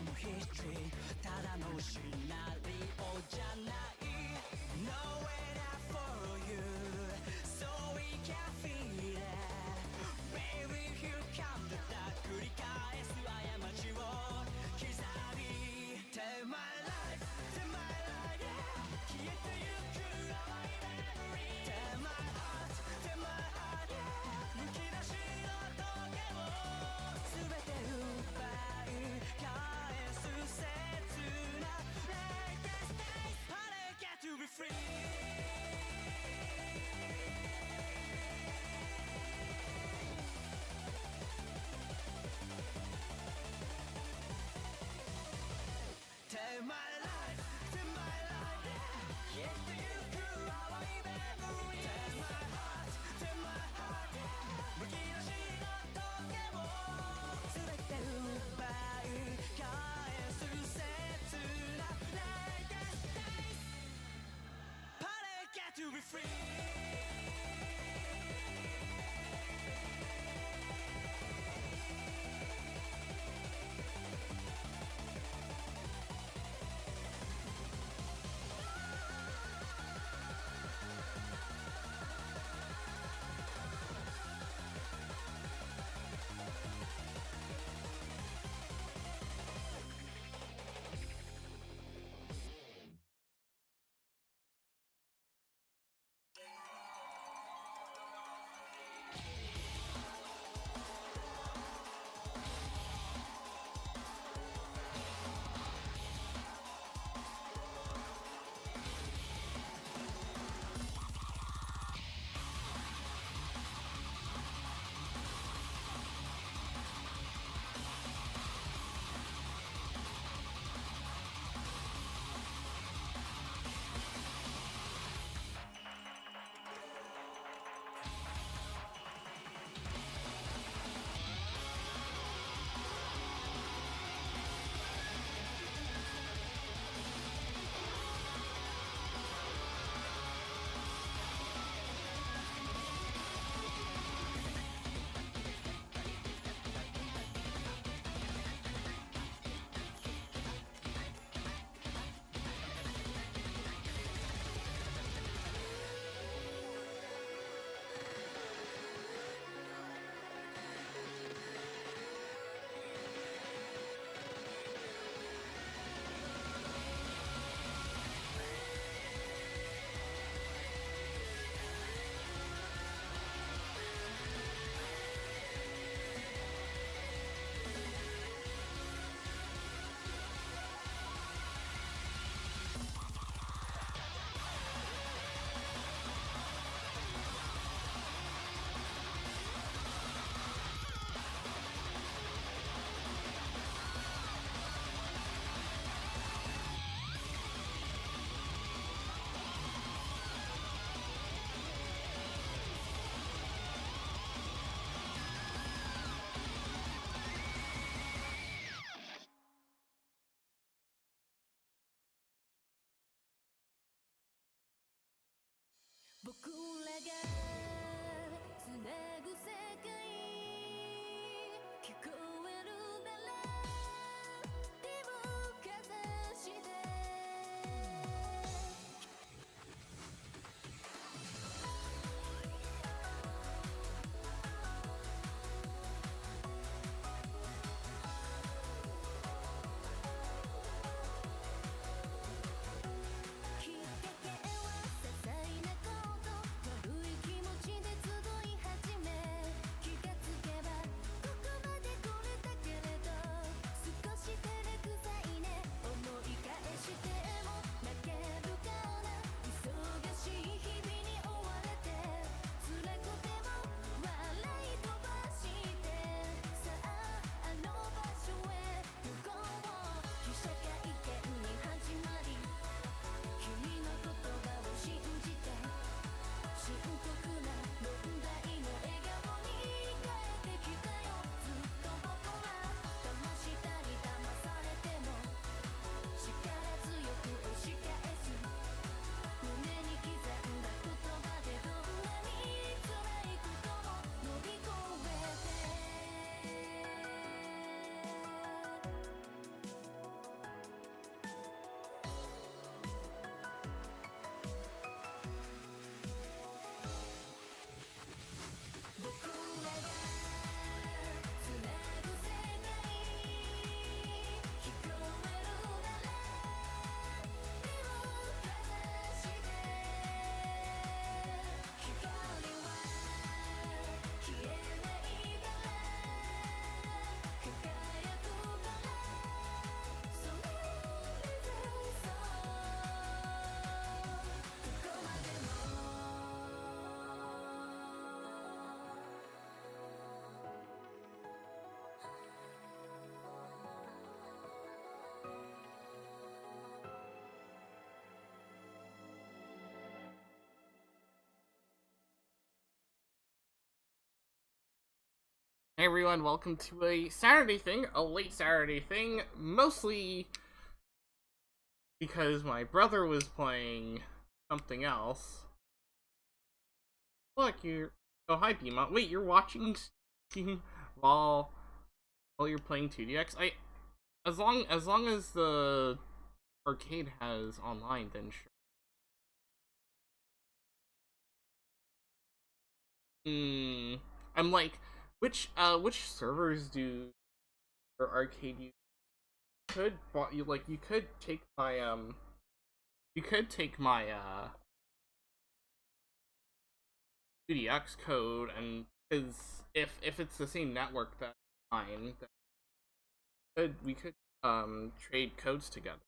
のヒストリーただのシナリオじゃない Nowhere not for you So we can feel it Baby here come the dark 繰り返す過ちを刻み Take my life Take my life yeah 消えてゆく淡いメモリー Take my heart Take my heart yeah むき出しの時計を全て奪い返す切な Latest days But I get to be free Take my life, take my life, yeah 消えてゆく淡いメモリー Take my heart, take my heart, yeah むき出しの時計を全て奪い返す切な Latest days But I get to be free僕らがつなぐ世界聞こえるなら手をかざしてきっかけは些細なこと悪い気持ちで集い始め気が Hey everyone, welcome to a Saturday thing, a late Saturday thing, mostly because my brother was playing something else. Look, you're... Oh, hi, Beema. Wait, you're watching Steam while you're playing 2DX? As long as the arcade has online, then sure. I'm like, which servers do your arcade use? You could take my you could take my 2DX code, and because if it's the same network that's mine, then we could trade codes together.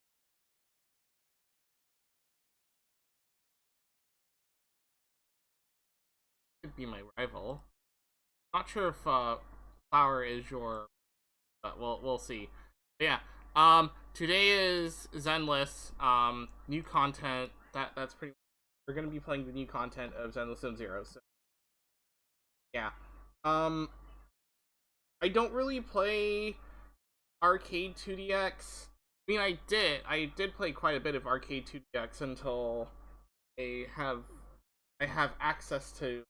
Could be my rival. Not sure if Flower is your, but we'll see. But yeah. Today is Zenless. New content. That's pretty. We're gonna be playing the new content of Zenless Zone Zero. So yeah. I don't really play arcade 2DX. I mean, I did play quite a bit of arcade 2DX until I have access to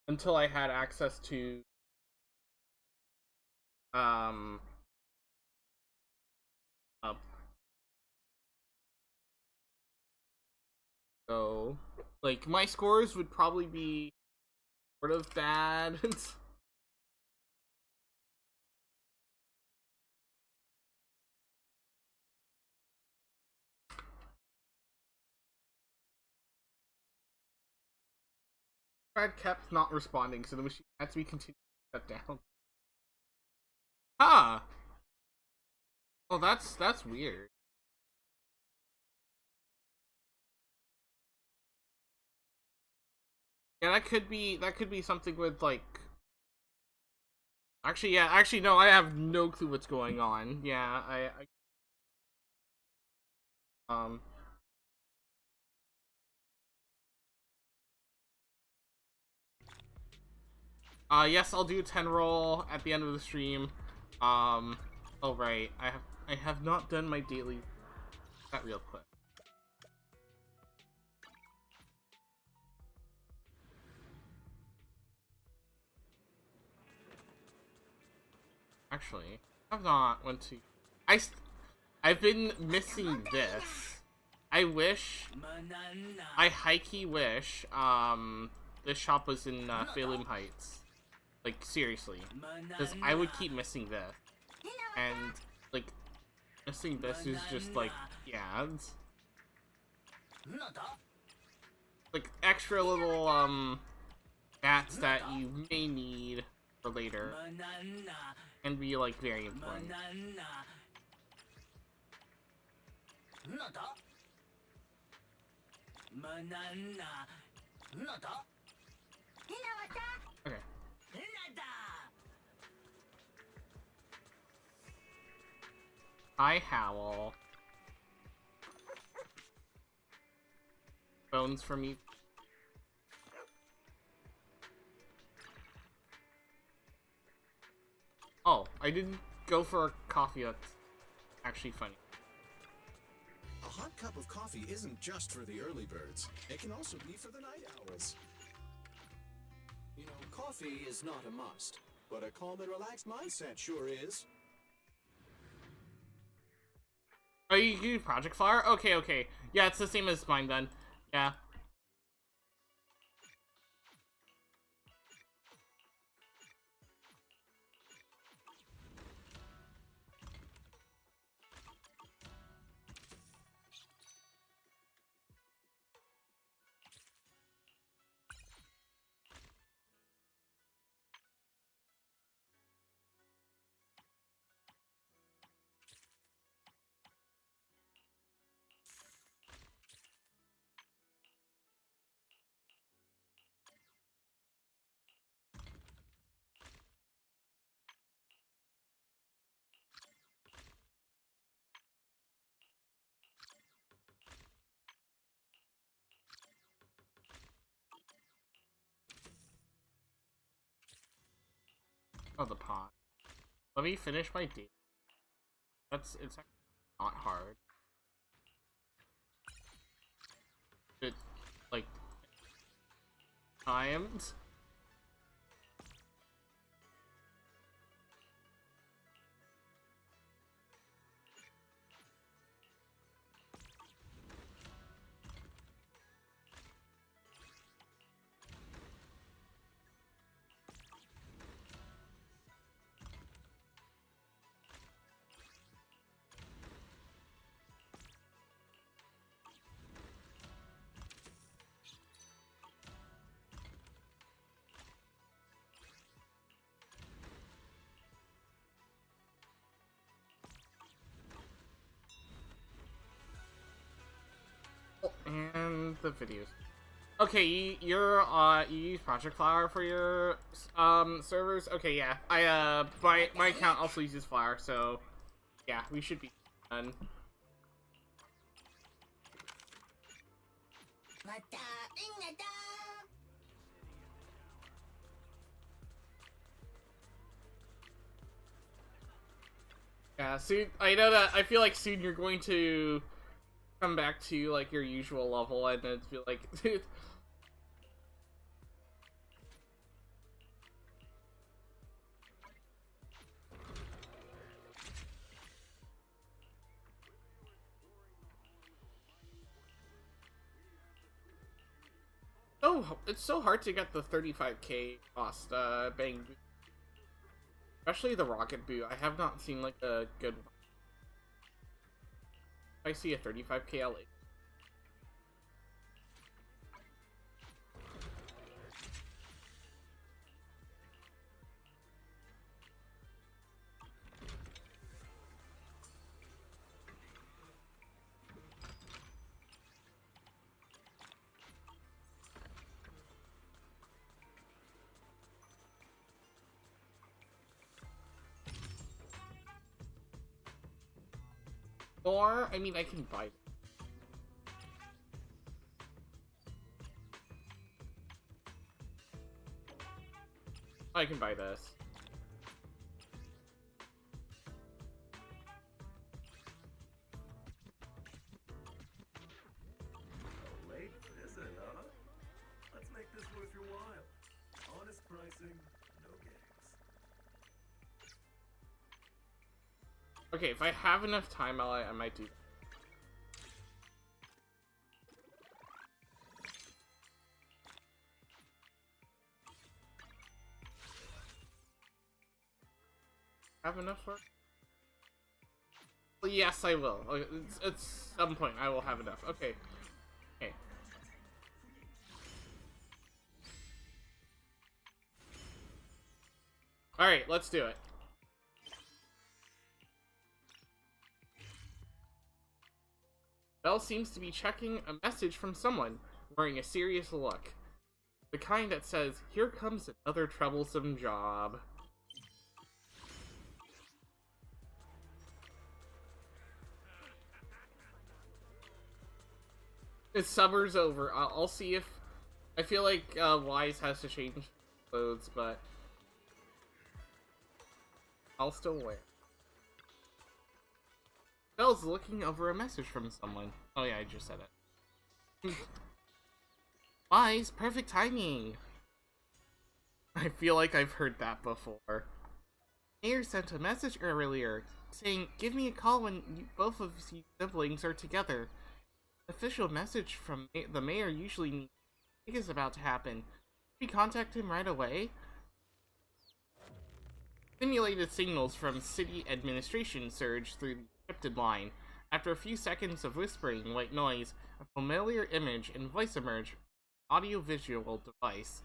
until I had access to um uh, so like my scores would probably be sort of bad. Brad kept not responding, so the machine had to be continued to shut down. Huh. Oh, that's weird. Yeah, that could be something with like. Actually, yeah. Actually, no. I have no clue what's going on. Yeah, um. Yes, I'll do 10 roll at the end of the stream. Um. Oh right, I have not done my daily. That real quick. Actually, I've not went to. I've been missing this. I wish. I hikey wish. This shop was in Phelim Heights. Like seriously, because I would keep missing this, and like missing this is just like ads. Like extra little bats that you may need for later and be like very important. Okay. Hi, Howl. Bones for me. Oh, I didn't go for a coffee. That's actually funny. A hot cup of coffee isn't just for the early birds. It can also be for the night owls. You know, coffee is not a must, but a calm and relaxed mindset sure is. Oh, you do Project Flower? Okay, okay. Yeah, it's the same as mine then. Yeah. Oh, the pot. Let me finish my date. It's actually not hard. It, like, timed. And the videos. Okay, you use Project Flower for your servers. Okay, yeah. My account also uses Flower, so yeah, we should be done. Yeah, soon. I know that. I feel like soon you're going to come back to like your usual level and then be like, oh, it's so hard to get the 35k cost bang, especially the rocket boot. I have not seen like a good one. If I see a 35k, I'll or, I mean, I can buy it. I can buy this. Late visit, huh? Let's make this worth your while. Honest pricing, no games. Okay, if I have enough time, I might do that. Have enough for? Well, yes, I will. At some point, I will have enough. Okay. Okay. Alright, let's do it. Belle seems to be checking a message from someone, wearing a serious look. The kind that says, "Here comes another troublesome job." It's summer's over. I'll see if... I feel like Wise has to change clothes, but I'll still wear. Belle's looking over a message from someone. Oh yeah, I just said it. Wise, perfect timing! I feel like I've heard that before. Mayor sent a message earlier, saying, "Give me a call when both of you siblings are together." Official message from the mayor usually means something is about to happen. Should we contact him right away? Simulated signals from city administration surged through the encrypted line. After a few seconds of whispering white noise, a familiar image and voice emerged from an audio-visual device.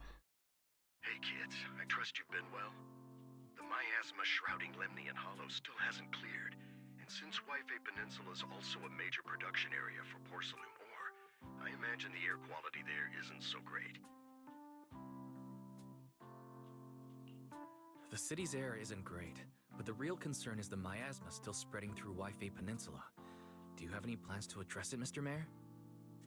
Hey kids, I trust you've been well. The miasma shrouding Lemnian Hollow still hasn't cleared, and since Wi-Fi Peninsula is also a major production area for porcelain ore, I imagine the air quality there isn't so great. The city's air isn't great, but the real concern is the miasma still spreading through Wi-Fi Peninsula. Do you have any plans to address it, Mr. Mayor?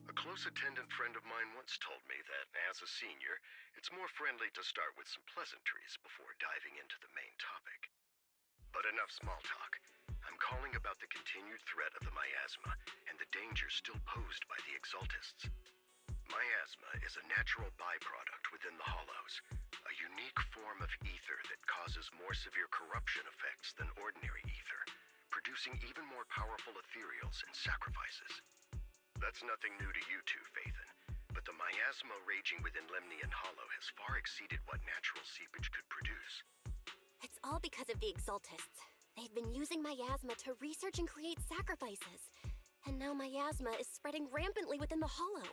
A close attendant friend of mine once told me that, as a senior, it's more friendly to start with some pleasantries before diving into the main topic. But enough small talk. I'm calling about the continued threat of the miasma and the danger still posed by the Exaltists. Miasma is a natural byproduct within the Hollows, a unique form of ether that causes more severe corruption effects than ordinary ether, producing even more powerful ethereals and sacrifices. That's nothing new to you two, Phaethon, but the miasma raging within Lemnian Hollow has far exceeded what natural seepage could produce. It's all because of the Exaltists. They've been using miasma to research and create sacrifices. And now miasma is spreading rampantly within the Hollow.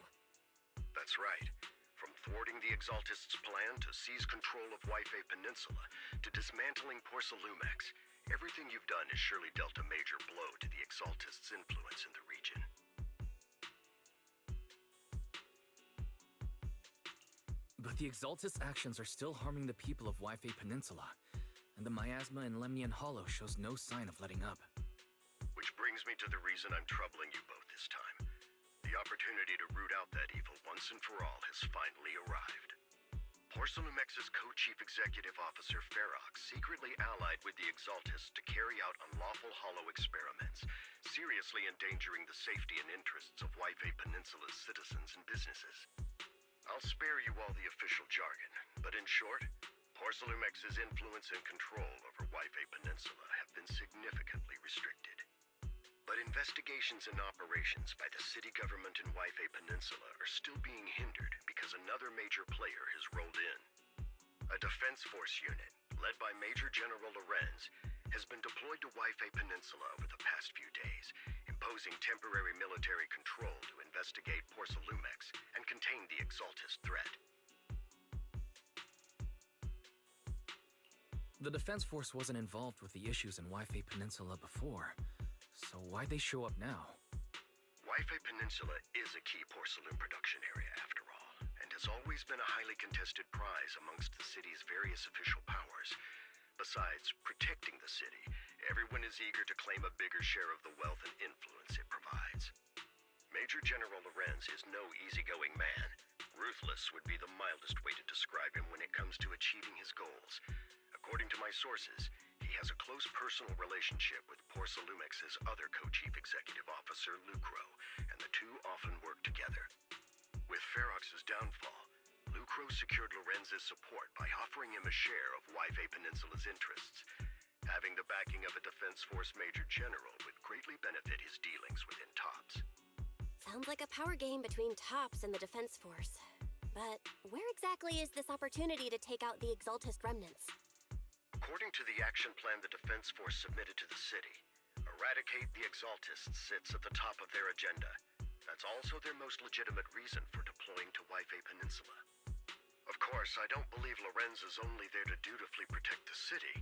That's right. From thwarting the Exaltists' plan to seize control of Yfei Peninsula, to dismantling Porcelumex, everything you've done has surely dealt a major blow to the Exaltists' influence in the region. But the Exaltist actions are still harming the people of Yfei Peninsula, and the miasma in Lemnian Hollow shows no sign of letting up. Which brings me to the reason I'm troubling you both this time. The opportunity to root out that evil once and for all has finally arrived. Porcelumex's co-chief executive officer Ferox secretly allied with the Exaltists to carry out unlawful hollow experiments, seriously endangering the safety and interests of Yfei Peninsula's citizens and businesses. I'll spare you all the official jargon, but in short, Porcelumex's influence and control over Yfei Peninsula have been significantly restricted. But investigations and operations by the city government in Yfei Peninsula are still being hindered because another major player has rolled in. A defense force unit, led by Major General Lorenz, has been deployed to Yfei Peninsula over the past few days, imposing temporary military control to investigate Porcelumex and contain the Exaltist threat. The Defense Force wasn't involved with the issues in Yfei Peninsula before, so why'd they show up now? Yfei Peninsula is a key porcelain production area after all, and has always been a highly contested prize amongst the city's various official powers. Besides protecting the city, everyone is eager to claim a bigger share of the wealth and influence it provides. Major General Lorenz is no easygoing man. Ruthless would be the mildest way to describe him when it comes to achieving his goals. According to my sources, he has a close personal relationship with Porcelumex's other co-chief executive officer, Lucro, and the two often work together. With Ferox's downfall, Lucro secured Lorenz's support by offering him a share of Yfei Peninsula's interests. Having the backing of a Defense Force Major General would greatly benefit his dealings within TOPS. Sounds like a power game between TOPS and the Defense Force. But where exactly is this opportunity to take out the Exaltist remnants? According to the action plan the Defense Force submitted to the city, eradicate the Exaltists sits at the top of their agenda. That's also their most legitimate reason for deploying to Yfei Peninsula. Of course, I don't believe Lorenz is only there to dutifully protect the city,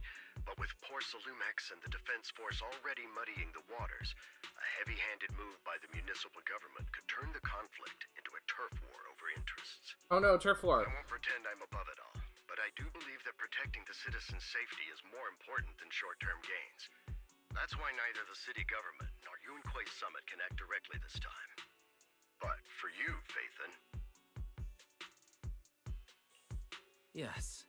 but with Porcelumex and the Defense Force already muddying the waters, a heavy-handed move by the municipal government could turn the conflict into a turf war over interests. Oh no, turf war. I won't pretend I'm above it all, but I do believe that protecting the citizens' safety is more important than short-term gains. That's why neither the city government nor Yunquei Summit can act directly this time. But for you, Phaethon... Yes,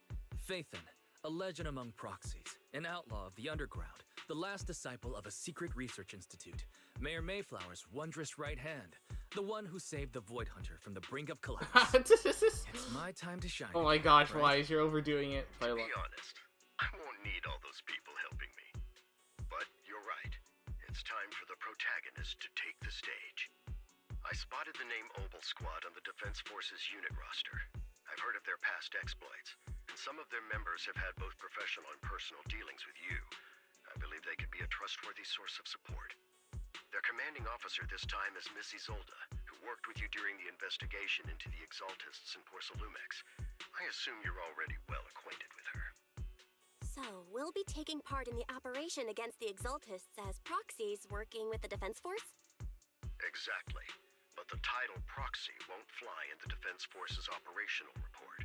Phaethon, a legend among proxies, an outlaw of the underground, the last disciple of a secret research institute, Mayor Mayflower's wondrous right hand, the one who saved the Void Hunter from the brink of collapse. It's my time to shine. Oh my gosh, Wise, you're overdoing it. To be honest, I won't need all those people helping me. But you're right. It's time for the protagonist to take the stage. I spotted the name Obel Squad on the Defense Force's unit roster. I've heard of their past exploits, and some of their members have had both professional and personal dealings with you. I believe they could be a trustworthy source of support. Their commanding officer this time is Miss Isolda, who worked with you during the investigation into the Exaltists in Porcelumex. I assume you're already well acquainted with her. So, we'll be taking part in the operation against the Exaltists as proxies working with the Defense Force? Exactly. But the title proxy won't fly in the Defense Force's operational report.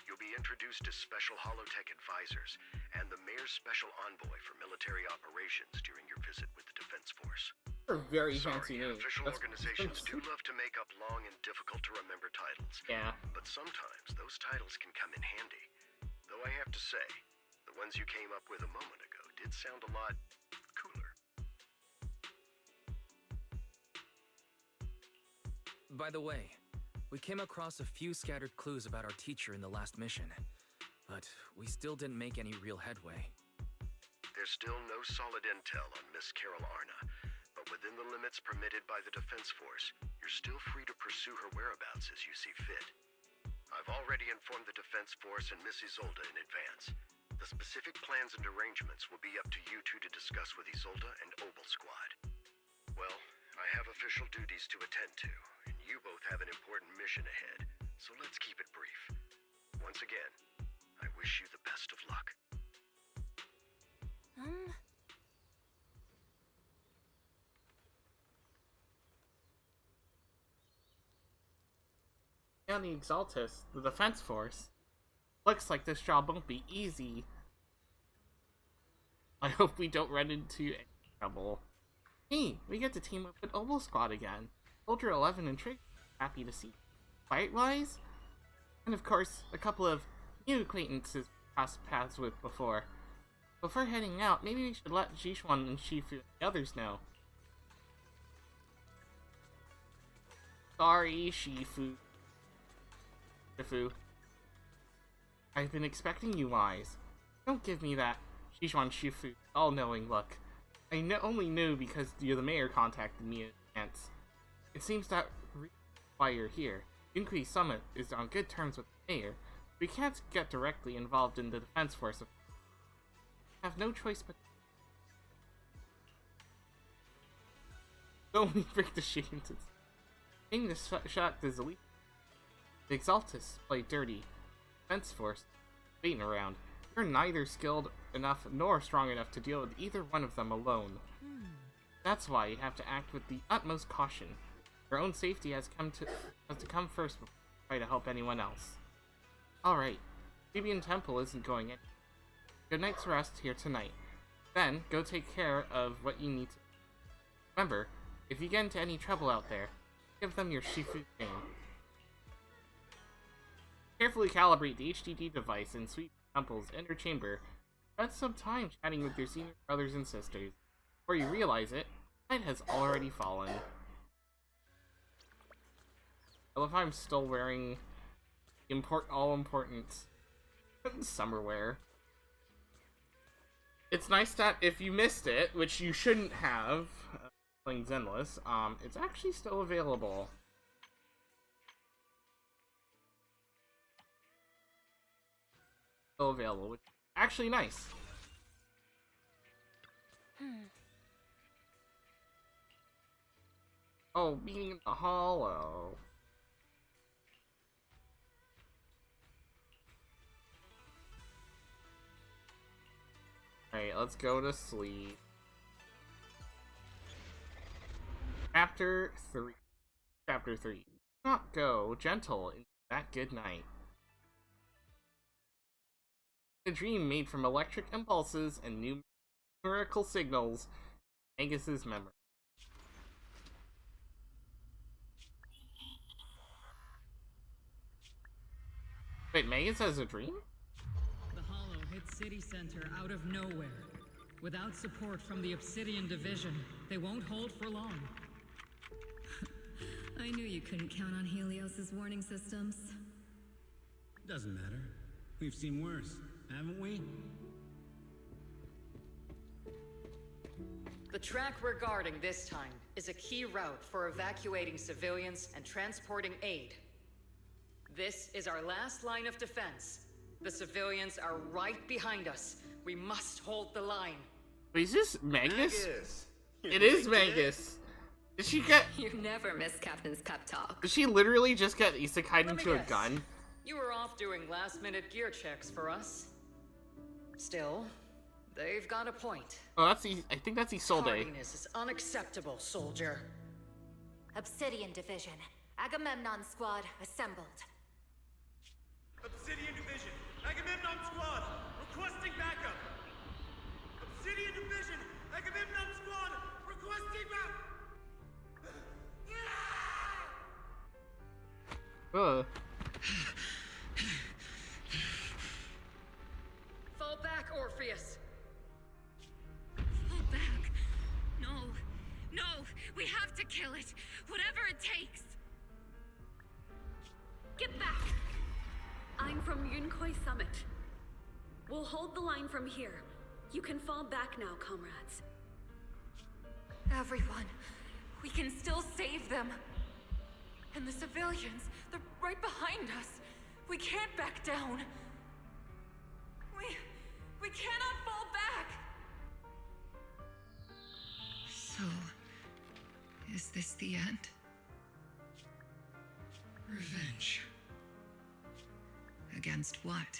you'll be introduced as special holotech advisors and the mayor's special envoy for military operations during your visit with the Defense Force. They're very fancy Sorry, names. official That's- organizations do love to make up long and difficult to remember titles. Yeah. But sometimes those titles can come in handy. Though I have to say, the ones you came up with a moment ago did sound a lot cooler. By the way, we came across a few scattered clues about our teacher in the last mission, but we still didn't make any real headway. There's still no solid intel on Miss Carol Arna, but within the limits permitted by the Defense Force, you're still free to pursue her whereabouts as you see fit. I've already informed the Defense Force and Miss Isolde in advance. The specific plans and arrangements will be up to you two to discuss with Isolde and Obel Squad. Well, I have official duties to attend to, and you both have an important mission ahead, so let's keep it brief. Once again, I wish you the best of luck. And the Exaltus, the Defense Force. Looks like this job won't be easy. I hope we don't run into any trouble. Hey, we get to team up with Obel Squad again. Soldier 11 and Trig, happy to see. Fight-wise? And of course, a couple of new acquaintances crossed paths with before. Before heading out, maybe we should let Jishuan and Shifu and the others know. Sorry, Shifu. I've been expecting you, Wise. Don't give me that Shijuan Shifu all-knowing look. I only knew because you're the mayor contacted me in advance. It seems that why you're here. Inquiry Summit is on good terms with the mayor. We can't get directly involved in the Defense Force. Have no choice but... Don't break the shame to... Taking this shot is elite. The Exaltus play dirty. Defense Force, waiting around. You're neither skilled enough nor strong enough to deal with either one of them alone. That's why you have to act with the utmost caution. Your own safety has to come first before you try to help anyone else. Alright, Fabian Temple isn't going anywhere. Good night's rest here tonight. Then, go take care of what you need to. Remember, if you get into any trouble out there, give them your Shifu name. Carefully calibrate the HDD device in Sweet Temple's inner chamber. Spend some time chatting with your senior brothers and sisters. Before you realize it, night has already fallen. I love how I'm still wearing all-important summer wear. It's nice that if you missed it, which you shouldn't have, playing Zenless, it's actually still available. Still available, which is actually nice. Oh, being in the hollow. Alright, let's go to sleep. Chapter 3. Chapter 3. Do not go gentle into that good night. A dream made from electric impulses and numerical signals. Magus's memory. Wait, Magus has a dream? The Hollow hit City Center out of nowhere. Without support from the Obsidian Division, they won't hold for long. I knew you couldn't count on Helios's warning systems. Doesn't matter. We've seen worse, haven't we? The track we're guarding this time is a key route for evacuating civilians and transporting aid. This is our last line of defense. The civilians are right behind us. We must hold the line. Wait, is this Magus? It is Magus. Did she get... You never miss Captain's pep talk. Did she literally just get isekai'd Let me into a guess. gun? You were off doing last-minute gear checks for us. Still, they've got a point. Oh, that's I think that's Isolde. Tardiness is unacceptable, soldier. Obsidian Division. Agamemnon Squad assembled. Obsidian Division, Agamemnon Squad, requesting backup. Obsidian Division, Agamemnon Squad, requesting backup. Fall back, Orpheus. Fall back. No. No. We have to kill it. Whatever it takes. Get back. I'm from Yunkoi Summit. We'll hold the line from here. You can fall back now, comrades. Everyone. We can still save them. And the civilians, they're right behind us. We can't back down. We cannot fall back! So, is this the end? Revenge. Against what?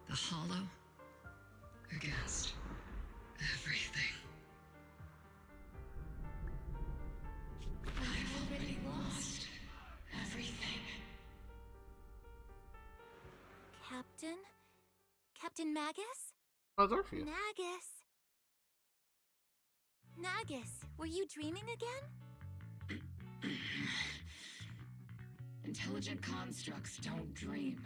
The Hollow? Against everything. I've already lost everything. Captain? Captain Magus? Oh, it's Orpheus. Nagus, were you dreaming again? Intelligent constructs don't dream.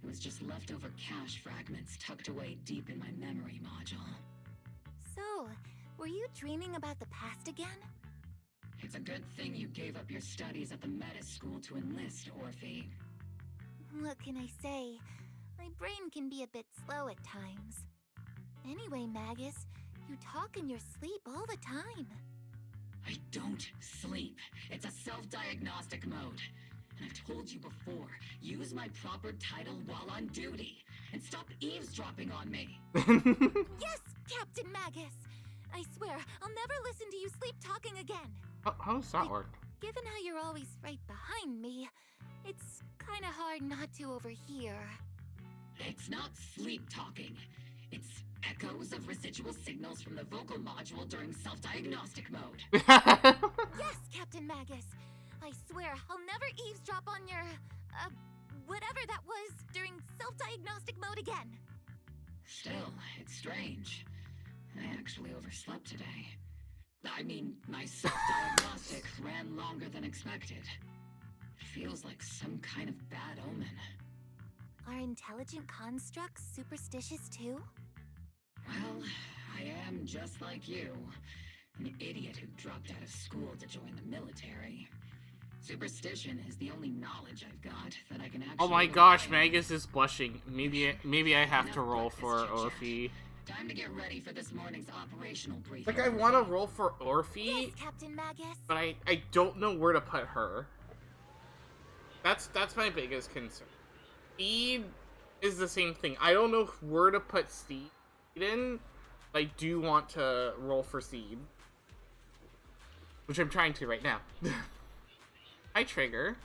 It was just leftover cache fragments tucked away deep in my memory module. So, were you dreaming about the past again? It's a good thing you gave up your studies at the Meta School to enlist, Orphe. What can I say? My brain can be a bit slow at times. Anyway, Magus, you talk in your sleep all the time. I don't sleep. It's a self-diagnostic mode. And I've told you before, use my proper title while on duty. And stop eavesdropping on me. Yes, Captain Magus! I swear, I'll never listen to you sleep talking again. How does that work? Given how you're always right behind me, it's kinda hard not to overhear. It's not sleep talking. It's echoes of residual signals from the vocal module during self-diagnostic mode. Yes, Captain Magus. I swear I'll never eavesdrop on your, whatever that was during self-diagnostic mode again. Still, it's strange. I actually overslept today. I mean, my self-diagnostic ran longer than expected. It feels like some kind of bad omen. Are intelligent constructs superstitious too? Well, I am just like you. An idiot who dropped out of school to join the military. Superstition is the only knowledge I've got that I can actually... Oh my gosh, Magus is blushing. Maybe I have to roll for Orphe. Time to get ready for this morning's operational briefing. Like, I want to roll for Orphe, Yes, Captain Magus. but I don't know where to put her. That's my biggest concern. Steed is the same thing. I don't know where to put Steed in, but I do want to roll for Steed. Which I'm trying to right now. Hi, Trigger.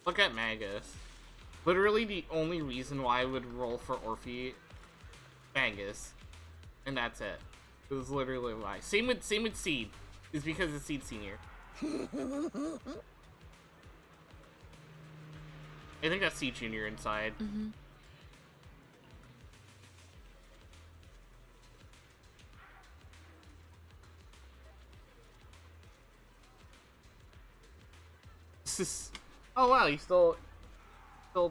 Look at Magus. Literally the only reason why I would roll for Orphe, Magus, and that's it. It was literally why. Same with Seed. Is because it's Seed Senior. I think that's Seed Junior inside. Mm-hmm. This is... Oh wow, he's still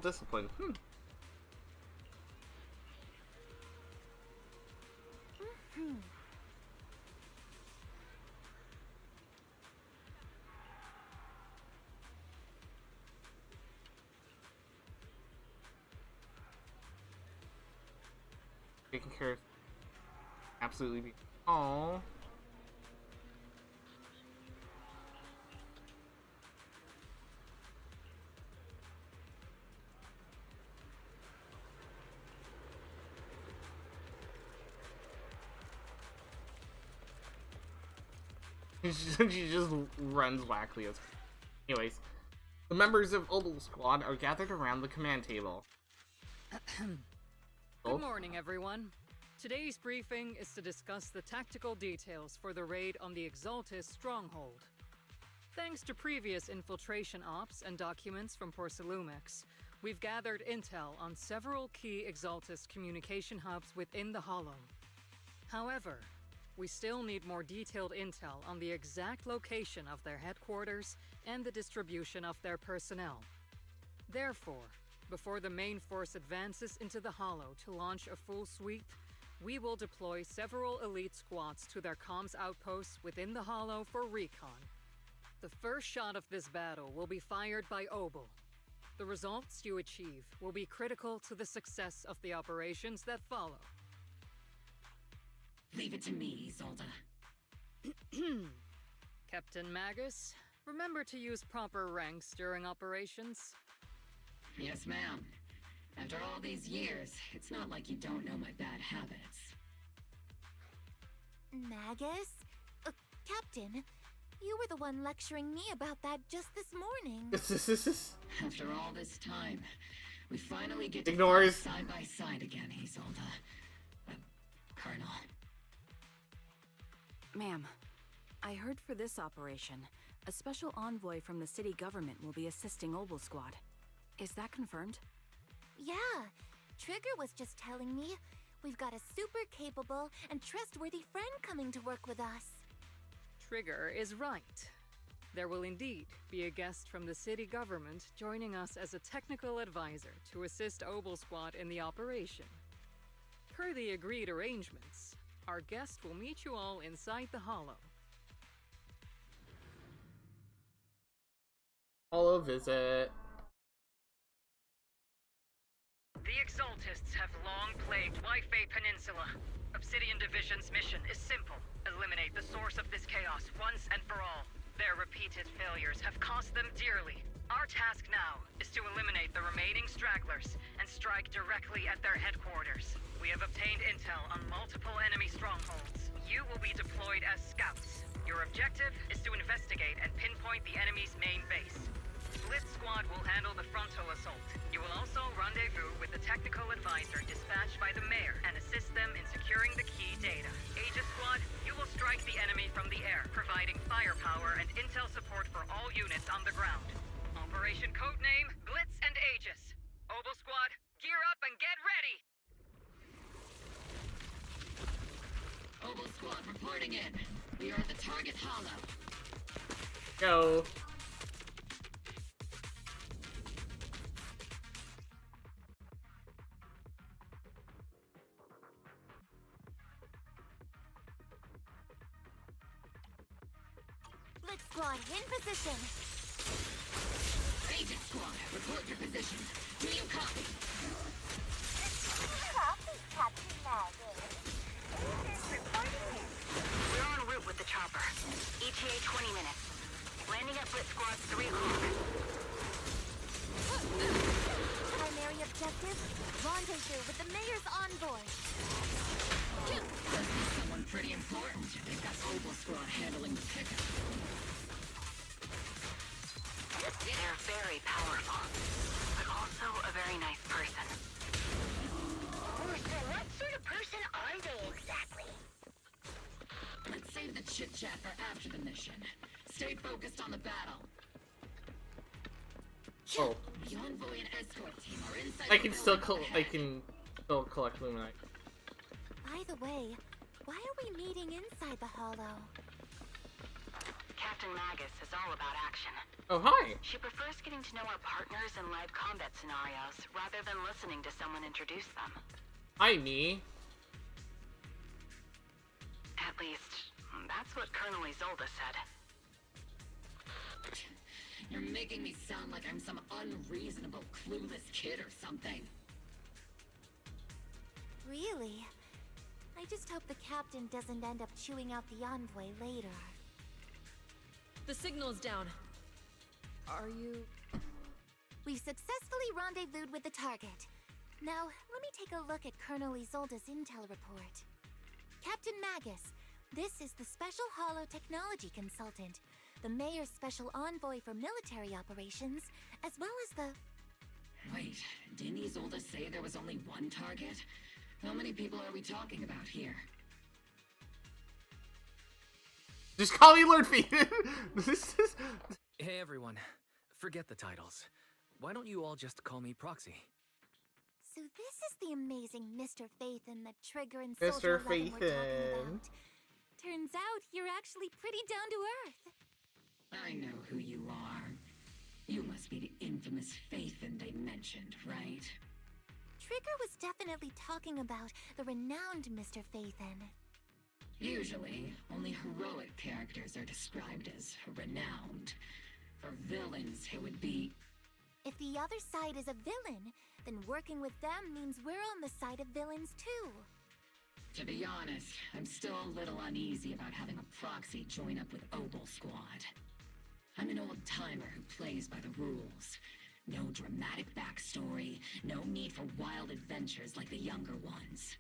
disciplined. Taking care of absolutely be. Oh. She just runs wackly as. Anyways, the members of Obel Squad are gathered around the command table. Good morning, everyone. Today's briefing is to discuss the tactical details for the raid on the Exaltus stronghold. Thanks to previous infiltration ops and documents from Porcelumix, we've gathered intel on several key Exaltus communication hubs within the Hollow. However, we still need more detailed intel on the exact location of their headquarters and the distribution of their personnel. Therefore, before the main force advances into the Hollow to launch a full sweep, we will deploy several elite squads to their comms outposts within the Hollow for recon. The first shot of this battle will be fired by Obel. The results you achieve will be critical to the success of the operations that follow. Leave it to me, Isolde. Captain Magus, remember to use proper ranks during operations. Yes, ma'am. After all these years, it's not like you don't know my bad habits. Magus? Captain, you were the one lecturing me about that just this morning. After all this time, we finally get to Ignores. fight side by side again, Isolde. Colonel. Ma'am, I heard for this operation, a special envoy from the city government will be assisting Obel Squad. Is that confirmed? Yeah, Trigger was just telling me we've got a super capable and trustworthy friend coming to work with us. Trigger is right. There will indeed be a guest from the city government joining us as a technical advisor to assist Obel Squad in the operation. Per the agreed arrangements, our guest will meet you all inside the Hollow. Hollow visit. The Exaltists have long plagued Waifei Peninsula. Obsidian Division's mission is simple. Eliminate the source of this chaos once and for all. Their repeated failures have cost them dearly. Our task now is to eliminate the remaining stragglers and strike directly at their headquarters. We have obtained intel on multiple enemy strongholds. You will be deployed as scouts. Your objective is to investigate and pinpoint the enemy's main base. Blitz Squad will handle the frontal assault. You will also rendezvous with the technical advisor dispatched by the mayor and assist them in securing the key data. Aegis Squad, you will strike the enemy from the air, providing firepower and intel support for all units on the ground. Operation codename Blitz and Aegis. Obel Squad, gear up and get ready! Obel Squad reporting in. We are at the target hollow. Go. Blitz Squad, in position. Agent Squad, report your position. Do you copy? Copy, Captain Magus. Reporting in. We're en route with the chopper. ETA 20 minutes. Landing at Blitz Squad 3 o'clock. Primary objective, rendezvous with the mayor's envoy. Must be someone pretty important. They've got Obel Squad handling the pickup. They're very powerful, but also a very nice person. So what sort of person are they exactly? Let's save the chit-chat for after the mission. Stay focused on the battle. Oh. The envoy and escort team are inside. I can still collect Luminite. By the way, why are we meeting inside the Hollow? Captain Magus is all about action. Oh, hi! She prefers getting to know our partners in live combat scenarios, rather than listening to someone introduce them. Hi, me. At least, that's what Colonel Isolde said. You're making me sound like I'm some unreasonable, clueless kid or something. Really? I just hope the captain doesn't end up chewing out the envoy later. The signal's down. Are you... We've successfully rendezvoused with the target. Now, let me take a look at Colonel Isolde's intel report. Captain Magus, This is the Special Holo Technology Consultant, the Mayor's Special Envoy for Military Operations, as well as the... Wait, didn't Isolde say there was only one target? How many people are we talking about here? Just call me Lord Phaethon! Hey everyone, forget the titles. Why don't you all just call me Proxy? So this is the amazing Mr. Phaethon that Trigger and Mr. Soldier 11 were talking Phaethon. about. Turns out you're actually pretty down to earth. I know who you are. You must be the infamous Phaethon they mentioned, right? Trigger was definitely talking about the renowned Mr. Phaethon. Usually, only heroic characters are described as renowned. For villains, it would be... If the other side is a villain, then working with them means we're on the side of villains too. To be honest, I'm still a little uneasy about having a proxy join up with Obel Squad. I'm an old-timer who plays by the rules. No dramatic backstory, no need for wild adventures like the younger ones.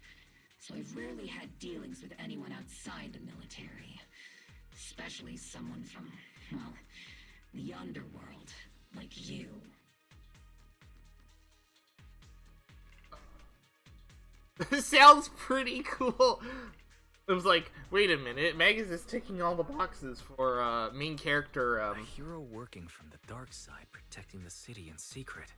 So I've rarely had dealings with anyone outside the military. Especially someone from, well, the underworld, like you. Sounds pretty cool. It was like, wait a minute, Magus is ticking all the boxes for main character. A hero working from the dark side, protecting the city in secret.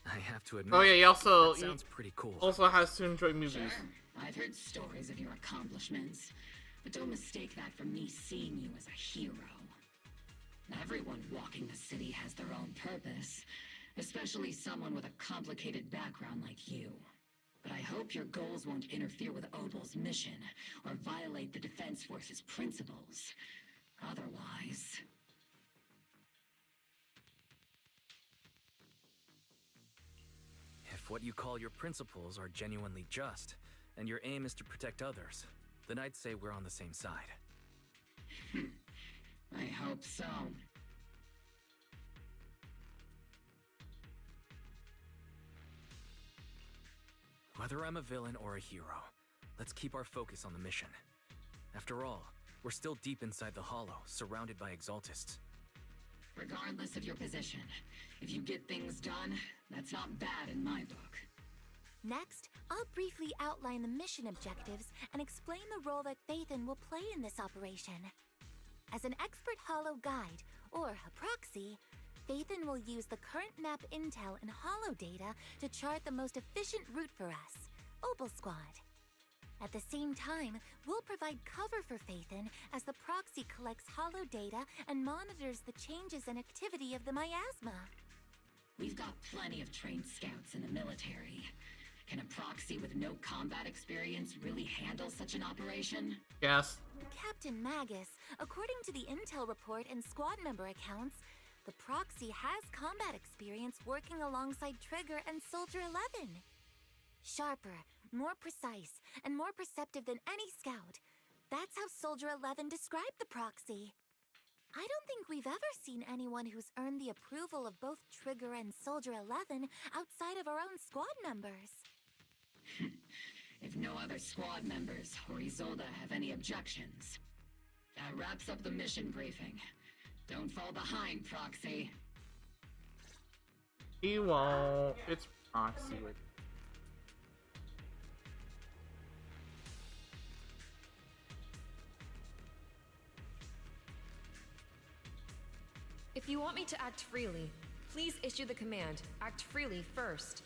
I have to admit. Oh yeah, he also that sounds pretty cool. Also has to enjoy movies. Sure, I've heard stories of your accomplishments, but don't mistake that for me seeing you as a hero. Everyone walking the city has their own purpose, especially someone with a complicated background like you. But I hope your goals won't interfere with Obel's mission, or violate the Defense Force's principles. Otherwise... If what you call your principles are genuinely just, and your aim is to protect others, then I'd say we're on the same side. I hope so. Whether I'm a villain or a hero, let's keep our focus on the mission. After all, we're still deep inside the Hollow, surrounded by Exaltists. Regardless of your position, if you get things done, that's not bad in my book. Next, I'll briefly outline the mission objectives and explain the role that Phaethon will play in this operation. As an expert Hollow guide, or a proxy, Phaethon will use the current map intel and Hollow data to chart the most efficient route for us, Obel Squad. At the same time, we'll provide cover for Phaethon as the proxy collects Hollow data and monitors the changes and activity of the miasma. We've got plenty of trained scouts in the military. Can a proxy with no combat experience really handle such an operation? Yes. Captain Magus, according to the intel report and squad member accounts, the proxy has combat experience working alongside Trigger and Soldier 11. Sharper, more precise, and more perceptive than any scout. That's how Soldier 11 described the proxy. I don't think we've ever seen anyone who's earned the approval of both Trigger and Soldier 11 outside of our own squad members. If no other squad members or Isolde have any objections. That wraps up the mission briefing. Don't fall behind, Proxy. He won't. It's Proxy. If you want me to act freely, please issue the command, act freely first.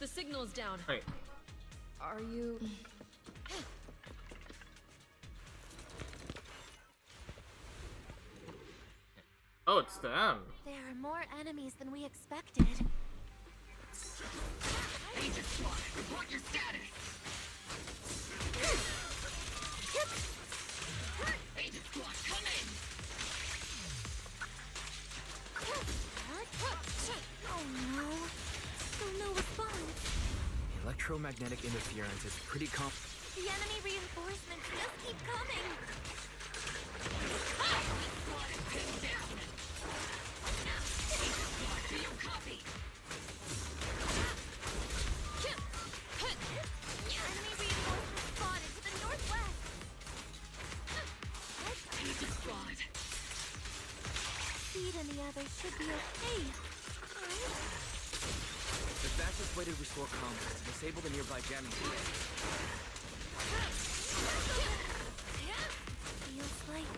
The signal's down. Right. Are you... Oh, it's them. There are more enemies than we expected. Agent Squad, report your status! Agent Squad, come in! Oh no. Still no response. Electro electromagnetic interference is pretty The enemy reinforcements just keep coming. Do you copy? Enemy reinforcements spotted to the northwest. Page squad. Seed and the others should be okay. The fastest way to restore comms is to disable the nearby jamming field. Feels like...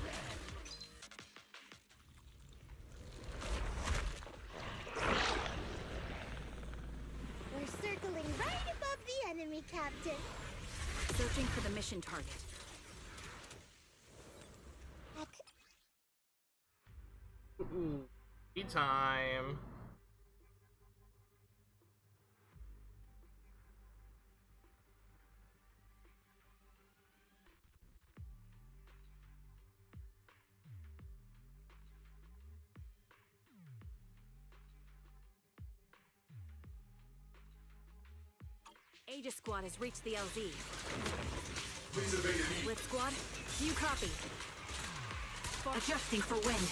We're circling right above the enemy, Captain. Searching for the mission target. Ooh, tea time. Aegis Squad has reached the LZ. Blitz Squad, do you copy? Adjusting for wind.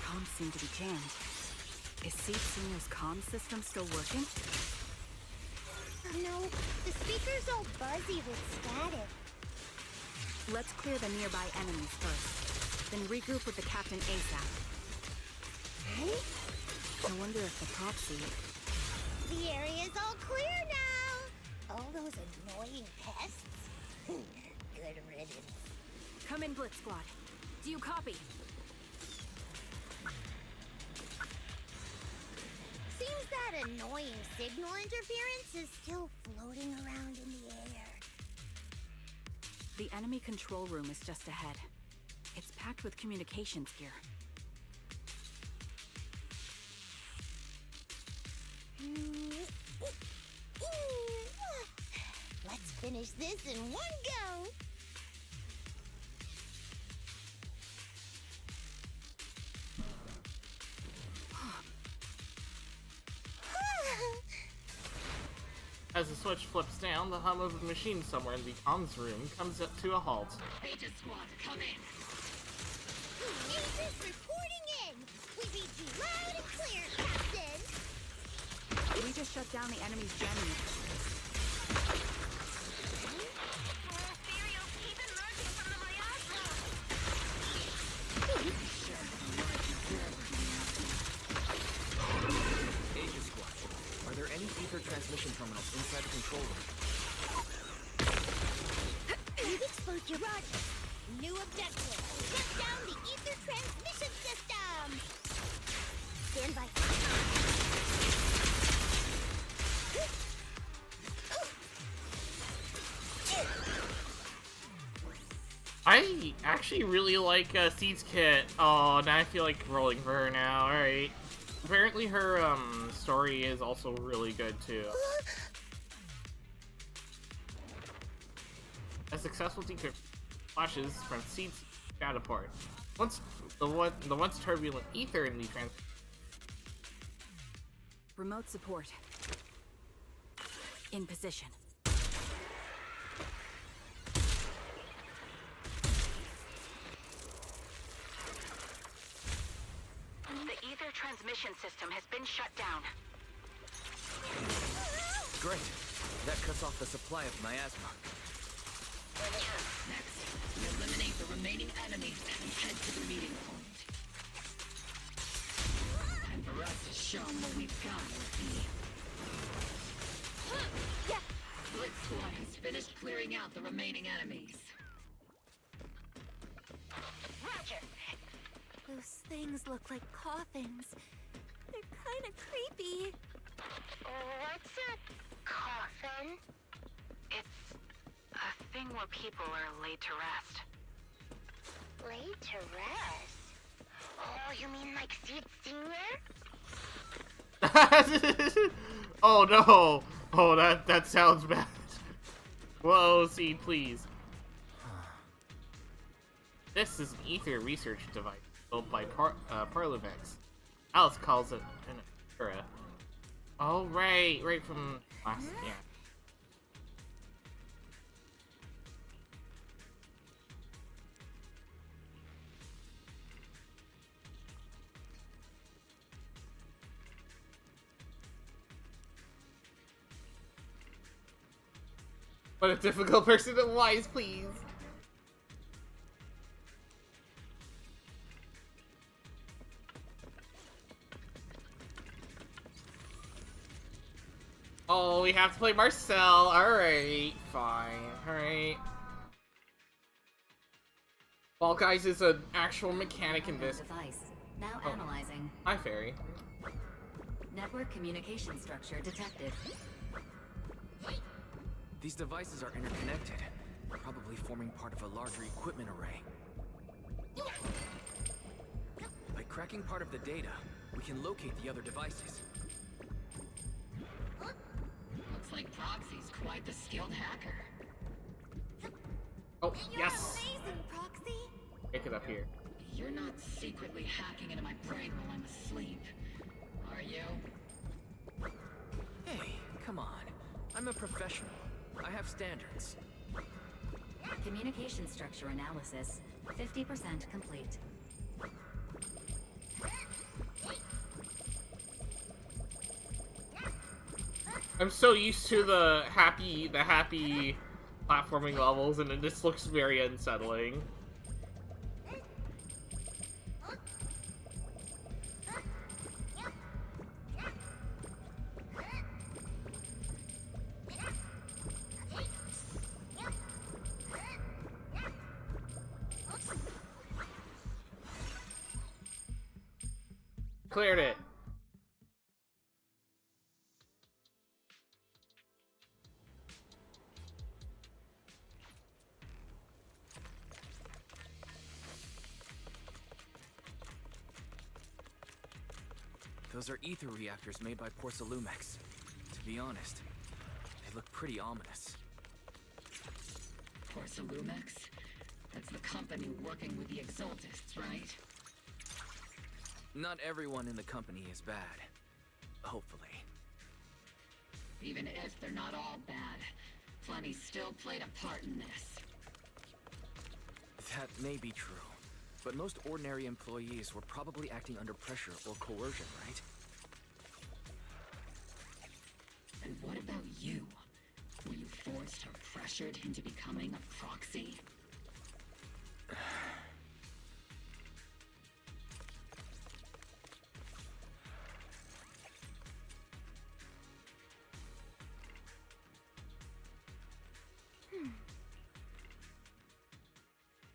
Comms seem to be jammed. Is Seed Senior's comm system still working? No, the speaker's all buzzy with static. Let's clear the nearby enemies first, then regroup with the captain ASAP. I wonder if the proxy... The area's all clear now. All those annoying pests. Good riddance. Come in, Blitz Squad. Do you copy? Seems that annoying signal interference is still floating around in the air. The enemy control room is just ahead. It's packed with communications gear. Let's finish this in one go. As the switch flips down, the hum of a machine somewhere in the comms room comes up to a halt. Aegis Squad, come in. Aegis reporting in. We read you loud and clear, Captain. We just shut down the enemy's jamming. Aegis Squad, are there any ether transmission terminals inside the control room? You've exposed your Roger. New objective. Shut down the ether transmission system. Stand by. I actually really like Seed's kit. Oh, now I feel like rolling for her now. Alright. Apparently her story is also really good too. A successful decrypt flashes from Seed's data port. The once turbulent ether in the Remote support. In position. The ether transmission system has been shut down. Great. That cuts off the supply of miasma. Next, we eliminate the remaining enemies and head to the meeting point. And for us to show them what we've got with the... Blitz Squad has finished clearing out the remaining enemies. Roger. Those things look like coffins. They're kind of creepy. What's a coffin? It's a thing where people are laid to rest. Laid to rest? Oh, you mean like Seed Senior? Oh no! Oh, that sounds bad. Whoa, Seed, please. This is an ether research device built by Parlivex. Alice calls it an Era. Oh, right from last, yeah. But a difficult person to wise, please. Oh, we have to play Marcel. Alright, fine. Alright. Fall Guys is an actual mechanic in this. Device. Now Oh. analyzing. Hi, Fairy. Network communication structure detected. These devices are interconnected, probably forming part of a larger equipment array. By cracking part of the data, we can locate the other devices. Looks like Proxy's quite the skilled hacker. Oh, yes! Amazing, Proxy! Pick it up here. You're not secretly hacking into my brain while I'm asleep, are you? Hey, come on. I'm a professional. I have standards. Communication structure analysis. 50% complete. I'm so used to the happy platforming levels, and this looks very unsettling. Cleared it. Those are ether reactors made by Porcelumex. To be honest, they look pretty ominous. Porcelumex? That's the company working with the Exaltists, right? Not everyone in the company is bad. Hopefully. Even if they're not all bad, plenty still played a part in this. That may be true, but most ordinary employees were probably acting under pressure or coercion, right? And what about you? Were you forced or pressured into becoming a proxy?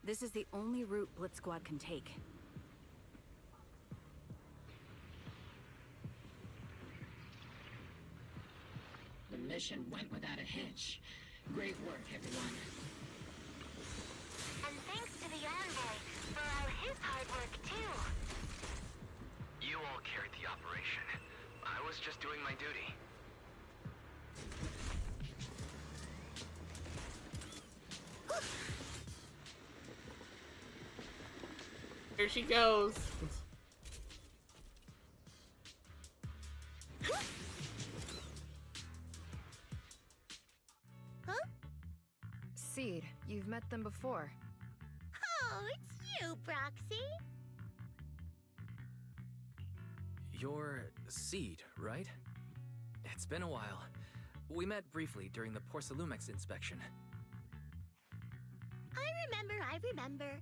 This is the only route Blitz Squad can take. The mission went without a hitch. Great work, everyone. And thanks to the envoy for all his hard work, too. You all carried the operation. I was just doing my duty. Here she goes. Huh? Seed, you've met them before. Oh, it's you, Proxy. You're Seed, right? It's been a while. We met briefly during the Porcelumex inspection. I remember.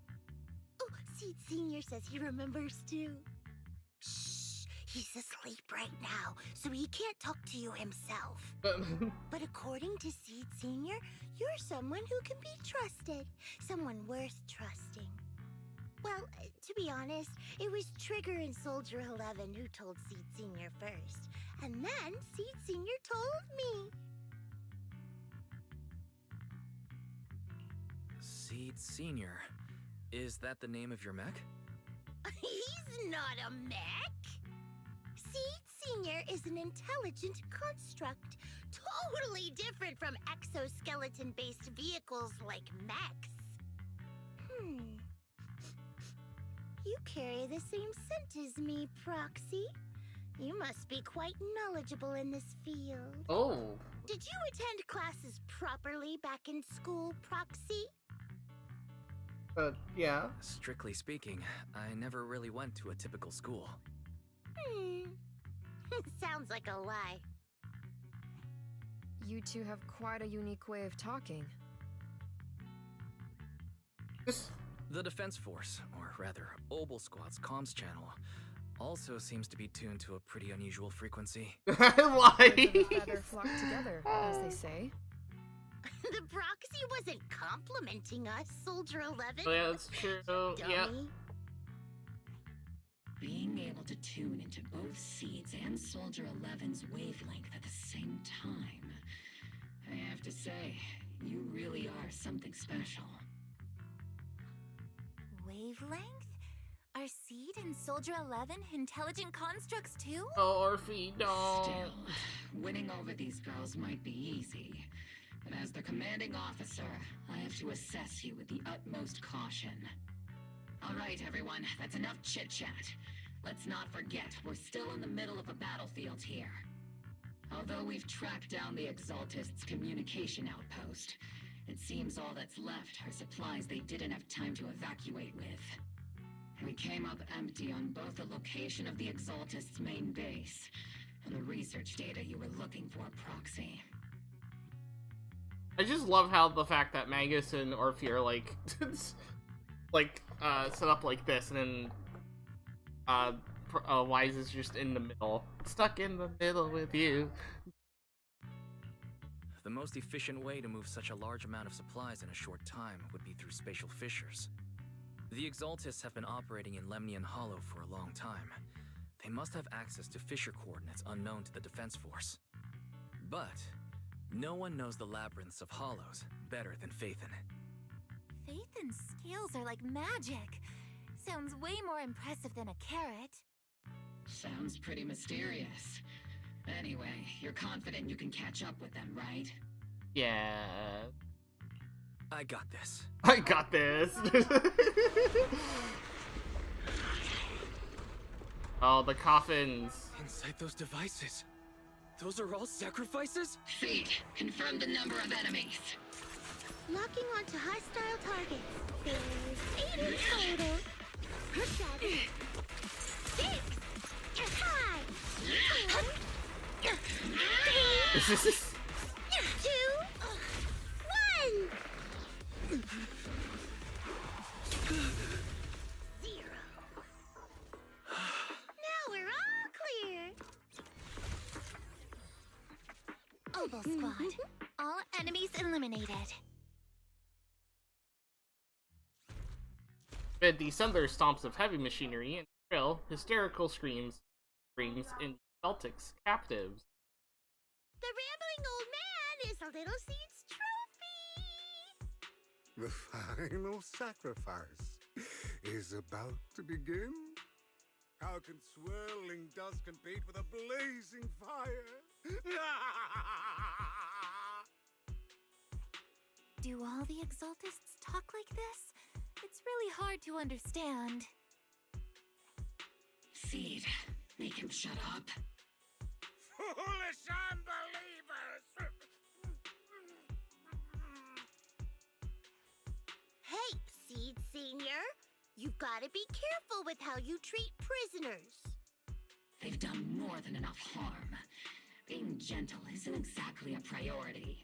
Oh, Seed Senior says he remembers too. Shh, he's asleep right now, so he can't talk to you himself. But according to Seed Senior, you're someone who can be trusted. Someone worth trusting. Well, to be honest, it was Trigger and Soldier 11 who told Seed Senior first. And then Seed Senior told me. Seed Senior. Is that the name of your mech? He's not a mech. Seed Senior is an intelligent construct, totally different from exoskeleton-based vehicles like mechs. You carry the same scent as me, Proxy. You must be quite knowledgeable in this field. Oh. Did you attend classes properly back in school, Proxy? Yeah. Strictly speaking, I never really went to a typical school. Sounds like a lie. You two have quite a unique way of talking. The Defense Force, or rather, Obel Squad's comms channel, also seems to be tuned to a pretty unusual frequency. Why? Feather flock together, as they say. The Proxy wasn't complimenting us, Soldier 11. Oh, yeah, that's true. Yeah. Being able to tune into both Seeds and Soldier 11's wavelength at the same time. I have to say, you really are something special. Wavelength? Are Seed and Soldier 11 intelligent constructs too? Oh, Orphe, no. Still, winning over these girls might be easy. But as their commanding officer, I have to assess you with the utmost caution. All right, everyone, that's enough chit-chat. Let's not forget, we're still in the middle of a battlefield here. Although we've tracked down the Exaltists' communication outpost, it seems all that's left are supplies they didn't have time to evacuate with. We came up empty on both the location of the Exaltists' main base and the research data you were looking for, Proxy. I just love how the fact that Magus and Orphe are like, set up like this, and then Wise is just in the middle, stuck in the middle with you. The most efficient way to move such a large amount of supplies in a short time would be through spatial fissures. The Exaltists have been operating in Lemnian Hollow for a long time. They must have access to fissure coordinates unknown to the Defense Force. But no one knows the labyrinths of hollows better than Phaethon. Phaethon's skills are like magic. Sounds way more impressive than a carrot. Sounds pretty mysterious. Anyway, you're confident you can catch up with them, right? Yeah. I got this. I got this. Oh, the coffins. Inside those devices. Those are all sacrifices? Seed, confirm the number of enemies. Locking onto hostile targets. There's 8 in total. 7, 6, 5, 4, 3, 2, 1. 0. Now we're all clear. Obel Squad. All enemies eliminated. Amid the thunder stomps of heavy machinery and shrill, hysterical screams brings in Celtics captives. The rambling old man is a little Seed's trophy. The final sacrifice is about to begin. How can swirling dust compete with a blazing fire? Do all the Exaltists talk like this? It's really hard to understand. Seed, make him shut up. Foolish unbelievers! Hey, Seed Senior, you've got to be careful with how you treat prisoners. They've done more than enough harm. Being gentle isn't exactly a priority.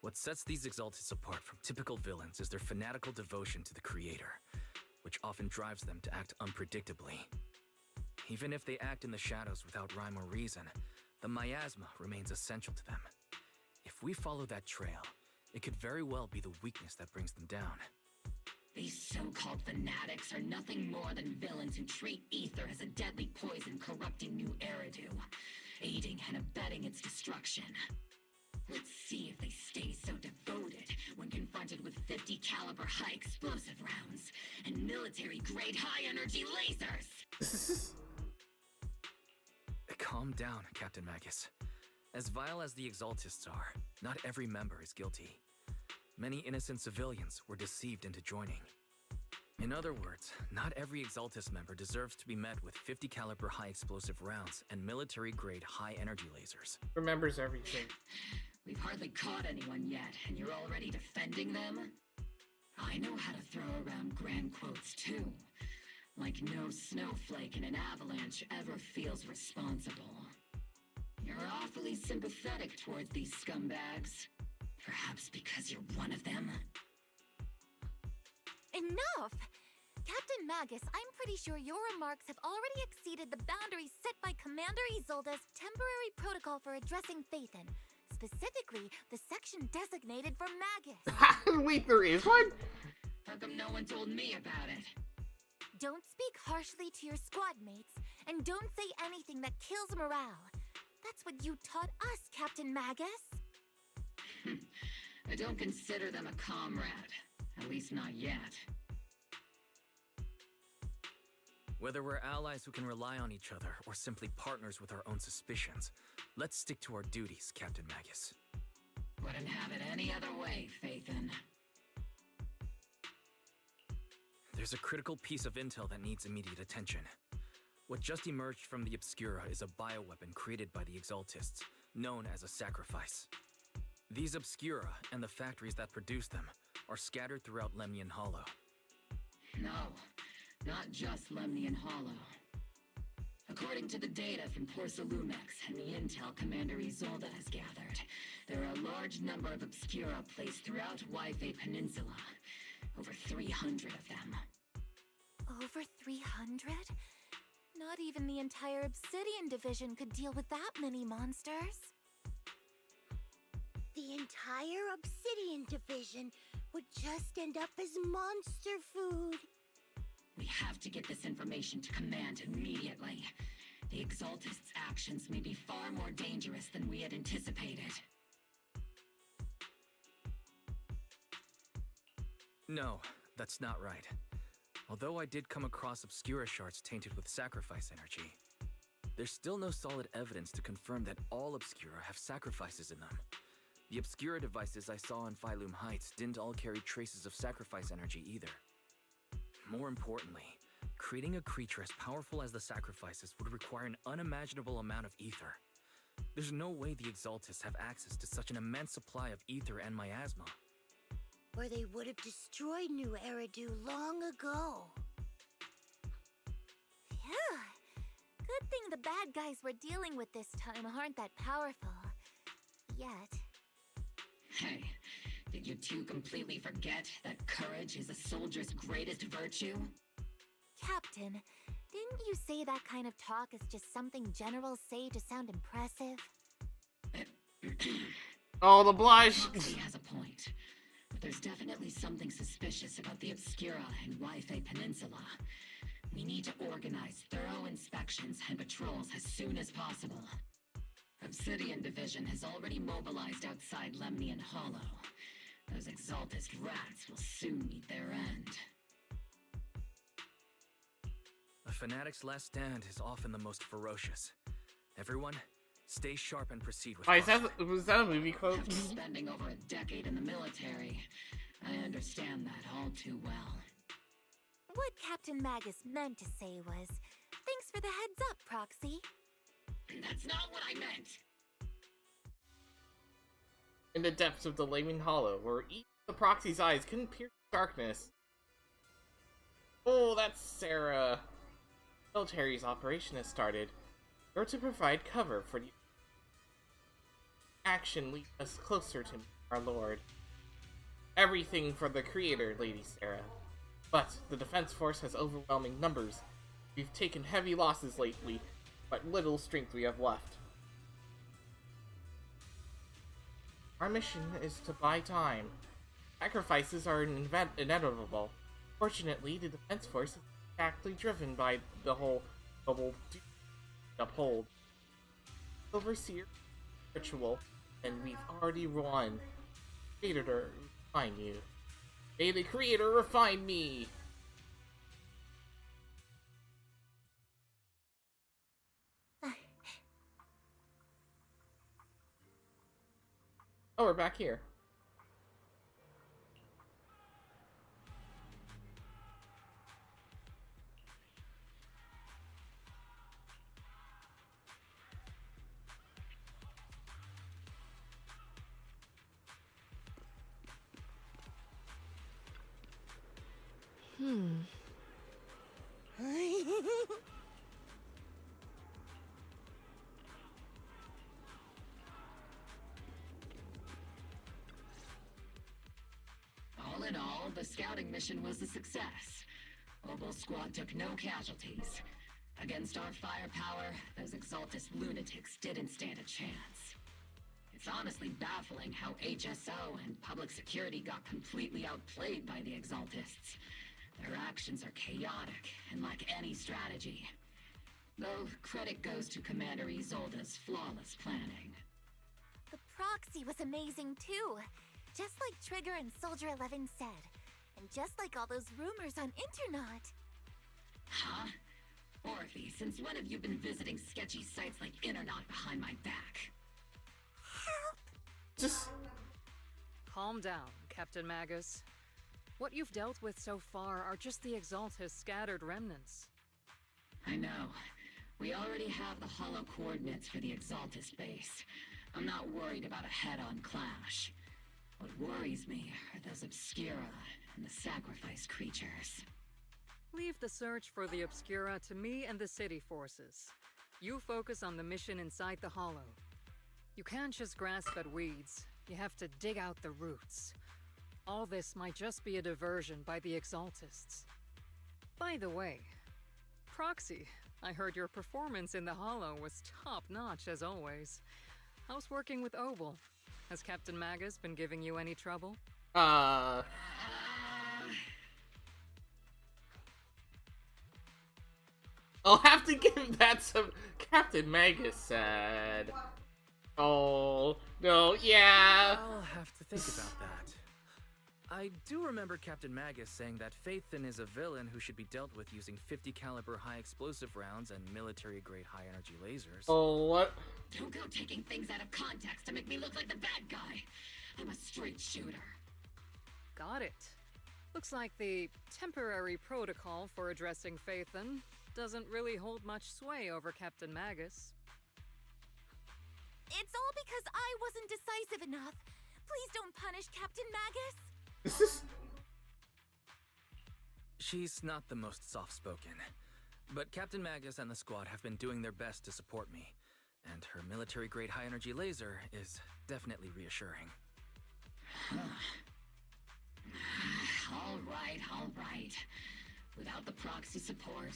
What sets these Exaltists apart from typical villains is their fanatical devotion to the Creator, which often drives them to act unpredictably. Even if they act in the shadows without rhyme or reason, the miasma remains essential to them. If we follow that trail, it could very well be the weakness that brings them down. These so-called fanatics are nothing more than villains who treat ether as a deadly poison corrupting new Eridu, aiding and abetting its destruction. Let's see if they stay so devoted when confronted with 50 caliber high explosive rounds and military-grade high-energy lasers! Calm down, Captain Magus. As vile as the Exaltists are, not every member is guilty. Many innocent civilians were deceived into joining. In other words, not every Exaltis member deserves to be met with 50 caliber high explosive rounds and military grade high energy lasers. Remembers everything. We've hardly caught anyone yet, and you're already defending them? I know how to throw around grand quotes too. Like no snowflake in an avalanche ever feels responsible. You're awfully sympathetic towards these scumbags. Perhaps because you're one of them? Enough! Captain Magus, I'm pretty sure your remarks have already exceeded the boundaries set by Commander Isolda's temporary protocol for addressing Phaethon. Specifically, the section designated for Magus. Wait, there is one? How come no one told me about it? Don't speak harshly to your squad mates, and don't say anything that kills morale. That's what you taught us, Captain Magus. I don't consider them a comrade. At least not yet. Whether we're allies who can rely on each other or simply partners with our own suspicions, let's stick to our duties, Captain Magus. Wouldn't have it any other way, Phaethon. There's a critical piece of intel that needs immediate attention. What just emerged from the Obscura is a bioweapon created by the Exaltists, known as a sacrifice. These Obscura, and the factories that produce them, are scattered throughout Lemnian Hollow. No, not just Lemnian Hollow. According to the data from Porcelumex and the intel Commander Isolda has gathered, there are a large number of Obscura placed throughout Yfei Peninsula. Over 300 of them. Over 300? Not even the entire Obsidian division could deal with that many monsters. The entire Obsidian division would just end up as monster food. We have to get this information to Command immediately. The Exaltists' actions may be far more dangerous than we had anticipated. No, that's not right. Although I did come across Obscura shards tainted with sacrifice energy, there's still no solid evidence to confirm that all Obscura have sacrifices in them. The Obscura devices I saw in Phylum Heights didn't all carry traces of sacrifice energy either. More importantly, creating a creature as powerful as the sacrifices would require an unimaginable amount of ether. There's no way the Exaltists have access to such an immense supply of ether and miasma. Or they would have destroyed New Eridu long ago. Phew. Good thing the bad guys we're dealing with this time aren't that powerful. Yet. Hey, did you two completely forget that courage is a soldier's greatest virtue? Captain, didn't you say that kind of talk is just something generals say to sound impressive? Oh, the blush! He has a point. But there's definitely something suspicious about the Obscura and Yfei Peninsula. We need to organize thorough inspections and patrols as soon as possible. Obsidian Division has already mobilized outside Lemnian Hollow. Those Exaltist rats will soon meet their end. A fanatic's last stand is often the most ferocious. Everyone, stay sharp and proceed with caution. Was that a movie quote? After spending over a decade in the military, I understand that all too well. What Captain Magus meant to say was, thanks for the heads up, Proxy. That's not what I meant! In the depths of the Lemnian Hollow, where even the Proxy's eyes couldn't pierce the darkness. Oh, that's Sarah. The military's operation has started. You're to provide cover for the action lead us closer to our Lord. Everything for the Creator, Lady Sarah. But the Defense Force has overwhelming numbers. We've taken heavy losses lately, but little strength we have left. Our mission is to buy time. Sacrifices are inevitable. Fortunately, the Defense Force is exactly driven by the whole global uphold. Overseer ritual, and we've already won. Creator, refine you. May the Creator refine me! Oh, we're back here. in all, the scouting mission was a success. Obel Squad took no casualties. Against our firepower, those Exaltus lunatics didn't stand a chance. It's honestly baffling how HSO and public security got completely outplayed by the Exaltists. Their actions are chaotic and lack any strategy. Though credit goes to Commander Isolde's flawless planning. The proxy was amazing too. Just like Trigger and Soldier 11 said. And just like all those rumors on Internet. Huh? Orphe, since when have you been visiting sketchy sites like Internet behind my back? Just calm down, Captain Magus. What you've dealt with so far are just the Exaltus scattered remnants. I know. We already have the hollow coordinates for the Exaltus base. I'm not worried about a head-on clash. What worries me are those Obscura and the sacrifice creatures. Leave the search for the Obscura to me and the city forces. You focus on the mission inside the hollow. You can't just grasp at weeds. You have to dig out the roots. All this might just be a diversion by the Exaltists. By the way, Proxy, I heard your performance in the hollow was top-notch as always. How's working with Obel? Has Captain Magus been giving you any trouble? I'll have to give that some. Captain Magus said. Oh, no, yeah. I'll have to think about that. I do remember Captain Magus saying that Phaethon is a villain who should be dealt with using 50 caliber high explosive rounds and military-grade high-energy lasers. Oh, what? Don't go taking things out of context to make me look like the bad guy. I'm a straight shooter. Got it. Looks like the temporary protocol for addressing Phaethon doesn't really hold much sway over Captain Magus. It's all because I wasn't decisive enough. Please don't punish Captain Magus. She's not the most soft-spoken, but Captain Magus and the squad have been doing their best to support me, and her military-grade high-energy laser is definitely reassuring. All right. Without the proxy support,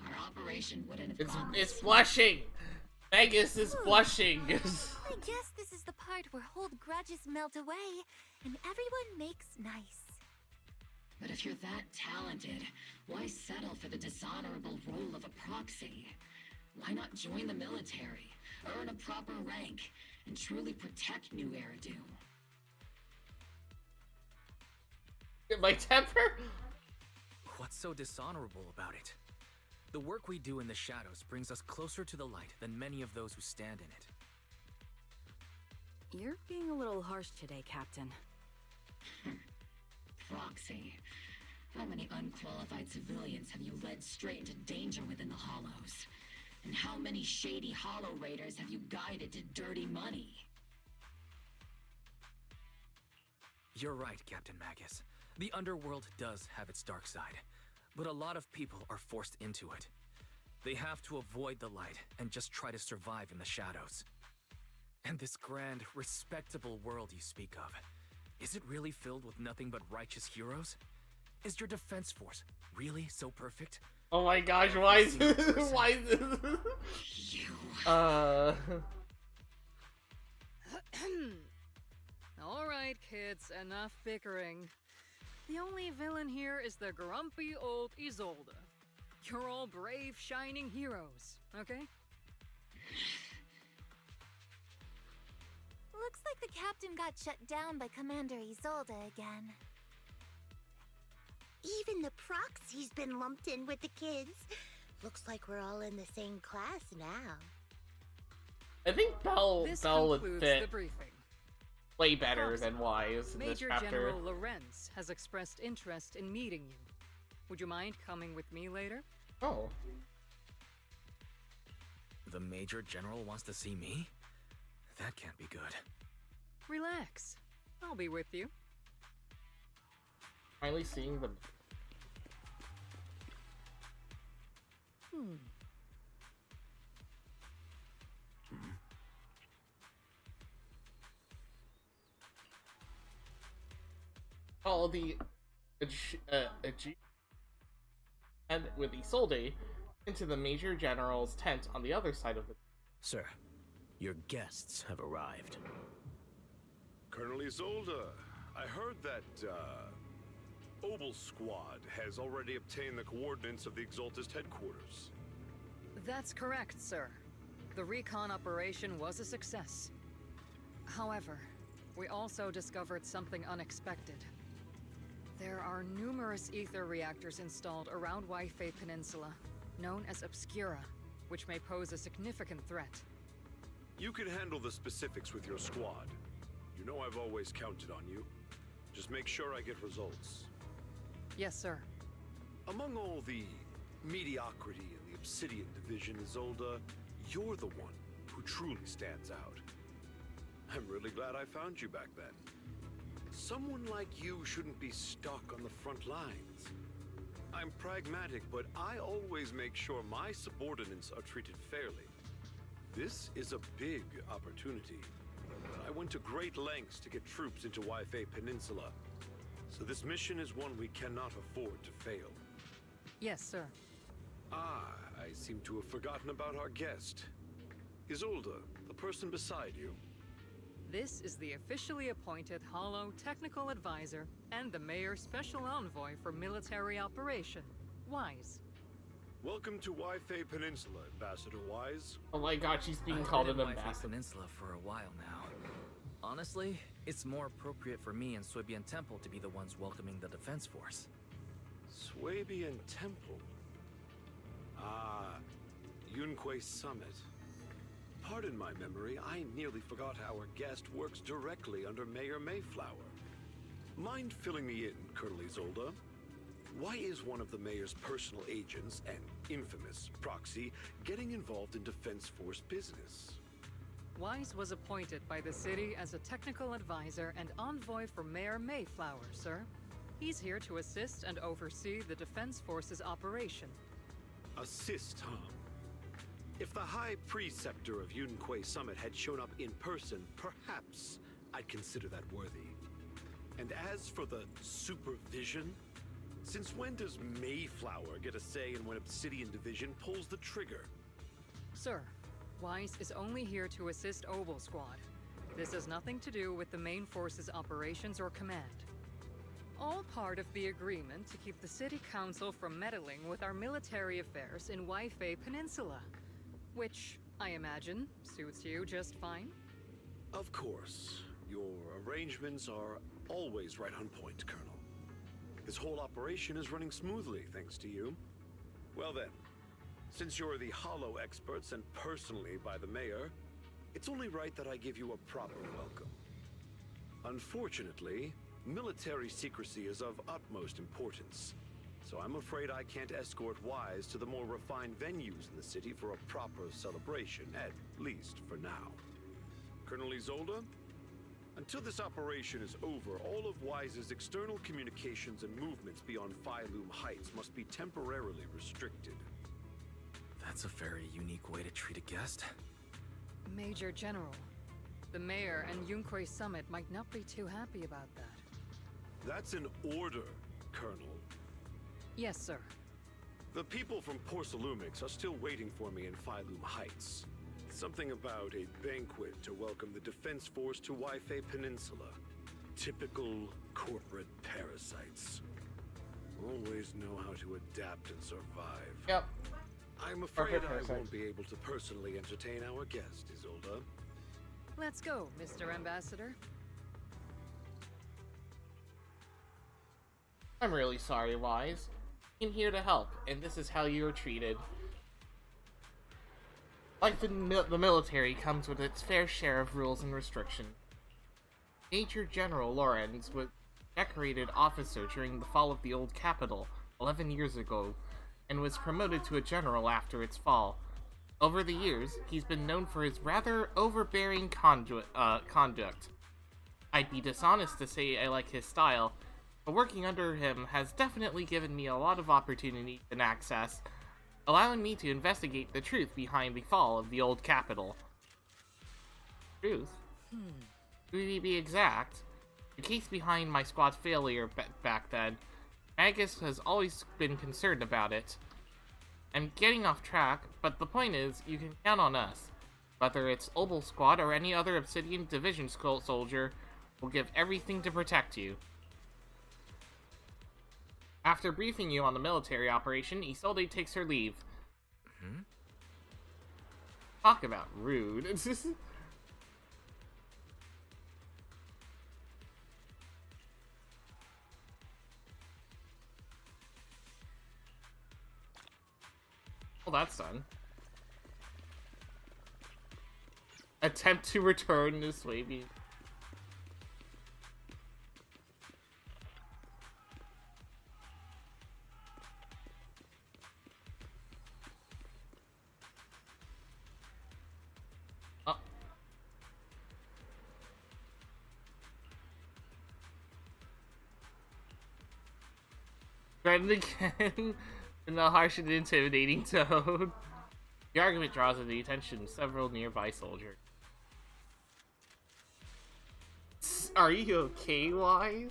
our operation wouldn't have gone It's this blushing! Magus is blushing! I guess this is the part where old grudges melt away, and everyone makes nice. But if you're that talented, why settle for the dishonorable role of a proxy? Why not join the military, earn a proper rank, and truly protect New Eridu? My temper? What's so dishonorable about it? The work we do in the shadows brings us closer to the light than many of those who stand in it. You're being a little harsh today, Captain. Proxy. How many unqualified civilians have you led straight into danger within the Hollows? And how many shady Hollow Raiders have you guided to dirty money? You're right, Captain Magus. The underworld does have its dark side, but a lot of people are forced into it. They have to avoid the light and just try to survive in the shadows. And this grand, respectable world you speak of, is it really filled with nothing but righteous heroes? Is your defense force really so perfect? Oh my gosh, why is this? Why is this? Alright, kids, enough bickering. The only villain here is the grumpy old Isolde. You're all brave, shining heroes, okay? Looks like the captain got shut down by Commander Isolde again. Even the proxy's been lumped in with the kids. Looks like we're all in the same class now. I think Bell would concludes fit the briefing. way better than Wise in this Major chapter. General Lorenz has expressed interest in meeting you. Would you mind coming with me later? Oh. The Major General wants to see me? That can't be good. Relax. I'll be with you. Finally seeing them. Follow the and with Isolde into the Major General's tent on the other side of the... Sir, your guests have arrived. Colonel Isolde, I heard that, Obel Squad has already obtained the coordinates of the Exaltist headquarters. That's correct, sir. The recon operation was a success. However, we also discovered something unexpected. There are numerous ether reactors installed around Waifei Peninsula, known as Obscura, which may pose a significant threat. You can handle the specifics with your squad. You know I've always counted on you. Just make sure I get results. Yes, sir. Among all the mediocrity in the Obsidian Division, Isolde, you're the one who truly stands out. I'm really glad I found you back then. Someone like you shouldn't be stuck on the front lines. I'm pragmatic, but I always make sure my subordinates are treated fairly. This is a big opportunity. I went to great lengths to get troops into Waifei Peninsula, so this mission is one we cannot afford to fail. Yes, sir. Ah, I seem to have forgotten about our guest. Isolde, the person beside you. This is the officially appointed Hollow Technical Advisor and the Mayor's Special Envoy for Military Operation, Wise. Welcome to Waifei Peninsula, Ambassador Wise. Oh my god, she's being I've called been an in Waifei ambassador. Peninsula for a while now. Honestly, it's more appropriate for me and Swabian Temple to be the ones welcoming the Defense Force. Swabian Temple? Ah, Yunquei Summit. Pardon my memory, I nearly forgot our guest works directly under Mayor Mayflower. Mind filling me in, Colonel Isolde? Why is one of the mayor's personal agents, an infamous proxy, getting involved in Defense Force business? Wise was appointed by the city as a technical advisor and envoy for Mayor Mayflower, sir. He's here to assist and oversee the Defense Force's operation. Assist, huh? If the High Preceptor of Yunquei Summit had shown up in person, perhaps I'd consider that worthy. And as for the supervision, since when does Mayflower get a say in when Obsidian Division pulls the trigger? Sir, Wise is only here to assist Obel Squad. This has nothing to do with the main force's operations or command. All part of the agreement to keep the City Council from meddling with our military affairs in Waifei Peninsula. Which, I imagine, suits you just fine? Of course. Your arrangements are always right on point, Colonel. This whole operation is running smoothly, thanks to you. Well then, since you're the Hollow experts and personally by the Mayor, it's only right that I give you a proper welcome. Unfortunately, military secrecy is of utmost importance. So I'm afraid I can't escort Wise to the more refined venues in the city for a proper celebration, at least for now. Colonel Isolde, until this operation is over, all of Wise's external communications and movements beyond Phylum Heights must be temporarily restricted. That's a very unique way to treat a guest. Major General, the Mayor and Yunquei Summit might not be too happy about that. That's an order, Colonel. Yes, sir. The people from Porcelumix are still waiting for me in Phylum Heights. Something about a banquet to welcome the Defense Force to Waifei Peninsula. Typical corporate parasites. Always know how to adapt and survive. Yep. I'm afraid I parasite. won't be able to personally entertain our guest, Isolde. Let's go, Mr. Ambassador. I'm really sorry, Wise. I'm here to help, and this is how you are treated. Life in the military comes with its fair share of rules and restrictions. Major General Lorenz was a decorated officer during the fall of the old capital 11 years ago, and was promoted to a general after its fall. Over the years, he's been known for his rather overbearing conduct. I'd be dishonest to say I like his style, but working under him has definitely given me a lot of opportunity and access, allowing me to investigate the truth behind the fall of the old capital. Truth? To be exact, The case behind my squad's failure back then, Magus has always been concerned about it. I'm getting off track, but the point is, you can count on us. Whether it's Obel Squad or any other Obsidian Division soldier, we'll give everything to protect you. After briefing you on the military operation, Isolde takes her leave. Talk about rude. Well, that's done. Attempt to return to Swabian. Threatened again in a harsh and intimidating tone. The argument draws the attention of several nearby soldiers. Are you okay, Wise?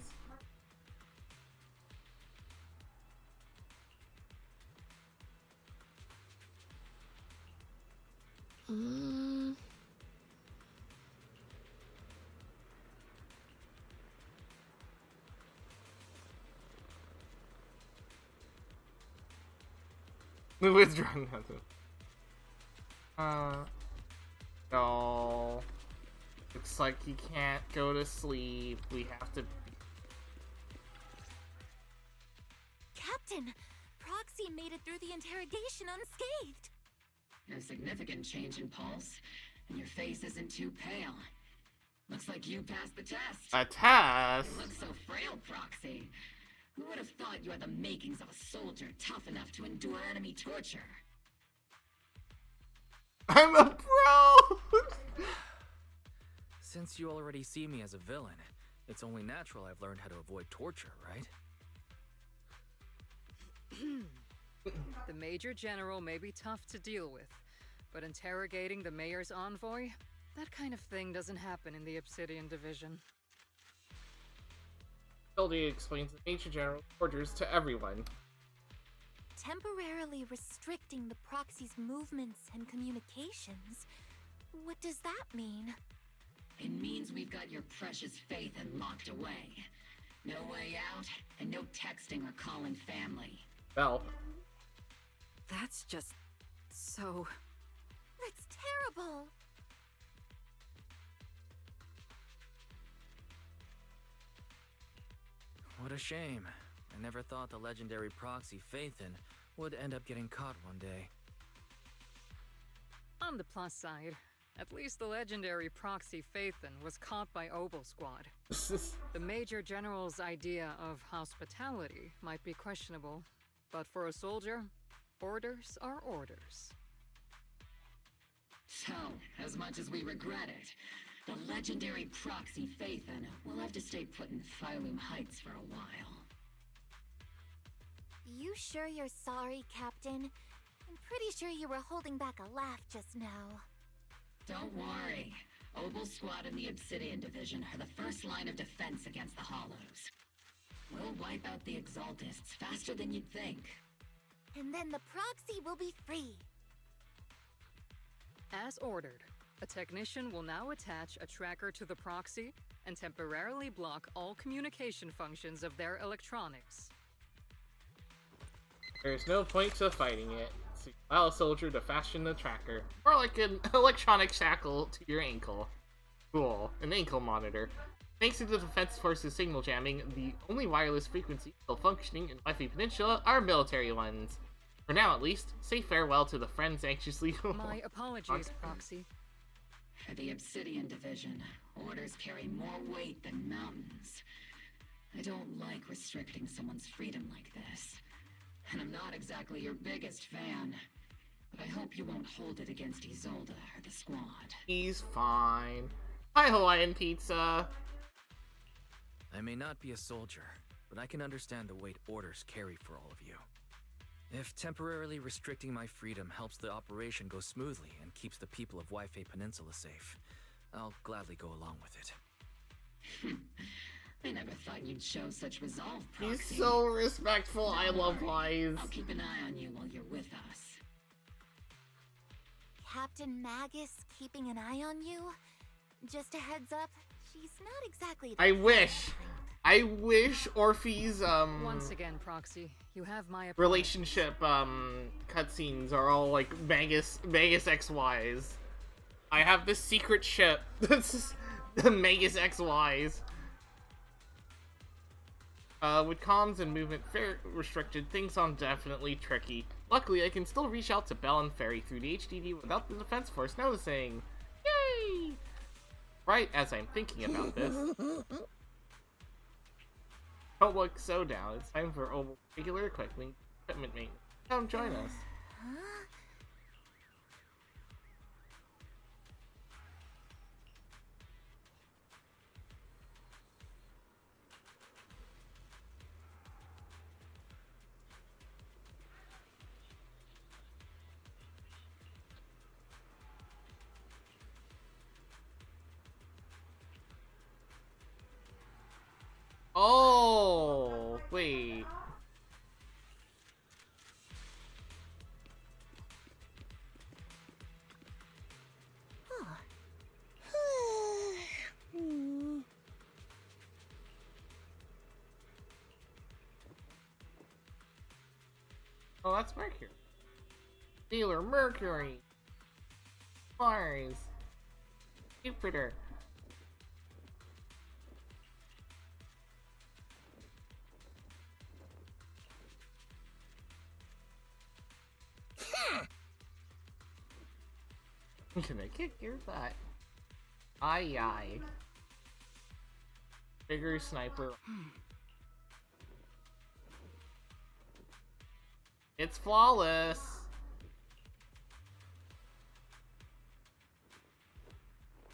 Withdrawing nothing. No. Looks like he can't go to sleep. We have to... Captain! Proxy made it through the interrogation unscathed! No significant change in pulse, and your face isn't too pale. Looks like you passed the test. A test? You look so frail, Proxy. Who would have thought you had the makings of a soldier tough enough to endure enemy torture? I'm a pro! Since you already see me as a villain, it's only natural I've learned how to avoid torture, right? The Major General may be tough to deal with, but interrogating the Mayor's envoy? That kind of thing doesn't happen in the Obsidian Division. Isolde explains the Major General's orders to everyone. Temporarily restricting the proxy's movements and communications? What does that mean? It means we've got your precious Phaethon locked away. No way out, and no texting or calling family. Well. That's just... so... That's terrible! What a shame. I never thought the legendary proxy Phaethon would end up getting caught one day. On the plus side, at least the legendary proxy Phaethon was caught by Obel Squad. The Major General's idea of hospitality might be questionable, but for a soldier, orders are orders. So, as much as we regret it, the legendary proxy Phaethon will have to stay put in Phylum Heights for a while. You sure you're sorry, Captain? I'm pretty sure you were holding back a laugh just now. Don't worry. Obel Squad and the Obsidian Division are the first line of defense against the Hollows. We'll wipe out the Exaltists faster than you'd think. And then the proxy will be free. As ordered, a technician will now attach a tracker to the proxy and temporarily block all communication functions of their electronics. There's no point to fighting it. So allow a soldier to fashion the tracker, or like an electronic shackle to your ankle. Cool, an ankle monitor. Thanks to the Defense Force's signal jamming, the only wireless frequencies still functioning in Wi-Fi Peninsula are military ones. For now, at least, say farewell to the friends anxiously. My apologies, Proxy. For the Obsidian Division, orders carry more weight than mountains. I don't like restricting someone's freedom like this. And I'm not exactly your biggest fan. But I hope you won't hold it against Isolde or the squad. He's fine. Hi, Hawaiian Pizza! I may not be a soldier, but I can understand the weight orders carry for all of you. If temporarily restricting my freedom helps the operation go smoothly and keeps the people of Wi-Fi Peninsula safe, I'll gladly go along with it. thought you'd show such resolve, He's Proxy. so respectful. Don't I love worry. Wise. I'll keep an eye on you while you're with us. Captain Magus keeping an eye on you? Just a heads up, she's not exactly the I wish Orphe's Once again, Proxy, you have my apologies. relationship cutscenes are all like Magus XYs. I have this secret ship. That's the Magus XYs. With comms and movement restricted, things are definitely tricky. Luckily, I can still reach out to Bell and Fairy through the HDD without the Defense Force noticing. Yay! Right as I'm thinking about this. Don't look so down. It's time for regular equipment maintenance. Come join us. Oh, wait. Oh, that's Mercury. Dealer Mercury. Mars. Jupiter. I'm gonna kick your butt. Aye aye. Bigger sniper. It's flawless.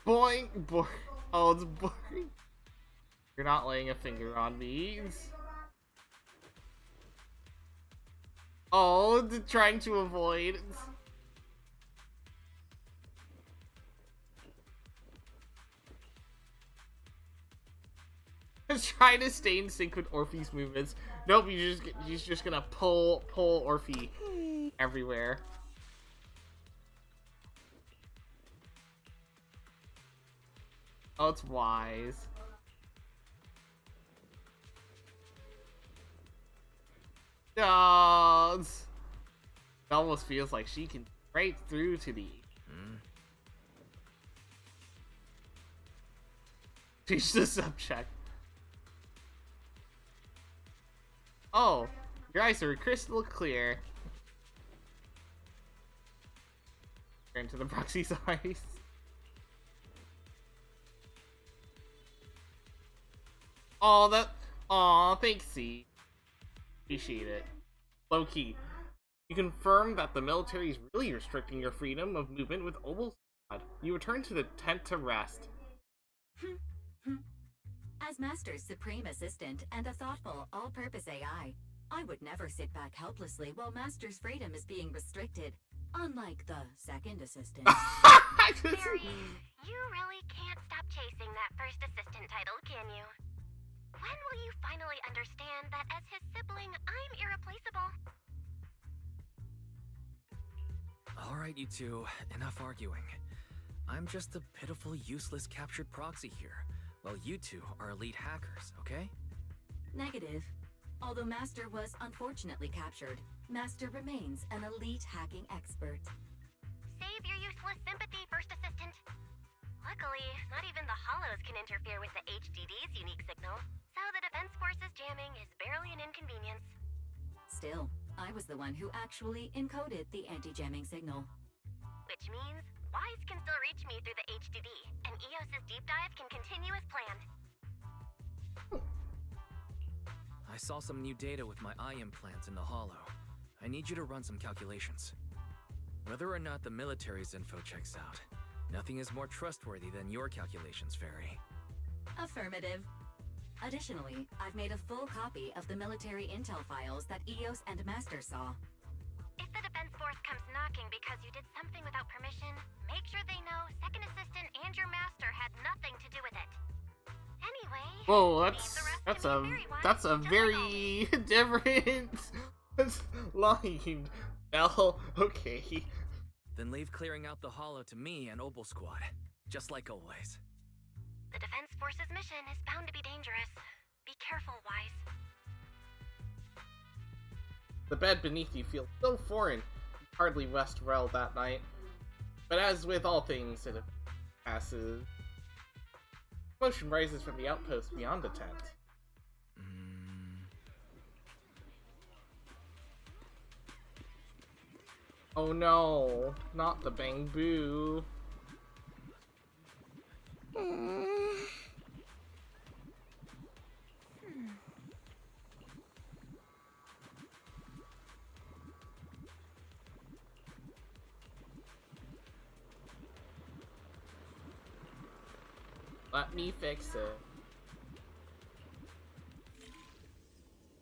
Boing, boing. Oh, it's boring. You're not laying a finger on these. Oh, trying to avoid. Trying to stay in sync with Orphe's movements. Nope, he's just gonna pull Orphe everywhere. Oh, it's Wise. No, it almost feels like she can break through to the. Teach the subject. Oh, your eyes are crystal clear. Turn to the proxy's eyes. Oh, that. Aw, thanks, C. Appreciate it. Low key. You confirm that the military is really restricting your freedom of movement with Obel's squad. You return to the tent to rest. As Master's supreme assistant and a thoughtful, all-purpose AI, I would never sit back helplessly while Master's freedom is being restricted, unlike the second assistant. Barry, you really can't stop chasing that first assistant title, can you? When will you finally understand that as his sibling, I'm irreplaceable? Alright, you two, enough arguing. I'm just a pitiful, useless captured proxy here. Well, you two are elite hackers, okay? Negative. Although Master was unfortunately captured, Master remains an elite hacking expert. Save your useless sympathy, First Assistant. Luckily, not even the Hollows can interfere with the HDD's unique signal, so the Defense Force's jamming is barely an inconvenience. Still, I was the one who actually encoded the anti-jamming signal. Which means Wise can still reach me through the HDD, and EOS's deep dive can continue as planned. I saw some new data with my eye implants in the Hollow. I need you to run some calculations. Whether or not the military's info checks out, nothing is more trustworthy than your calculations, Fairy. Affirmative. Additionally, I've made a full copy of the military intel files that EOS and Master saw. If the Defense Force comes knocking because you did something without permission, make sure they know Second Assistant and your Master had nothing to do with it. Anyway, Whoa, leave that's the rest That's a very different line. Well, okay. Then leave clearing out the hollow to me and Obel Squad, just like always. The Defense Force's mission is bound to be dangerous. Be careful, Wise. The bed beneath you feels so foreign. You hardly rest well that night. But as with all things, it passes. Motion rises from the outpost beyond the tent. Oh no, not the Bang Boo. Let me fix it.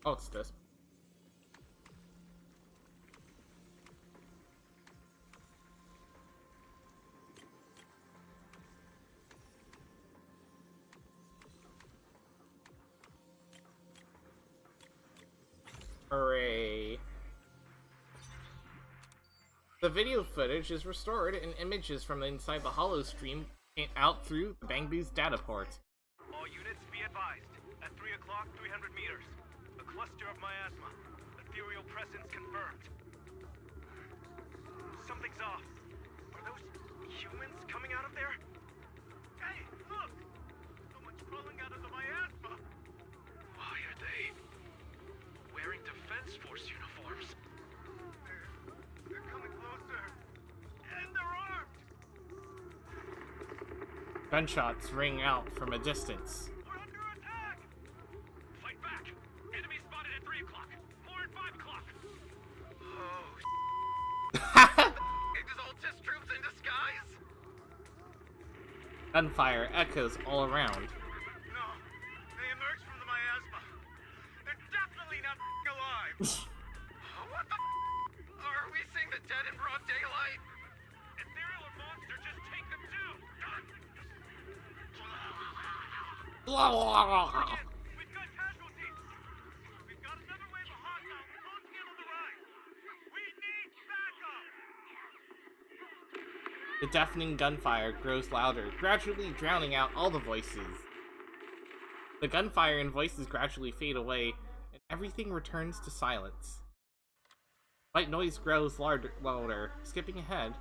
Oh, it's this. Hooray. The video footage is restored and images from inside the hollow stream out through the Bang Boo's data port. All units be advised. At 3 o'clock, 300 meters. A cluster of miasma. Ethereal presence confirmed. Something's off. Are those humans coming out of there? Hey, look! Someone's crawling out of the miasma! Why are they wearing Defense Force uniforms? They're coming closer. And they're armed! Gunshots ring out from a distance. We're under attack! Fight back! Enemy spotted at 3 o'clock. More at 5 o'clock. Oh, Exaltus troops in disguise? Gunfire echoes all around. No, they emerged from the miasma. They're definitely not alive. What the Are we seeing the dead in broad daylight? Ethereal or monster, just take them too. Blah, blah, blah. We've got casualties. We've got another wave of hostiles closing in on the right. We need backup. The deafening gunfire grows louder, gradually drowning out all the voices. The gunfire and voices gradually fade away, and everything returns to silence. White noise grows louder, skipping ahead.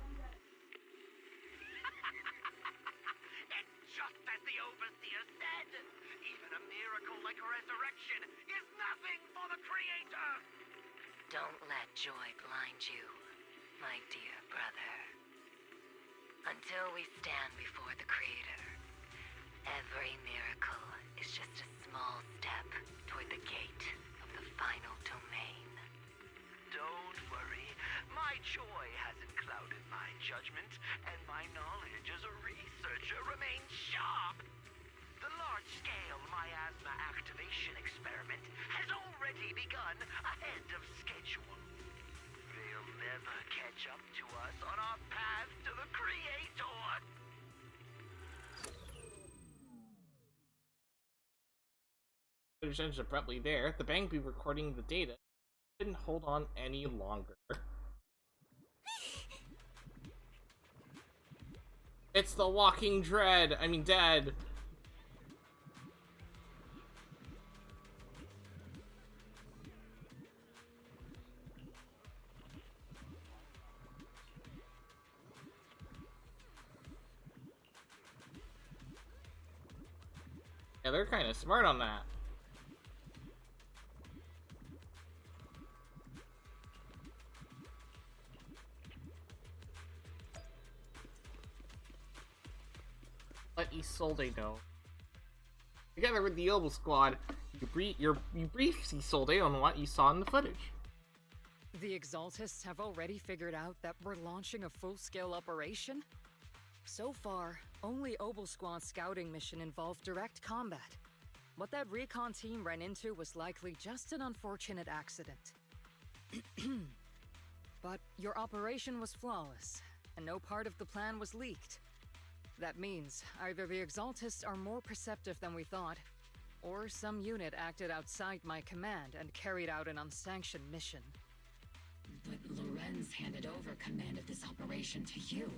It's just as the Overseer said. Even a miracle like resurrection is nothing for the Creator. Don't let joy blind you, my dear brother. Until we stand before the Creator, every miracle is just a small step toward the gate of the final domain. Don't worry. My joy hasn't clouded my judgment, and my knowledge as a researcher remains sharp. The large-scale miasma activation experiment has already begun ahead of schedule. They'll never catch up to us on our path to the Creator. Footage ends abruptly there. The Bang Boo recording the data didn't hold on any longer. It's the Walking Dead. Dead. Yeah, they're kind of smart on that. Let Isolde know. Together with the Obel Squad, you brief Isolde on what you saw in the footage. The Exaltists have already figured out that we're launching a full-scale operation? So far, only Obel Squad's scouting mission involved direct combat. What that recon team ran into was likely just an unfortunate accident. But your operation was flawless, and no part of the plan was leaked. That means either the Exaltists are more perceptive than we thought, Or some unit acted outside my command and carried out an unsanctioned mission. But Lorenz handed over command of this operation to you.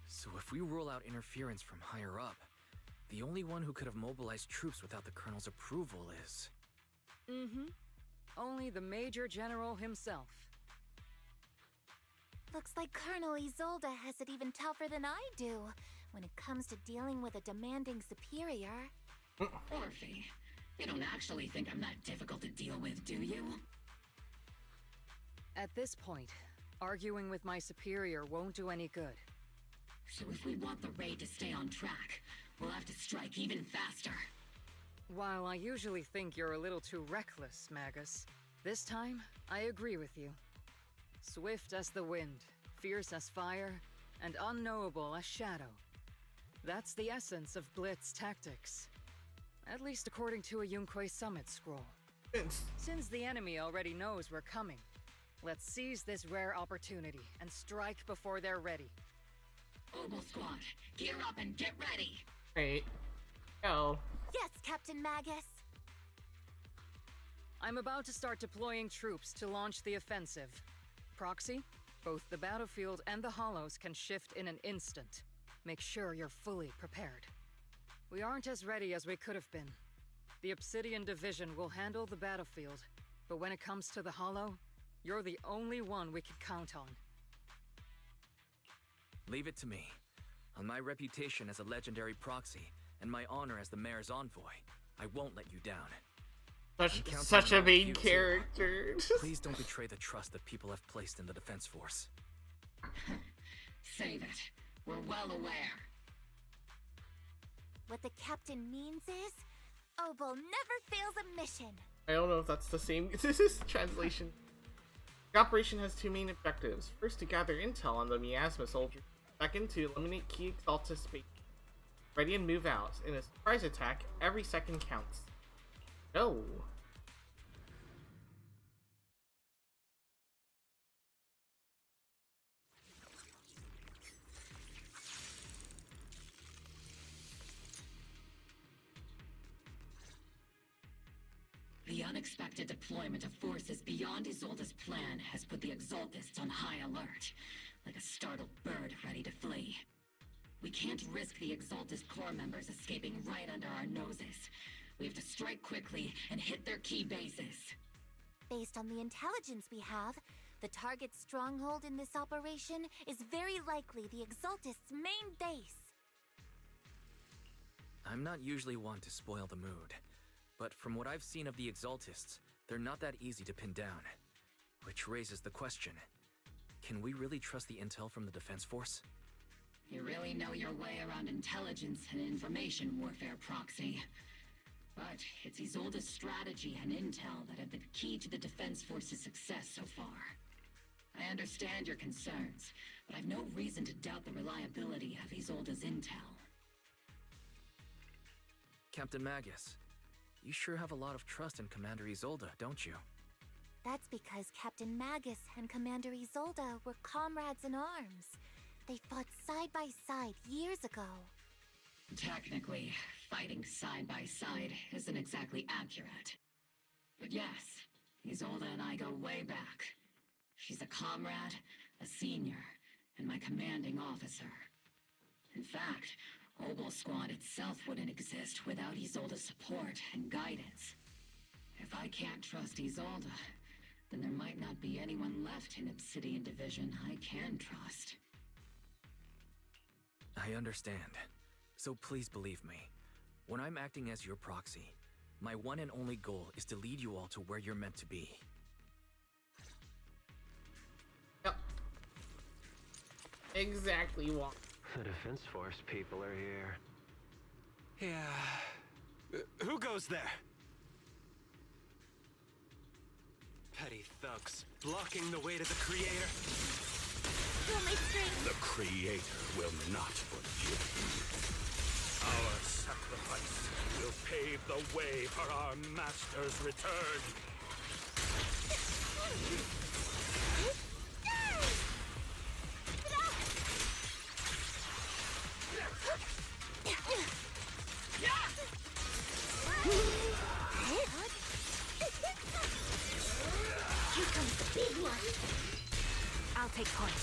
So if we rule out interference from higher up, the only one who could have mobilized troops without the Colonel's approval is... Mm-hmm. Only the Major General himself. Looks like Colonel Isolde has it even tougher than I do when it comes to dealing with a demanding superior. Orphe, you don't actually think I'm that difficult to deal with, do you? At this point, arguing with my superior won't do any good. So if we want the raid to stay on track, we'll have to strike even faster. While I usually think you're a little too reckless, Magus, this time, I agree with you. Swift as the wind, fierce as fire, and unknowable as shadow. That's the essence of Blitz tactics. At least according to a Yunquay Summit scroll. Since the enemy already knows we're coming, let's seize this rare opportunity and strike before they're ready. Oboe Squad, gear up and get ready! Great. Go. Yes, Captain Magus. I'm about to start deploying troops to launch the offensive. Proxy, both the battlefield and the hollows can shift in an instant. Make sure you're fully prepared. We aren't as ready as we could have been. The Obsidian Division will handle the battlefield, but when it comes to the hollow, you're the only one we can count on. Leave it to me. On my reputation as a legendary proxy, and my honor as the mayor's envoy, I won't let you down. Such a main character. Please don't betray the trust that people have placed in the Defense Force. Save it. We're well aware. What the captain means is, Oboe never fails a mission. I don't know if that's the same. This is translation. The operation has two main objectives. First, to gather intel on the miasma soldiers. Second, to eliminate key Exaltus space. Ready and move out. In a surprise attack, every second counts. Go. The unexpected deployment of forces beyond Isolde's plan has put the Exaltists on high alert, like a startled bird ready to flee. We can't risk the Exaltist core members escaping right under our noses. We have to strike quickly and hit their key bases. Based on the intelligence we have, the target's stronghold in this operation is very likely the Exaltist's main base. I'm not usually one to spoil the mood, but from what I've seen of the Exaltists, they're not that easy to pin down. Which raises the question, can we really trust the intel from the Defense Force? You really know your way around intelligence and information warfare, Proxy. But it's Isolde's strategy and intel that have been key to the Defense Force's success so far. I understand your concerns, but I've no reason to doubt the reliability of Isolde's intel. Captain Magus, you sure have a lot of trust in Commander Isolde, don't you? That's because Captain Magus and Commander Isolde were comrades in arms. They fought side by side years ago. Technically, fighting side by side isn't exactly accurate. But yes, Isolde and I go way back. She's a comrade, a senior, and my commanding officer. In fact, Oboe Squad itself wouldn't exist without Isolde's support and guidance. If I can't trust Isolde, then there might not be anyone left in Obsidian Division I can trust. I understand. So please believe me. When I'm acting as your proxy, my one and only goal is to lead you all to where you're meant to be. Yep. Exactly what. The Defense Force people are here. Yeah. Who goes there? Petty thugs, blocking the way to the Creator. The Creator will not forgive you. Our sacrifice will pave the way for our master's return. Here comes the big one. I'll take point.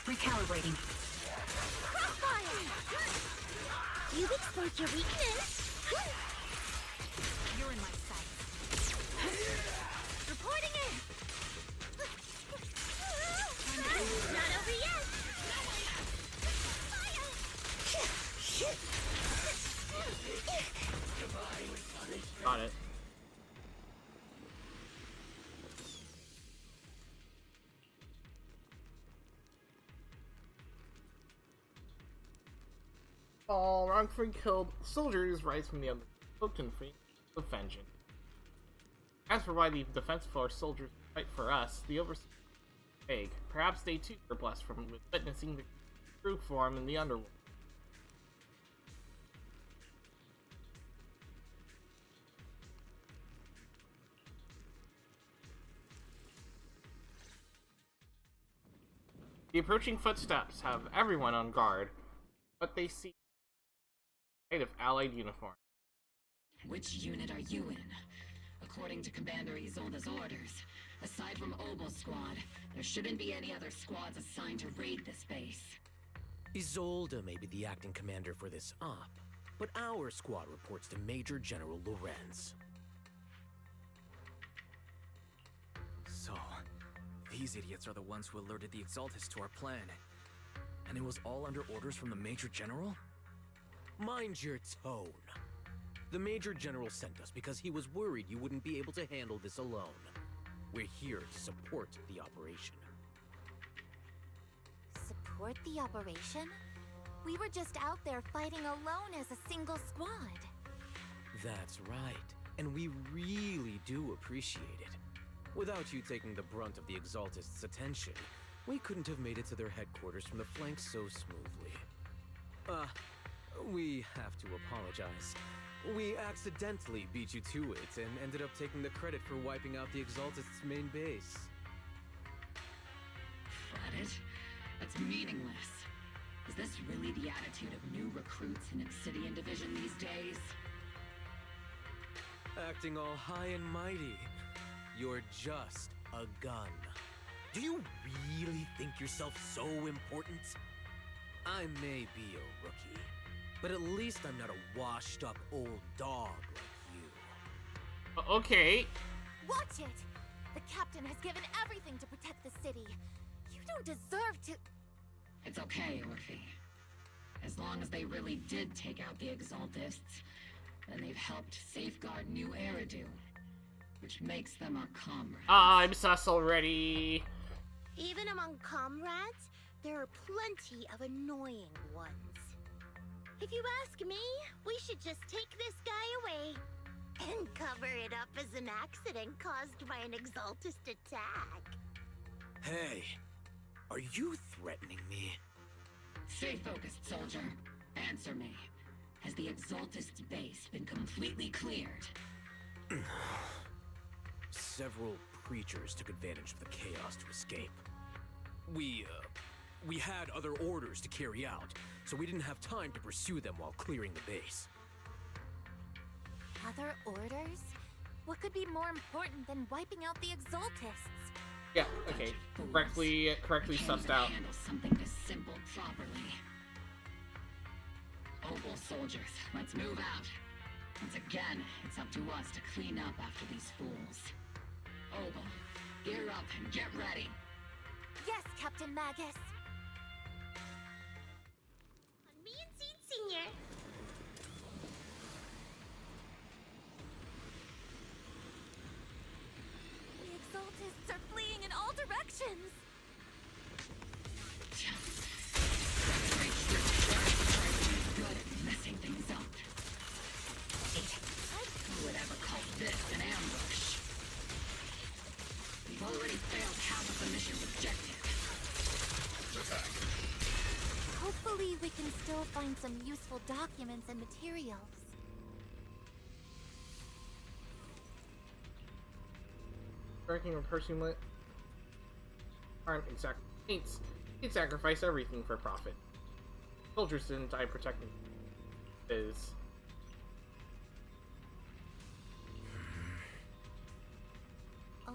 Recalibrating. Crossfire! You've exposed your weakness. You're in my sights. Reporting in. Not over yet. Got it. All wrongfully killed soldiers rise from the unspoken fate of vengeance. As for why the defense force soldiers fight for us, the overseas is vague. Perhaps they too were blessed from witnessing the true form in the underworld. The approaching footsteps have everyone on guard, but they see a sight of Allied uniform. Which unit are you in? According to Commander Isolde's orders, aside from Oboe Squad, there shouldn't be any other squads assigned to raid this base. Isolde may be the acting commander for this op, but our squad reports to Major General Lorenz. So, these idiots are the ones who alerted the Exaltus to our plan. And it was all under orders from the Major General? Mind your tone. The Major General sent us because he was worried you wouldn't be able to handle this alone. We're here to support the operation. Support the operation? We were just out there fighting alone as a single squad. That's right, and we really do appreciate it. Without you taking the brunt of the Exaltists' attention, we couldn't have made it to their headquarters from the flank so smoothly. We have to apologize. We accidentally beat you to it and ended up taking the credit for wiping out the Exaltists' main base. Credit? That's meaningless. Is this really the attitude of new recruits in Obsidian Division these days? Acting all high and mighty. You're just a gun. Do you really think yourself so important? I may be a rookie, but at least I'm not a washed-up old dog like you. Okay. Watch it! The captain has given everything to protect the city. You don't deserve to... It's okay, Orphe. As long as they really did take out the Exaltists, then they've helped safeguard New Eridu, which makes them our comrades. I'm sus already. Even among comrades, there are plenty of annoying ones. If you ask me, we should just take this guy away and cover it up as an accident caused by an Exaltist attack. Hey, are you threatening me? Stay focused, soldier. Answer me. Has the Exaltist's base been completely cleared? Several creatures took advantage of the chaos to escape. We had other orders to carry out, so we didn't have time to pursue them while clearing the base. Other orders? What could be more important than wiping out the Exaltists? Yeah, okay. Correctly sussed out. Handle something this simple properly. Opal soldiers, let's move out. Once again, it's up to us to clean up after these fools. Opal, gear up and get ready. Yes, Captain Magus. On me and Seed Senior. The Exaltists are fleeing in all directions. Good at messing things up. Who would ever call this an ambush? We've already failed half of the mission's objective. Hopefully we can still find some useful documents and materials. Striking a person with aren't exact saints. He'd sacrifice everything for profit. Soldiers didn't die protecting his. Oh?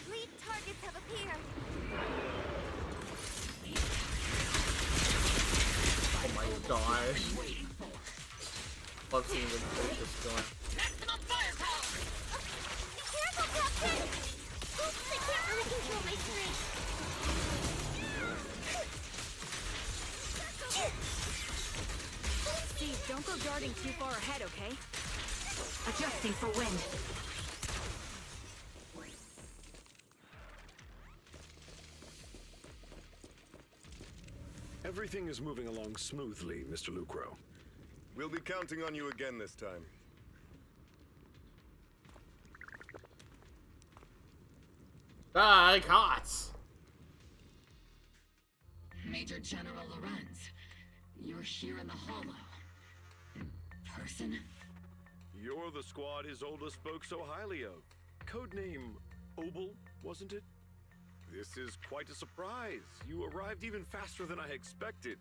Elite targets have appeared. Oh my gosh. Love seeing the just going. Maximum firepower! Be careful, Captain! Oops, I can't really control my strength. Steve, don't go darting too far ahead, okay? Adjusting for wind. Everything is moving along smoothly, Mr. Lucro. We'll be counting on you again this time. I caught. Major General Lorenz, you're here in the Hollow. In person? You're the squad Isolde spoke so highly of. Codename Obel, wasn't it? This is quite a surprise. You arrived even faster than I expected.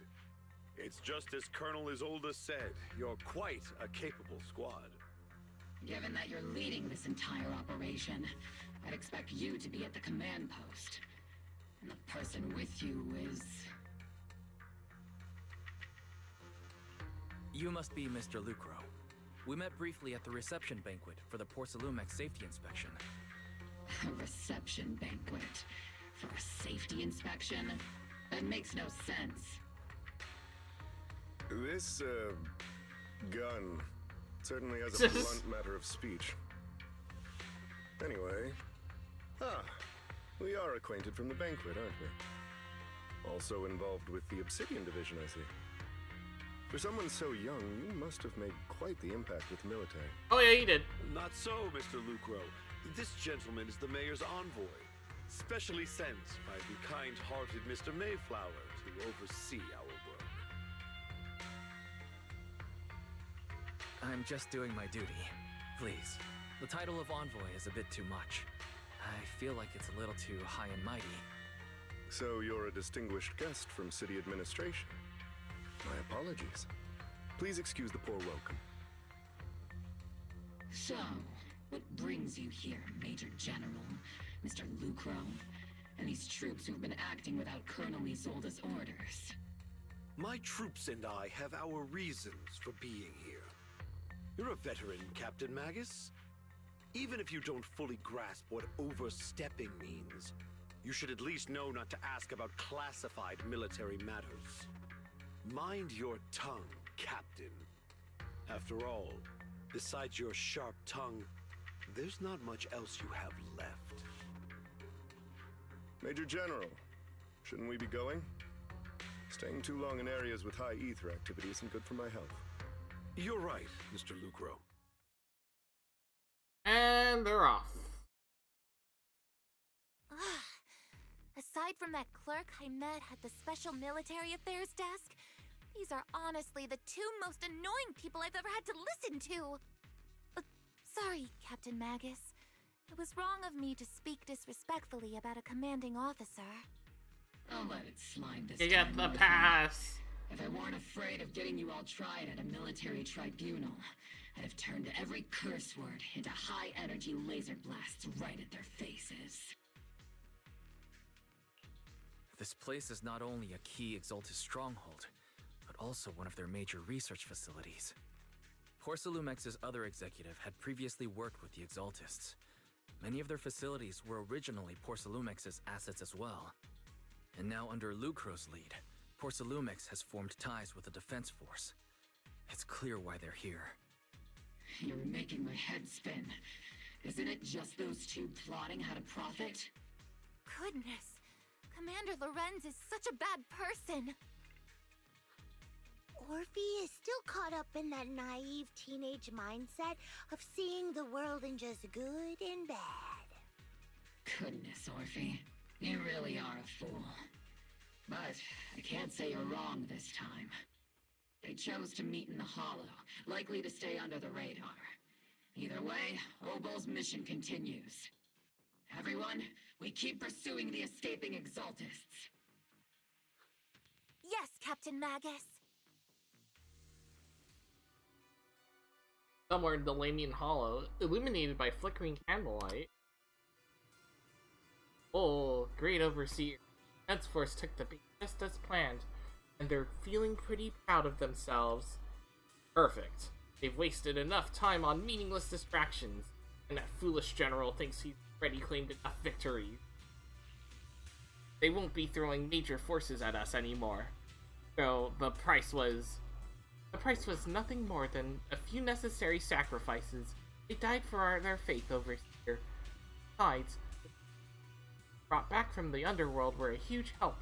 It's just as Colonel Isolde said, you're quite a capable squad. Given that you're leading this entire operation, I'd expect you to be at the command post. And the person with you is... You must be Mr. Lucro. We met briefly at the reception banquet for the Porcelumex safety inspection. A reception banquet for a safety inspection? That makes no sense. This, gun certainly has a blunt matter of speech. Anyway, we are acquainted from the banquet, aren't we? Also involved with the Obsidian Division, I see. For someone so young, you must have made quite the impact with the military. Oh yeah, he did. Not so, Mr. Lucro. This gentleman is the mayor's envoy, specially sent by the kind-hearted Mr. Mayflower to oversee our work. I'm just doing my duty. Please. The title of envoy is a bit too much. I feel like it's a little too high and mighty. So you're a distinguished guest from city administration. My apologies. Please excuse the poor welcome. So, what brings you here, Major General, Mr. Lucro, and these troops who've been acting without Colonel Isolde's orders? My troops and I have our reasons for being here. You're a veteran, Captain Magus. Even if you don't fully grasp what overstepping means, you should at least know not to ask about classified military matters. Mind your tongue, Captain. After all, besides your sharp tongue, there's not much else you have left. Major General, shouldn't we be going? Staying too long in areas with high ether activity isn't good for my health. You're right, Mr. Lucro. And they're off. Aside from that clerk I met at the Special Military Affairs desk, these are honestly the two most annoying people I've ever had to listen to. Sorry, Captain Magus. It was wrong of me to speak disrespectfully about a commanding officer. I'll let it slide this You time. get the Murphy. pass. If I weren't afraid of getting you all tried at a military tribunal, I'd have turned every curse word into high-energy laser blasts right at their faces. This place is not only a key Exaltus stronghold, but also one of their major research facilities. Porcelumex's other executive had previously worked with the Exaltists. Many of their facilities were originally Porcelumex's assets as well. And now under Lucro's lead, Porcelumex has formed ties with the defense force. It's clear why they're here. You're making my head spin. Isn't it just those two plotting how to profit? Goodness, Commander Lorenz is such a bad person. Orphe is still caught up in that naive teenage mindset of seeing the world in just good and bad. Goodness, Orphe. You really are a fool. But I can't say you're wrong this time. They chose to meet in the Hollow, likely to stay under the radar. Either way, Obol's mission continues. Everyone, we keep pursuing the escaping Exaltists. Yes, Captain Magus. Somewhere in the Lamian Hollow, illuminated by flickering candlelight. Oh, great overseer. Defense Force took the beat just as planned, and they're feeling pretty proud of themselves. Perfect. They've wasted enough time on meaningless distractions, and that foolish general thinks he's already claimed enough victories. They won't be throwing major forces at us anymore. So the price was nothing more than a few necessary sacrifices. They died for their faith over here. Besides, brought back from the underworld were a huge help.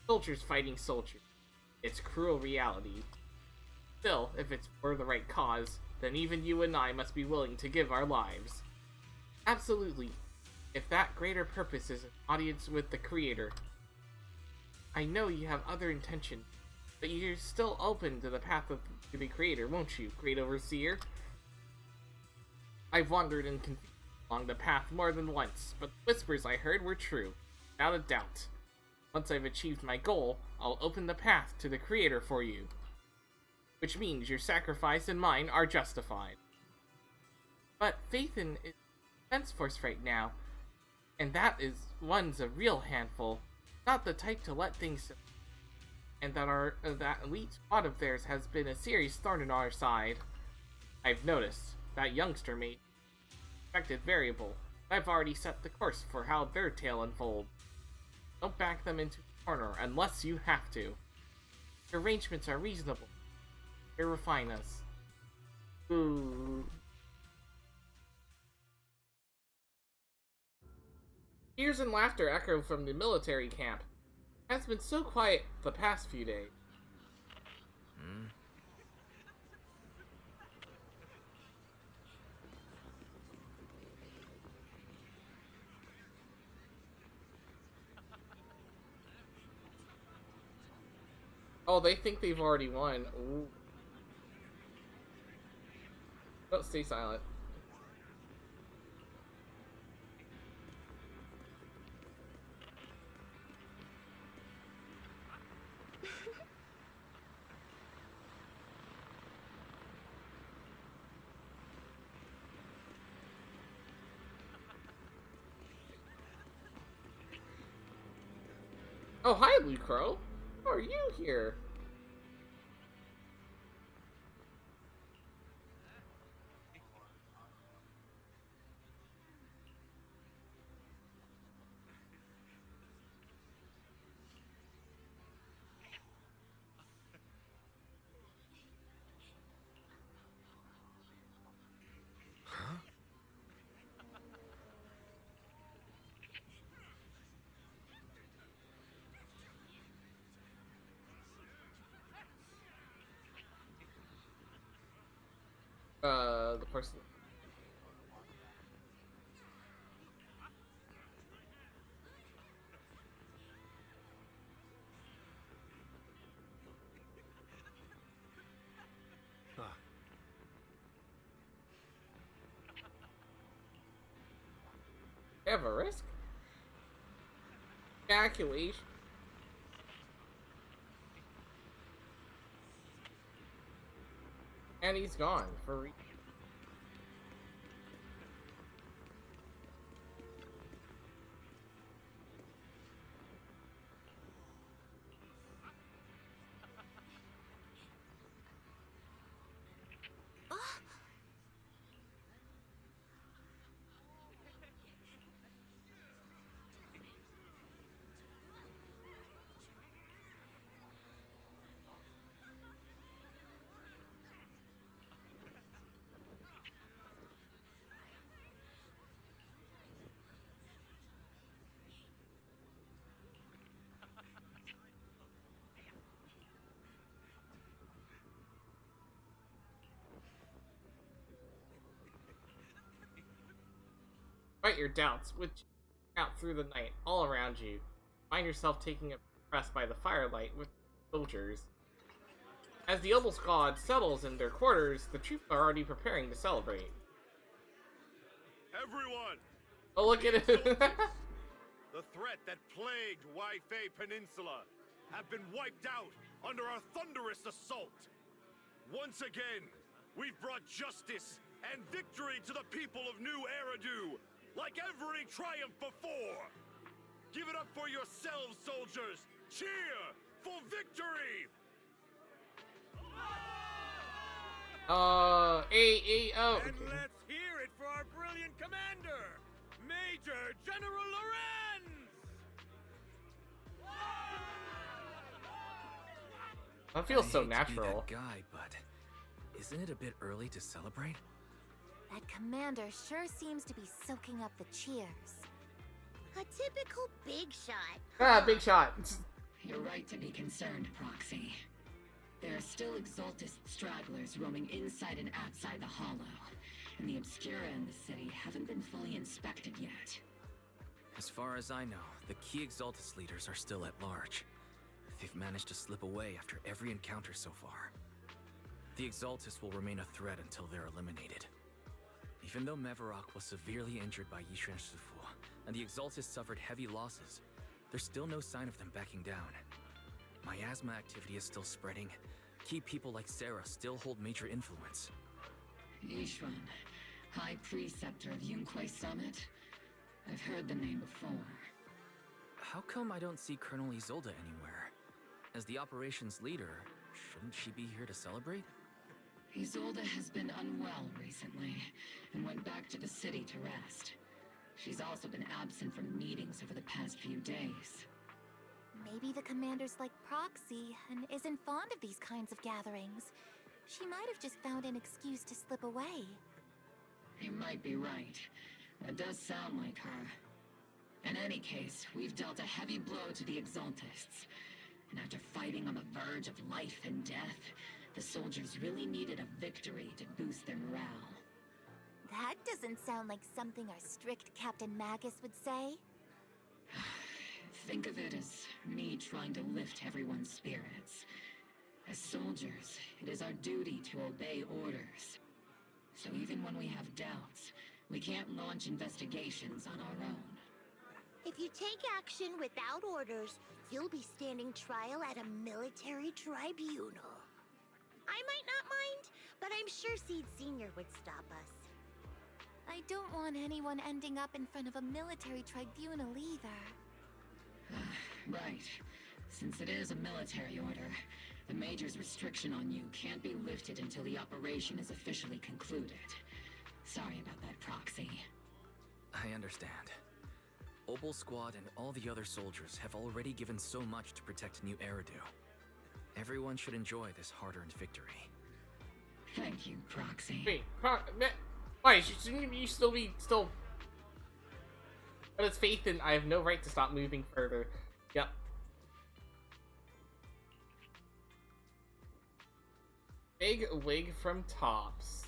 Soldiers fighting soldiers. It's cruel reality. Still, if it's for the right cause, then even you and I must be willing to give our lives. Absolutely. If that greater purpose is an audience with the Creator. I know you have other intentions, but you're still open to the path of the Creator, won't you, Great Overseer? I've wandered and confused along the path more than once, but the whispers I heard were true, without a doubt. Once I've achieved my goal, I'll open the path to the Creator for you. Which means your sacrifice and mine are justified. But Phaethon is Defense Force right now, and that is one's a real handful, not the type to let things. And that elite squad of theirs has been a serious thorn in our side. I've noticed that youngster made expected variable. I've already set the course for how their tale unfolds. Don't back them into a corner unless you have to. Your arrangements are reasonable. They refine us. Ooh. Cheers and laughter echo from the military camp. It has been so quiet the past few days. Oh, they think they've already won. Ooh. Don't stay silent. Oh, hi, Lucro. How are you here? The person. Everest? Calculation. And he's gone for fight your doubts, which out through the night, all around you. Find yourself taking a rest by the firelight with soldiers. As the Obel Squad settles in their quarters, the troops are already preparing to celebrate. Everyone! Oh, look at it! The threat that plagued Waifei Peninsula have been wiped out under our thunderous assault. Once again, we've brought justice and victory to the people of New Eridu, like every triumph before. Give it up for yourselves, soldiers! Cheer for victory! Oh. And let's hear it for our brilliant commander, Major General Lorenz! That feels so I hate to be natural. that guy, but isn't it a bit early to celebrate? That commander sure seems to be soaking up the cheers. A typical big shot. Ah, big shot. You're right to be concerned, Proxy. There are still Exaltist stragglers roaming inside and outside the Hollow, and the Obscura in the city haven't been fully inspected yet. As far as I know, the key Exaltus leaders are still at large. They've managed to slip away after every encounter so far. The Exaltus will remain a threat until they're eliminated. Even though Mevarok was severely injured by Yishuan Shifu, and the Exaltus suffered heavy losses, there's still no sign of them backing down. Miasma activity is still spreading. Key people like Sarah still hold major influence. Yishuan, High Preceptor of Yunquai Summit? I've heard the name before. How come I don't see Colonel Isolde anywhere? As the operations leader, shouldn't she be here to celebrate? Isolde has been unwell recently, and went back to the city to rest. She's also been absent from meetings over the past few days. Maybe the commander's like Proxy and isn't fond of these kinds of gatherings. She might have just found an excuse to slip away. You might be right. That does sound like her. In any case, we've dealt a heavy blow to the Exaltists. And after fighting on the verge of life and death, the soldiers really needed a victory to boost their morale. That doesn't sound like something our strict Captain Magus would say. Think of it as me trying to lift everyone's spirits. As soldiers, it is our duty to obey orders. So even when we have doubts, we can't launch investigations on our own. If you take action without orders, you'll be standing trial at a military tribunal. I might not mind, but I'm sure Seed Sr. would stop us. I don't want anyone ending up in front of a military tribunal either. Right. Since it is a military order, the Major's restriction on you can't be lifted until the operation is officially concluded. Sorry about that, Proxy. I understand. Obel Squad and all the other soldiers have already given so much to protect New Eridu. Everyone should enjoy this hard-earned victory. Thank you, Proxy. Wait, why? Shouldn't you still be But it's Phaethon. I have no right to stop moving further. Yep. Big wig from Tops.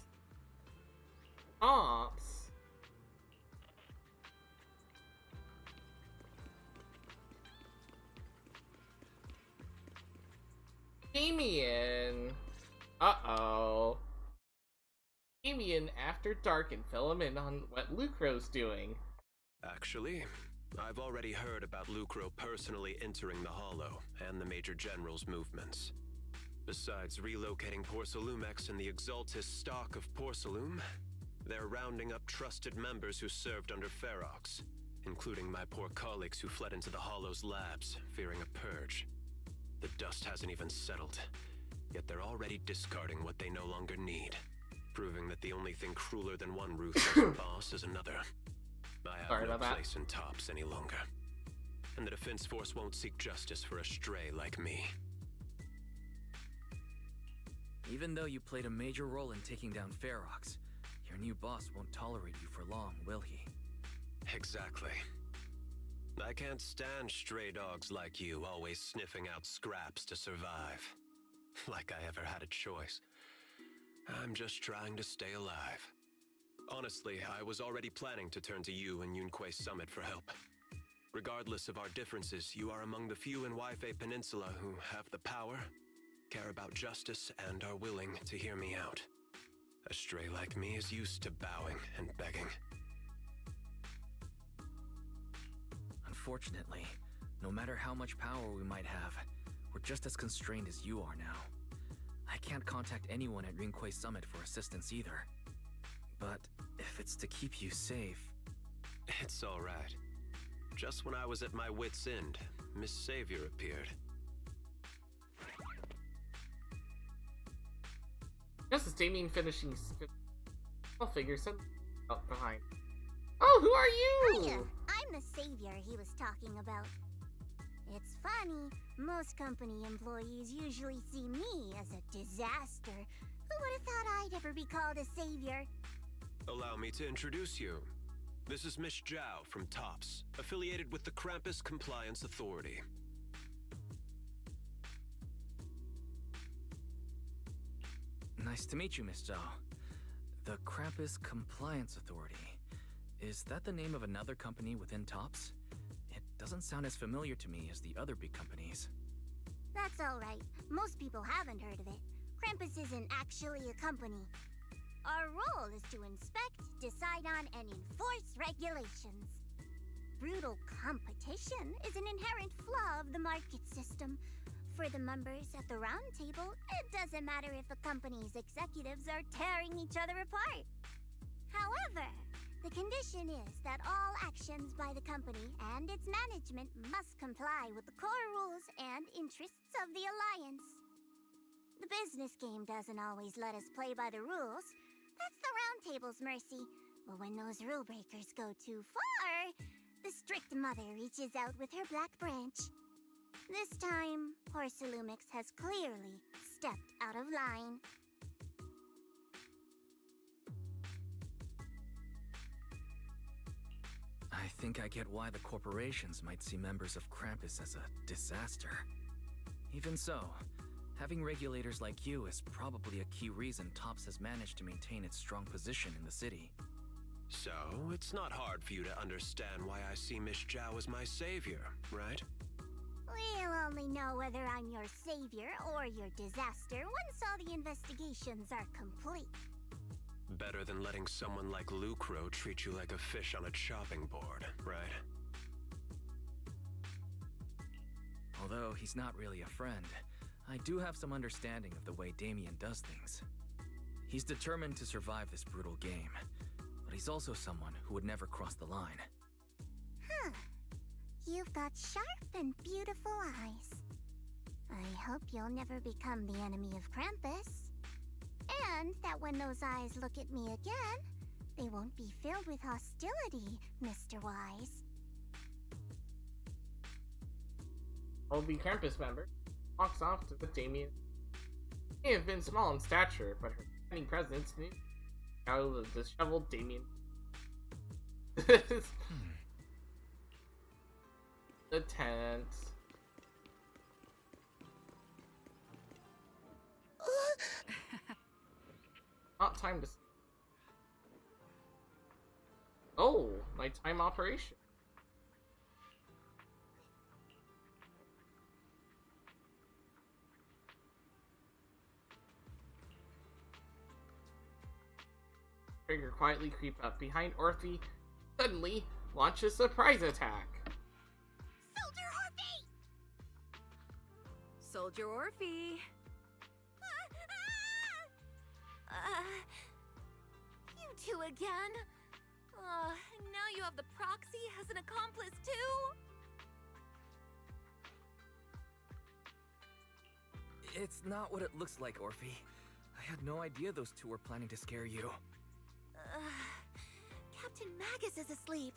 Tops. Damien. Uh-oh. Damien after dark and fill him in on what Lucro's doing. Actually, I've already heard about Lucro personally entering the Hollow and the Major General's movements. Besides relocating Porcelumex and the Exaltis stock of Porcelume, they're rounding up trusted members who served under Ferox, including my poor colleagues who fled into the Hollow's labs, fearing a purge. The dust hasn't even settled, yet they're already discarding what they no longer need, proving that the only thing crueler than one ruthless boss is another. I have no place in Tops any longer, and the Defense Force won't seek justice for a stray like me. Even though you played a major role in taking down Ferox, your new boss won't tolerate you for long, will he? Exactly. I can't stand stray dogs like you always sniffing out scraps to survive. Like I ever had a choice. I'm just trying to stay alive. Honestly, I was already planning to turn to you and Yunquai Summit for help. Regardless of our differences, you are among the few in Waifei Peninsula who have the power care about justice, and are willing to hear me out. A stray like me is used to bowing and begging. Unfortunately, no matter how much power we might have, we're just as constrained as you are now. I can't contact anyone at Rinquay Summit for assistance either. But if it's to keep you safe... It's all right. Just when I was at my wit's end, Miss Savior appeared. Just as Damien finishing I'll figure something out behind. Oh, who are you? Hiya. I'm the savior he was talking about. It's funny, most company employees usually see me as a disaster. Who would have thought I'd ever be called a savior? Allow me to introduce you. This is Miss Zhao from TOPS, affiliated with the Krampus Compliance Authority. Nice to meet you, Miss Zhao. The Krampus Compliance Authority. Is that the name of another company within TOPS? It doesn't sound as familiar to me as the other big companies. That's alright. Most people haven't heard of it. Krampus isn't actually a company. Our role is to inspect, decide on, and enforce regulations. Brutal competition is an inherent flaw of the market system. For the members at the round table, it doesn't matter if a company's executives are tearing each other apart. However, the condition is that all actions by the company and its management must comply with the core rules and interests of the Alliance. The business game doesn't always let us play by the rules. That's the round table's mercy. But when those rule breakers go too far, the strict mother reaches out with her black branch. This time, Porcelumix has clearly stepped out of line. I think I get why the corporations might see members of Krampus as a disaster. Even so, having regulators like you is probably a key reason TOPS has managed to maintain its strong position in the city. So, it's not hard for you to understand why I see Miss Zhao as my savior, right? We'll only know whether I'm your savior or your disaster once all the investigations are complete. Better than letting someone like Lucro treat you like a fish on a chopping board, right? Although he's not really a friend, I do have some understanding of the way Damien does things. He's determined to survive this brutal game, but he's also someone who would never cross the line. Huh. You've got sharp and beautiful eyes. I hope you'll never become the enemy of Krampus. And that when those eyes look at me again, they won't be filled with hostility, Mr. Wise. I'll be Krampus member. Walks off to the Damien. She may have been small in stature, but her shining presence knew how the disheveled Damien. The tent. Not time to. Oh, nighttime operation. Trigger quietly creep up behind Orphe, suddenly launch a surprise attack. Soldier Orphe! Soldier Orphe! You two again? Now you have the proxy as an accomplice too? It's not what it looks like, Orphe. I had no idea those two were planning to scare you. Captain Magus is asleep.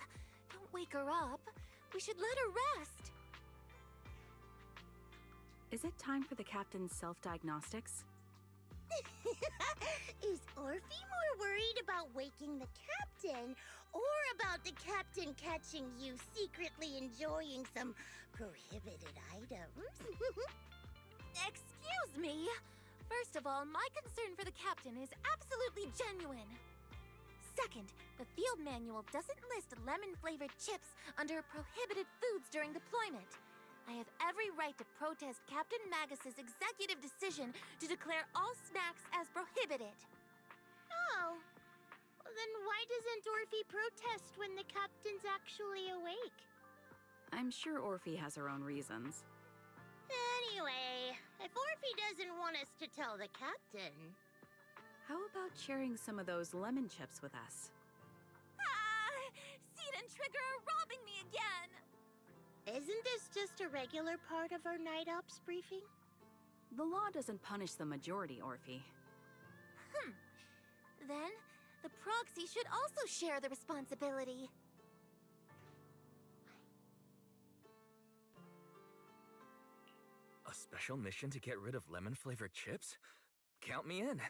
Don't wake her up. We should let her rest. Is it time for the captain's self-diagnostics? Is Orphe more worried about waking the captain or about the captain catching you secretly enjoying some prohibited items? Excuse me. First of all, my concern for the captain is absolutely genuine. Second, the field manual doesn't list lemon-flavored chips under prohibited foods during deployment. I have every right to protest Captain Magus's executive decision to declare all snacks as prohibited. Oh. Well, then why doesn't Orphe protest when the captain's actually awake? I'm sure Orphe has her own reasons. Anyway, if Orphe doesn't want us to tell the captain... How about sharing some of those lemon chips with us? Seed and Trigger are robbing me again! Isn't this just a regular part of our night ops briefing? The law doesn't punish the majority, Orphe. Then, the proxy should also share the responsibility. A special mission to get rid of lemon-flavored chips? Count me in.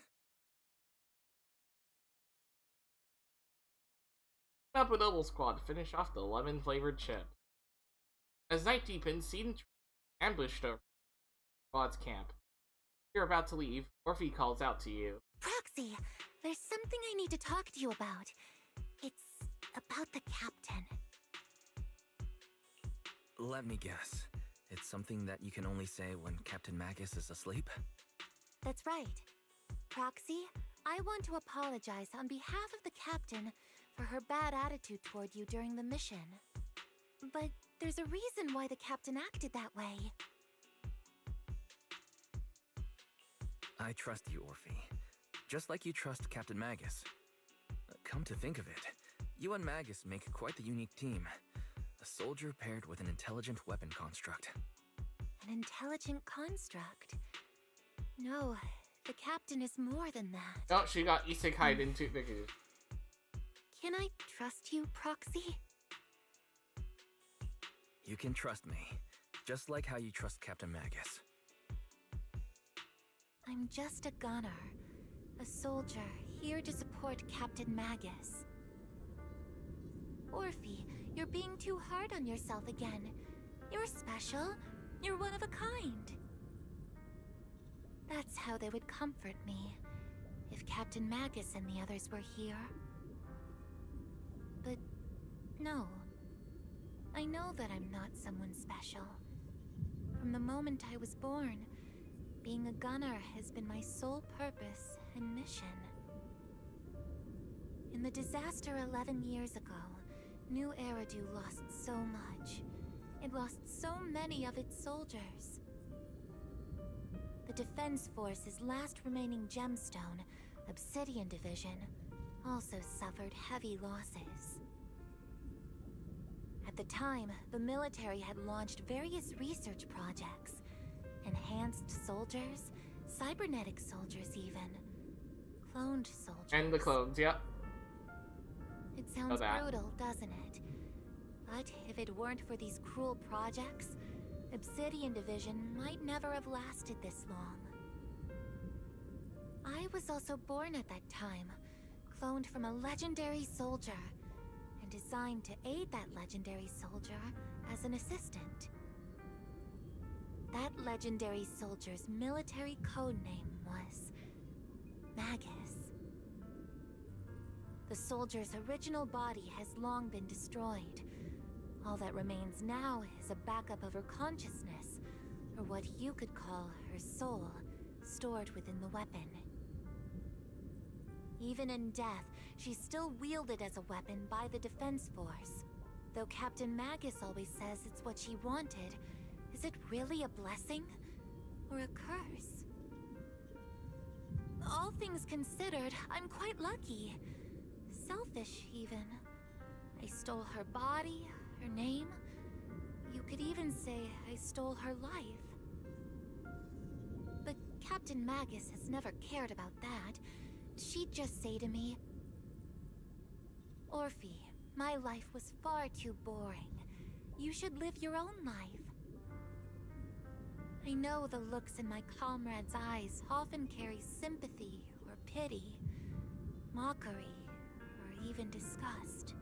Up with Noble Squad to finish off the lemon-flavored chip. As night deepens, Seed and ambushed over Squad's camp. You're about to leave. Orphe calls out to you. Proxy, there's something I need to talk to you about. It's about the captain. Let me guess. It's something that you can only say when Captain Magus is asleep? That's right. Proxy, I want to apologize on behalf of the captain for her bad attitude toward you during the mission. But there's a reason why the captain acted that way. I trust you, Orphe. Just like you trust Captain Magus. Come to think of it, you and Magus make quite the unique team. A soldier paired with an intelligent weapon construct. An intelligent construct? No, the captain is more than that. Oh, she got isekai'd into the... Can I trust you, Proxy? You can trust me, just like how you trust Captain Magus. I'm just a gunner. A soldier, here to support Captain Magus. Orphe, you're being too hard on yourself again. You're special. You're one of a kind. That's how they would comfort me, if Captain Magus and the others were here. But no. I know that I'm not someone special. From the moment I was born, being a gunner has been my sole purpose and mission. In the disaster 11 years ago, New Eridu lost so much. It lost so many of its soldiers. The Defense Force's last remaining gemstone, Obsidian Division, also suffered heavy losses. At the time, the military had launched various research projects. Enhanced soldiers, cybernetic soldiers even. Cloned soldiers. And the clones, yep. It sounds brutal, doesn't it? But if it weren't for these cruel projects, Obsidian Division might never have lasted this long. I was also born at that time, cloned from a legendary soldier, and designed to aid that legendary soldier as an assistant. That legendary soldier's military codename was Magus. The soldier's original body has long been destroyed. All that remains now is a backup of her consciousness, or what you could call her soul, stored within the weapon. Even in death, she's still wielded as a weapon by the Defense Force. Though Captain Magus always says it's what she wanted, is it really a blessing? Or a curse? All things considered, I'm quite lucky. Selfish, even. I stole her body, her name. You could even say I stole her life. But Captain Magus has never cared about that. She'd just say to me, Orphe, my life was far too boring. You should live your own life. I know the looks in my comrades' eyes often carry sympathy or pity, mockery, or even disgust.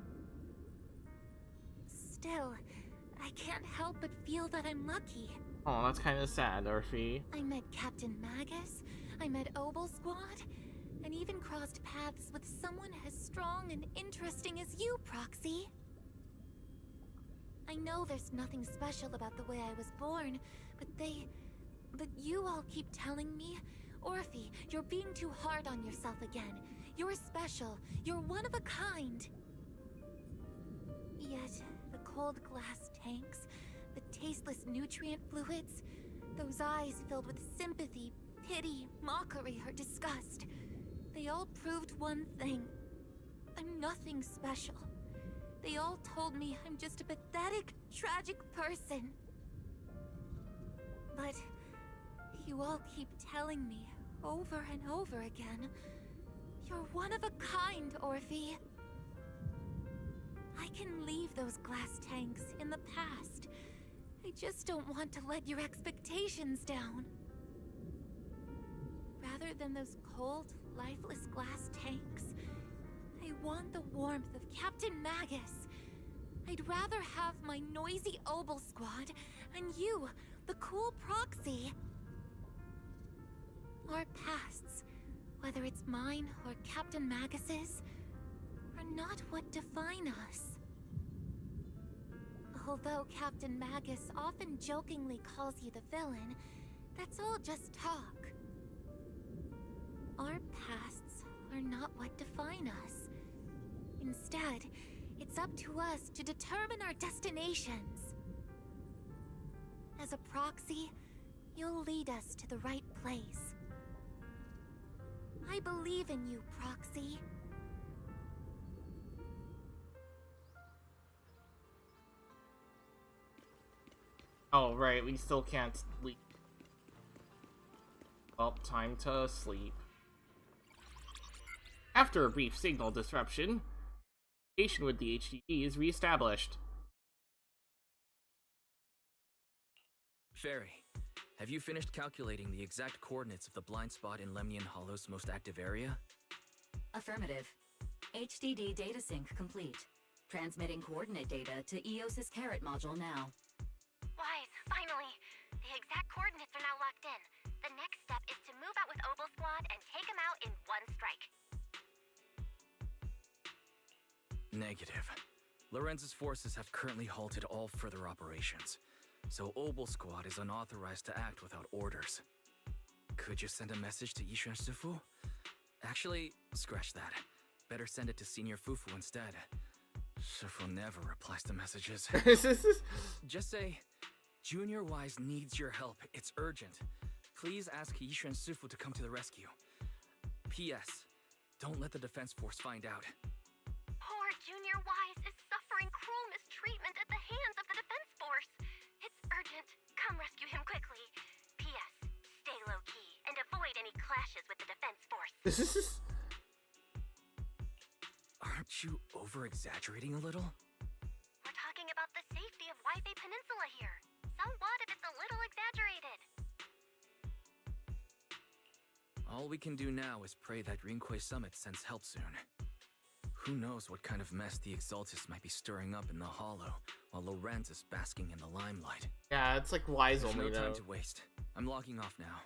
Still, I can't help but feel that I'm lucky. Oh, that's kind of sad, Orphe. I met Captain Magus, I met Obel Squad, and even crossed paths with someone as strong and interesting as you, Proxy. I know there's nothing special about the way I was born, but you all keep telling me, Orphe, you're being too hard on yourself again. You're special. You're one of a kind. Yet, the cold glass tanks, the tasteless nutrient fluids, those eyes filled with sympathy, pity, mockery, or disgust, they all proved one thing. I'm nothing special. They all told me I'm just a pathetic, tragic person. But you all keep telling me, over and over again, you're one of a kind, Orphe. I can leave those glass tanks in the past. I just don't want to let your expectations down. Rather than those cold, lifeless glass tanks, I want the warmth of Captain Magus. I'd rather have my noisy Obel squad and you, the cool proxy. Our pasts, whether it's mine or Captain Magus's, are not what define us. Although Captain Magus often jokingly calls you the villain, that's all just talk. Our pasts are not what define us. Instead, it's up to us to determine our destinations. As a proxy, you'll lead us to the right place. I believe in you, Proxy. Oh, right, we still can't sleep. Well, time to sleep. After a brief signal disruption, communication with the HDD is reestablished. Fairy, have you finished calculating the exact coordinates of the blind spot in Lemnian Hollow's most active area? Affirmative. HDD data sync complete. Transmitting coordinate data to EOS's Carrot module now. Wise, finally! The exact coordinates are now locked in. The next step is to move out with Obel Squad and take them out in one strike. Negative. Lorenz's forces have currently halted all further operations, so Obel Squad is unauthorized to act without orders. Could you send a message to Yishuan Sufu? Actually, scratch that. Better send it to Senior Fufu instead. Sufu never replies to messages. Just say, Junior Wise needs your help. It's urgent. Please ask Yishuan Sufu to come to the rescue. P.S. Don't let the defense force find out. Poor Junior Wise is suffering cruel mistreatment at the hands of the defense force. It's urgent. Come rescue him quickly. P.S. Stay low-key and avoid any clashes with the defense force. Aren't you over-exaggerating a little? We're talking about the safety of Waifei Peninsula here. So what if it's a little exaggerated? All we can do now is pray that Rinquei Summit sends help soon. Who knows what kind of mess the Exaltis might be stirring up in the Hollow, while Lorenz is basking in the limelight. Yeah, it's like Wise There's only no time though. to waste. I'm logging off now.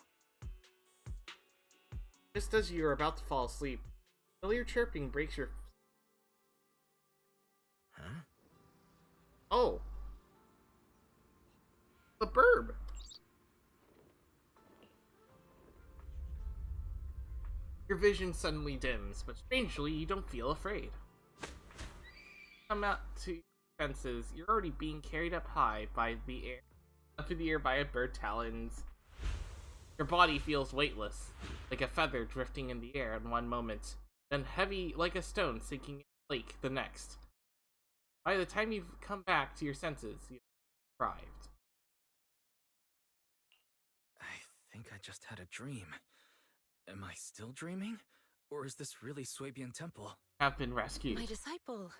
Just as you are about to fall asleep, familiar chirping breaks your... Huh? Oh! The burb! Your vision suddenly dims, but strangely you don't feel afraid. Come out to your senses, you're already being carried up high by the air, up in the air by a bird talons. Your body feels weightless, like a feather drifting in the air in one moment, then heavy like a stone sinking in the lake the next. By the time you've come back to your senses, you've arrived. I think I just had a dream. Am I still dreaming? Or is this really Swabian Temple? Have been rescued. My disciple.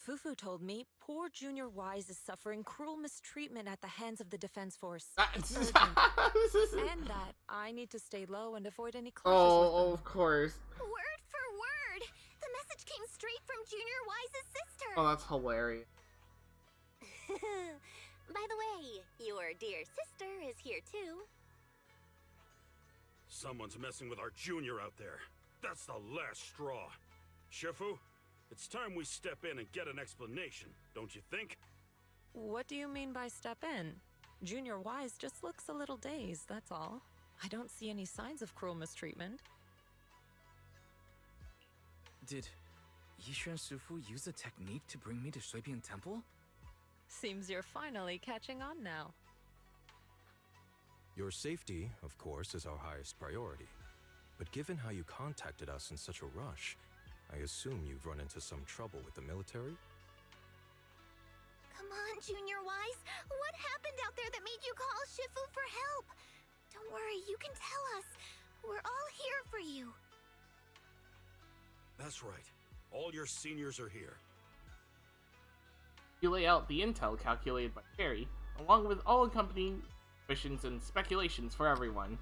Fufu told me poor Junior Wise is suffering cruel mistreatment at the hands of the defense force. It's urgent. And that I need to stay low and avoid any clashes with them. Of course. Word for word! The message came straight from Junior Wise's sister! Oh, that's hilarious. By the way, your dear sister is here too. Someone's messing with our junior out there. That's the last straw. Shifu, it's time we step in and get an explanation, don't you think? What do you mean by step in? Junior Wise just looks a little dazed, that's all. I don't see any signs of cruel mistreatment. Did Yishuan Shifu use a technique to bring me to Shuibian Temple? Seems you're finally catching on now. Your safety, of course, is our highest priority. But given how you contacted us in such a rush, I assume you've run into some trouble with the military? Come on, Junior Wise. What happened out there that made you call Shifu for help? Don't worry, you can tell us. We're all here for you. That's right. All your seniors are here. You lay out the intel calculated by Terry, along with all accompanying suspicions and speculations for everyone.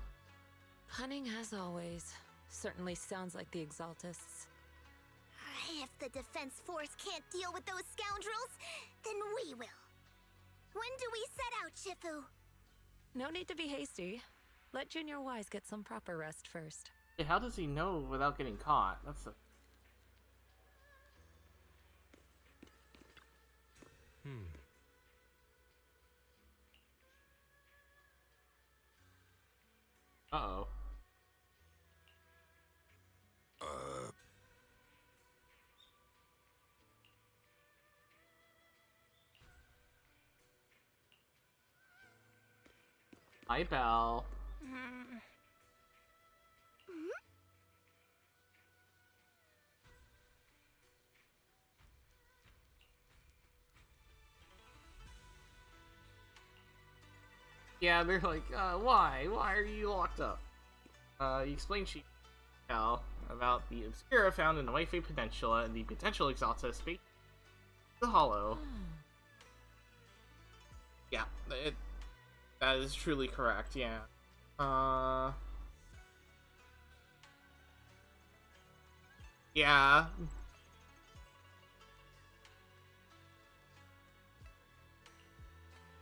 Cunning as always. Certainly sounds like the Exaltists. If the Defense Force can't deal with those scoundrels, then we will. When do we set out, Shifu? No need to be hasty. Let Junior Wise get some proper rest first. Hey, how does he know without getting caught? That's the... Uh-oh. Hi, Belle. Yeah, they're like, why? Why are you locked up? You explain about the Obscura found in the Wi-Fi Peninsula and the potential Exalta space. The Hollow. Yeah, that is truly correct, yeah. Yeah.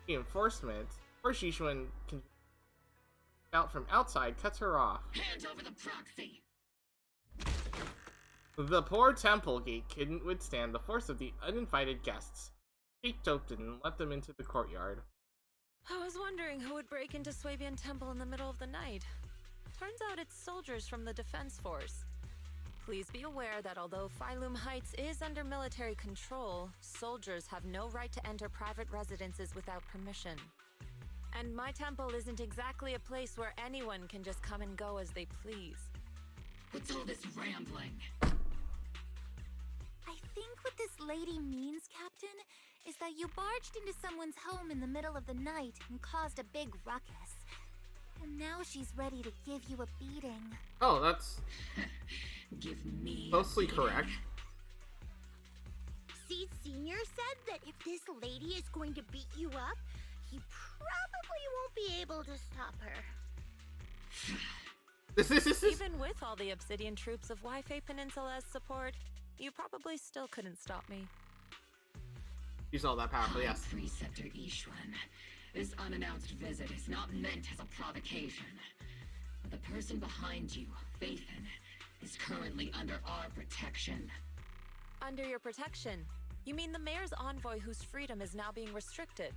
Reinforcement. First, Yishuan can out from outside, cuts her off. Hand over the proxy! The poor temple gate couldn't withstand the force of the uninvited guests. Peeked open and let them into the courtyard. I was wondering who would break into Swabian Temple in the middle of the night. Turns out it's soldiers from the Defense Force. Please be aware that although Phylum Heights is under military control, soldiers have no right to enter private residences without permission. And my temple isn't exactly a place where anyone can just come and go as they please. What's all this rambling? I think what this lady means, Captain, is that you barged into someone's home in the middle of the night and caused a big ruckus. And now she's ready to give you a beating. Oh, that's... Give me mostly correct. Seed Senior said that if this lady is going to beat you up, he probably won't be able to stop her. Even with all the Obsidian troops of Wi-Fi Peninsula as support, you probably still couldn't stop me. She's all that powerful, yes. Preceptor Yishuan, this unannounced visit is not meant as a provocation. The person behind you, Phaethon, is currently under our protection. Under your protection? You mean the mayor's envoy whose freedom is now being restricted?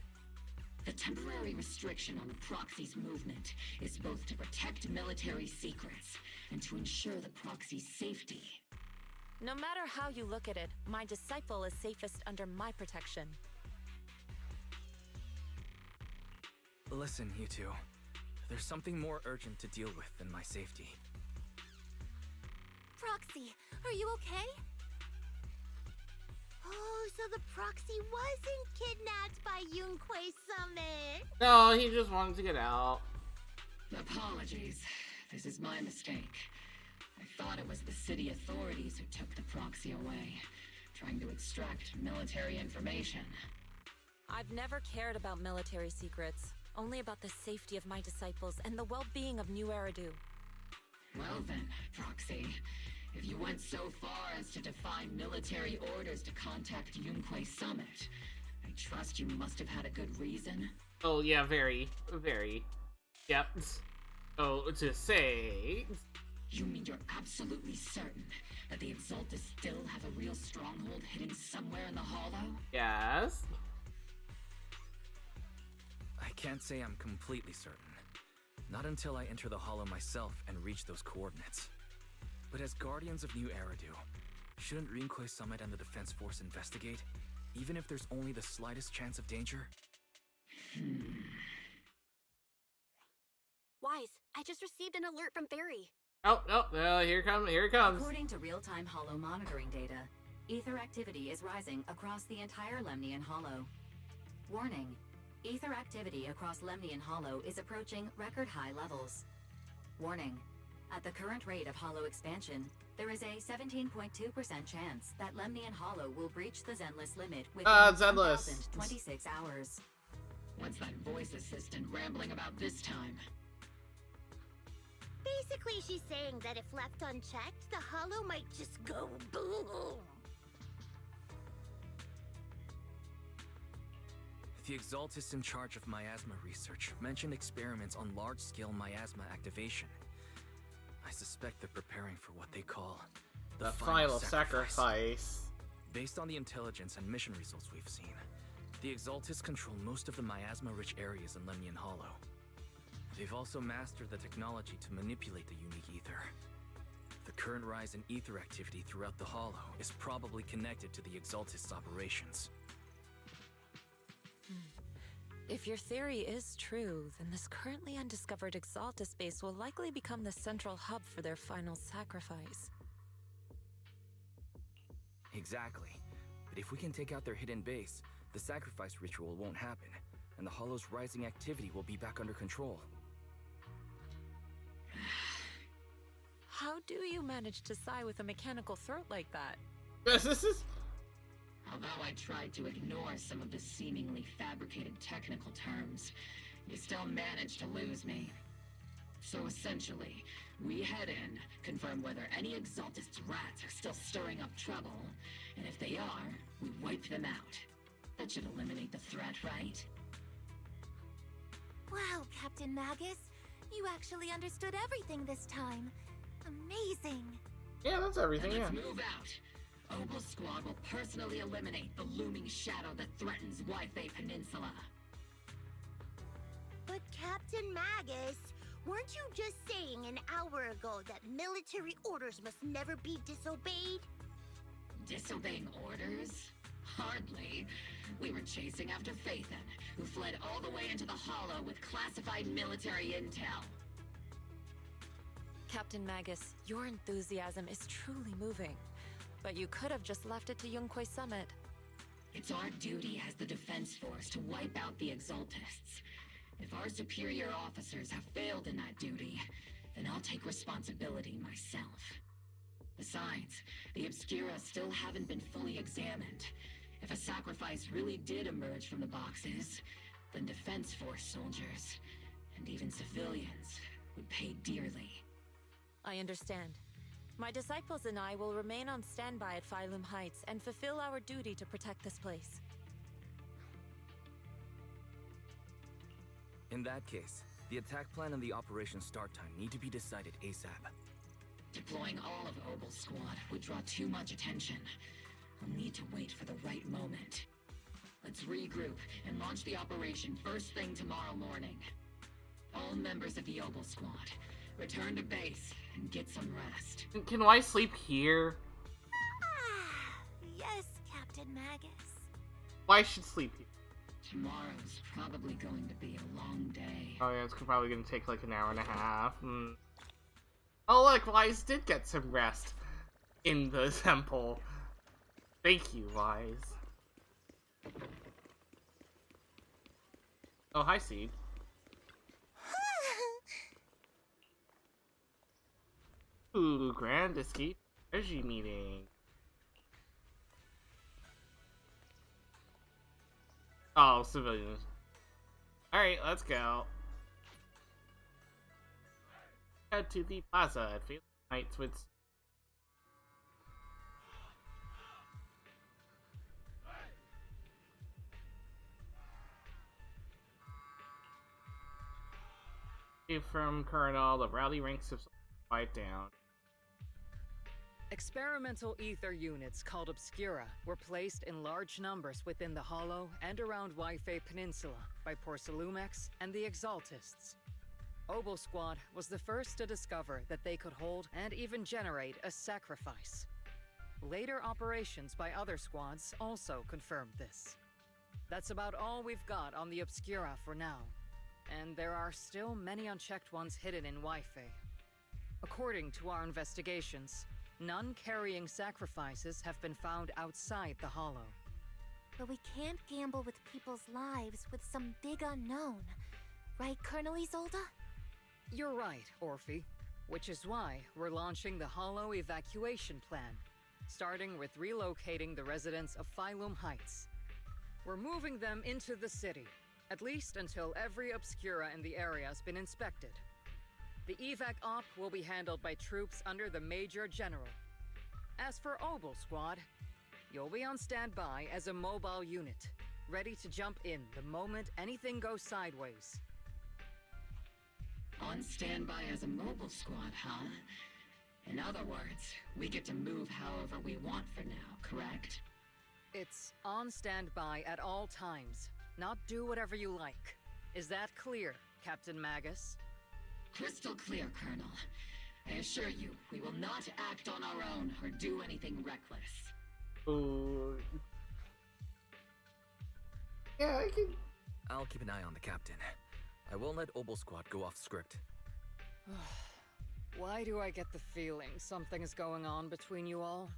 The temporary restriction on the proxy's movement is both to protect military secrets and to ensure the proxy's safety. No matter how you look at it, my disciple is safest under my protection. Listen, you two. There's something more urgent to deal with than my safety. Proxy, are you okay? Oh, so the proxy wasn't kidnapped by Yunquei Summit. No, he just wanted to get out. Apologies. This is my mistake. I thought it was the city authorities who took the proxy away, trying to extract military information. I've never cared about military secrets, only about the safety of my disciples and the well-being of New Eridu. Well then, Proxy, if you went so far as to defy military orders to contact Yunquei Summit, I trust you must have had a good reason. Oh yeah, very. Yep. So, to say... You mean you're absolutely certain that the Exaltas still have a real stronghold hidden somewhere in the Hollow? Yes. can't say I'm completely certain. Not until I enter the Hollow myself and reach those coordinates. But as Guardians of New Eridu, shouldn't Rinkway Summit and the Defense Force investigate, even if there's only the slightest chance of danger? Wise, I just received an alert from Fairy. Here it comes. According to real-time Hollow monitoring data, ether activity is rising across the entire Lemnian Hollow. Warning, ether activity across Lemnian Hollow is approaching record-high levels. Warning, at the current rate of Hollow expansion, there is a 17.2% chance that Lemnian Hollow will breach the Zenless limit within Zenless. 1,026 hours. What's that voice assistant rambling about this time? Basically, she's saying that if left unchecked, the Hollow might just go boom. The Exaltists in charge of miasma research mentioned experiments on large-scale miasma activation. I suspect they're preparing for what they call the final sacrifice. Based on the intelligence and mission results we've seen, the Exaltists control most of the miasma-rich areas in Lemnian Hollow. They've also mastered the technology to manipulate the unique ether. The current rise in ether activity throughout the Hollow is probably connected to the Exaltists' operations. If your theory is true, then this currently undiscovered Exaltist base will likely become the central hub for their final sacrifice. Exactly. But if we can take out their hidden base, the sacrifice ritual won't happen, and the Hollow's rising activity will be back under control. How do you manage to sigh with a mechanical throat like that? Although I tried to ignore some of the seemingly fabricated technical terms, you still managed to lose me. So essentially, we head in, confirm whether any Exaltist rats are still stirring up trouble, and if they are, we wipe them out. That should eliminate the threat, right? Wow, Captain Magus. You actually understood everything this time. Amazing. Yeah, that's everything, Let's move out. Opal Squad will personally eliminate the looming shadow that threatens Wi-Fi Peninsula. But Captain Magus, weren't you just saying an hour ago that military orders must never be disobeyed? Disobeying orders? Hardly. We were chasing after Phaethon, who fled all the way into the Hollow with classified military intel. Captain Magus, your enthusiasm is truly moving. But you could have just left it to Yunkway Summit. It's our duty as the Defense Force to wipe out the Exaltists. If our superior officers have failed in that duty, then I'll take responsibility myself. Besides, the Obscura still haven't been fully examined. If a sacrifice really did emerge from the boxes, then Defense Force soldiers, and even civilians, would pay dearly. I understand. My disciples and I will remain on standby at Phylum Heights and fulfill our duty to protect this place. In that case, the attack plan and the operation start time need to be decided ASAP. Deploying all of Opal Squad would draw too much attention. I'll need to wait for the right moment. Let's regroup and launch the operation first thing tomorrow morning. All members of the Opal Squad, return to base and get some rest. Can I sleep here? Yes, Captain Magus. Why should sleep here? Tomorrow's probably going to be a long day. Oh yeah, it's probably gonna take like an hour and a half. Oh look, Wise did get some rest in the temple. Thank you, Wise. Oh, hi, Seed. Ooh, Grand Escape Energy Meeting. Oh, civilians. Alright, let's go. Head to the plaza at Phylum Heights with... From Colonel, the rally ranks have quiet down. Experimental ether units called Obscura were placed in large numbers within the Hollow and around Waifei Peninsula by Porcelumex and the Exaltists. Obel Squad was the first to discover that they could hold and even generate a sacrifice. Later operations by other squads also confirmed this. That's about all we've got on the Obscura for now, and there are still many unchecked ones hidden in Waifei. According to our investigations, none carrying sacrifices have been found outside the Hollow. But we can't gamble with people's lives with some big unknown. Right, Colonel Isolde? You're right, Orphe. Which is why we're launching the Hollow evacuation plan, starting with relocating the residents of Phylum Heights. We're moving them into the city, at least until every Obscura in the area has been inspected. The evac op will be handled by troops under the Major General. As for Obel Squad, you'll be on standby as a mobile unit, ready to jump in the moment anything goes sideways. On standby as a mobile squad, huh? In other words, we get to move however we want for now, correct? It's on standby at all times, not do whatever you like. Is that clear, Captain Magus? Crystal clear, Colonel. I assure you, we will not act on our own or do anything reckless. Ooh. Yeah, I can... I'll keep an eye on the captain. I won't let Obel Squad go off script. Why do I get the feeling something is going on between you all?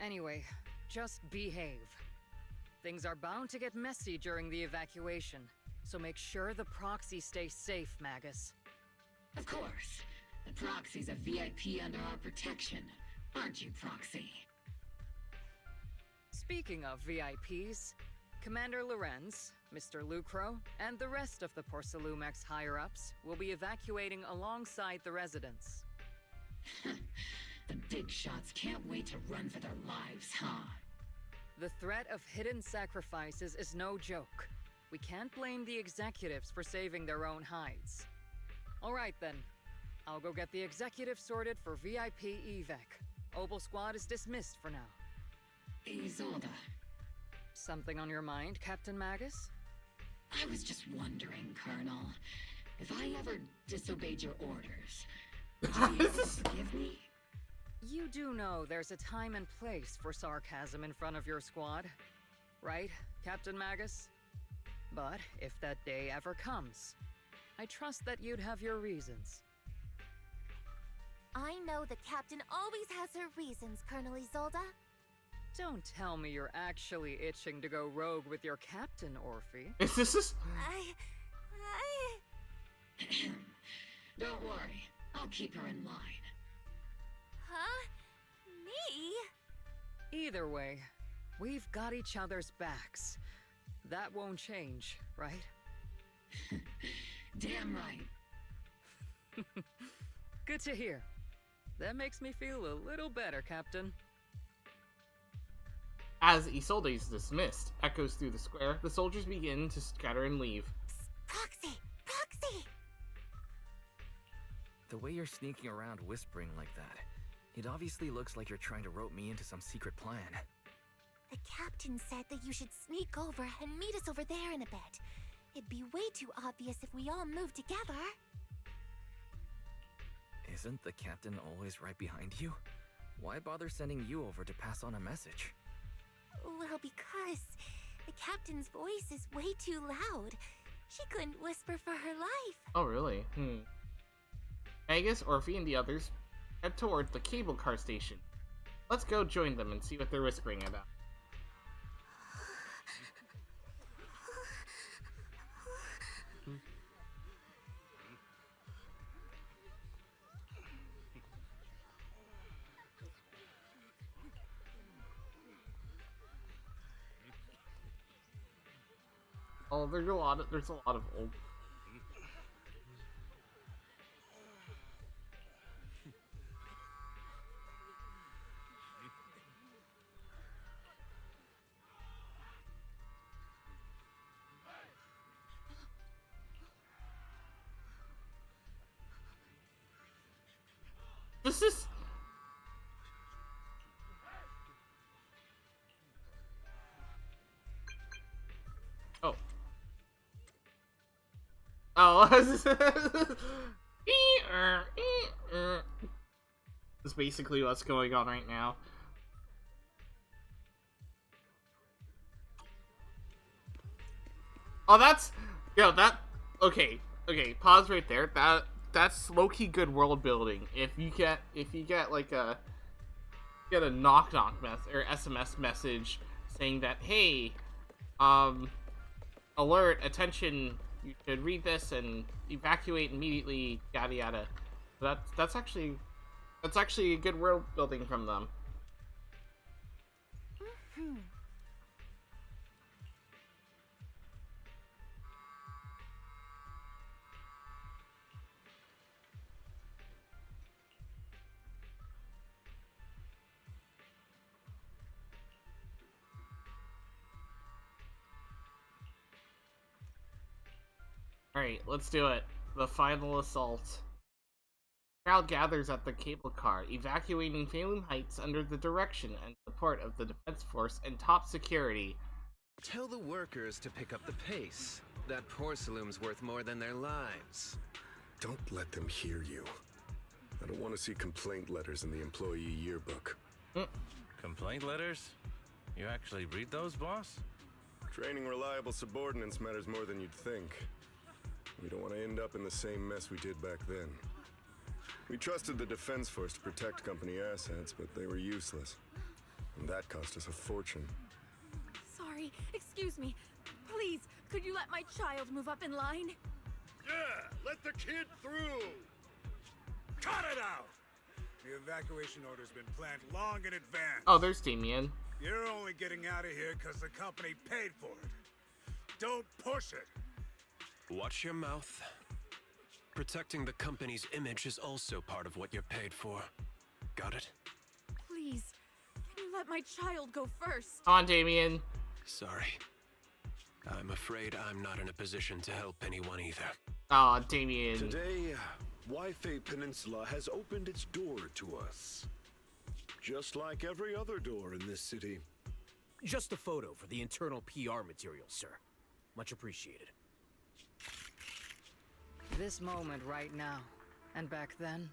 Anyway, just behave. Things are bound to get messy during the evacuation, so make sure the proxy stays safe, Magus. Of course. The Proxy's a VIP under our protection, aren't you, Proxy? Speaking of VIPs, Commander Lorenz, Mr. Lucro, and the rest of the Porcelumex higher-ups will be evacuating alongside the residents. The big shots can't wait to run for their lives, huh? The threat of hidden sacrifices is no joke. We can't blame the executives for saving their own hides. All right then, I'll go get the executive sorted for VIP evac. Obel Squad is dismissed for now. Isolde. Something on your mind, Captain Magus? I was just wondering, Colonel, if I ever disobeyed your orders, would you be able to forgive me? You do know there's a time and place for sarcasm in front of your squad, right, Captain Magus? But if that day ever comes, I trust that you'd have your reasons. I know the captain always has her reasons, Colonel Isolde. Don't tell me you're actually itching to go rogue with your captain, Orphe. Don't worry, I'll keep her in line. Huh? Me? Either way, we've got each other's backs. That won't change, right? Damn right. Good to hear. That makes me feel a little better, Captain. As Isolde is dismissed, echoes through the square, the soldiers begin to scatter and leave. Psst, Proxy! Proxy! The way you're sneaking around whispering like that, it obviously looks like you're trying to rope me into some secret plan. The captain said that you should sneak over and meet us over there in a bit. It'd be way too obvious if we all moved together. Isn't the captain always right behind you? Why bother sending you over to pass on a message? Well, because the captain's voice is way too loud. She couldn't whisper for her life. Oh, really? Magus, Orphe, and the others head toward the cable car station. Let's go join them and see what they're whispering about. Oh, there's a lot of old. Oh, that's basically what's going on right now. Oh, that's okay. Pause right there. That's low-key good world building. If you get like a knock mess or SMS message saying that, hey, alert, attention, you should read this and evacuate immediately, yada yada. That's actually a good world building from them. Alright, let's do it. The final assault. Crowd gathers at the cable car, evacuating Phelan Heights under the direction and support of the Defense Force and top security. Tell the workers to pick up the pace. That porcelain's worth more than their lives. Don't let them hear you. I don't want to see complaint letters in the employee yearbook. Complaint letters? You actually read those, boss? Training reliable subordinates matters more than you'd think. We don't want to end up in the same mess we did back then. We trusted the Defense Force to protect company assets, but they were useless. And that cost us a fortune. Sorry, excuse me. Please, could you let my child move up in line? Yeah, let the kid through! Cut it out! The evacuation order's been planned long in advance. Oh, there's Damien. You're only getting out of here because the company paid for it. Don't push it. Watch your mouth. Protecting the company's image is also part of what you're paid for. Got it? Please, can you let my child go first? Come on, Damien. Sorry. I'm afraid I'm not in a position to help anyone either. Aw, Damien. Today, Wi-Fi Peninsula has opened its door to us. Just like every other door in this city. Just a photo for the internal PR material, sir. Much appreciated. This moment right now, and back then,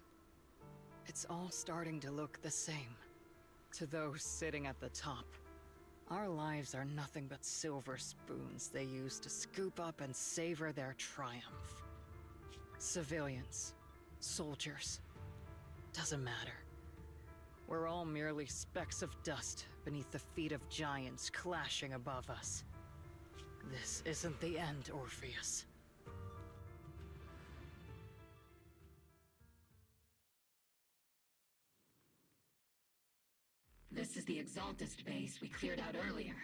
it's all starting to look the same. To those sitting at the top, our lives are nothing but silver spoons they use to scoop up and savor their triumph. Civilians, soldiers, doesn't matter. We're all merely specks of dust beneath the feet of giants clashing above us. This isn't the end, Orpheus. This is the Exaltist base we cleared out earlier.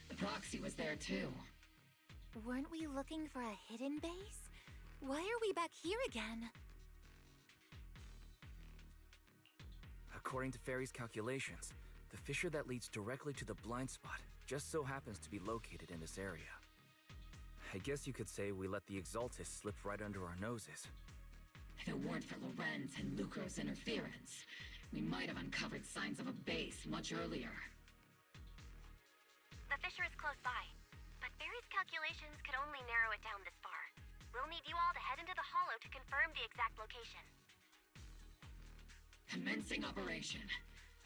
The proxy was there too. Weren't we looking for a hidden base? Why are we back here again? According to Fairy's calculations, the fissure that leads directly to the blind spot just so happens to be located in this area. I guess you could say we let the Exaltist slip right under our noses. If it weren't for Lorenz and Lucro's interference, we might have uncovered signs of a base much earlier. The fissure is close by, but Barry's calculations could only narrow it down this far. We'll need you all to head into the hollow to confirm the exact location. Commencing operation.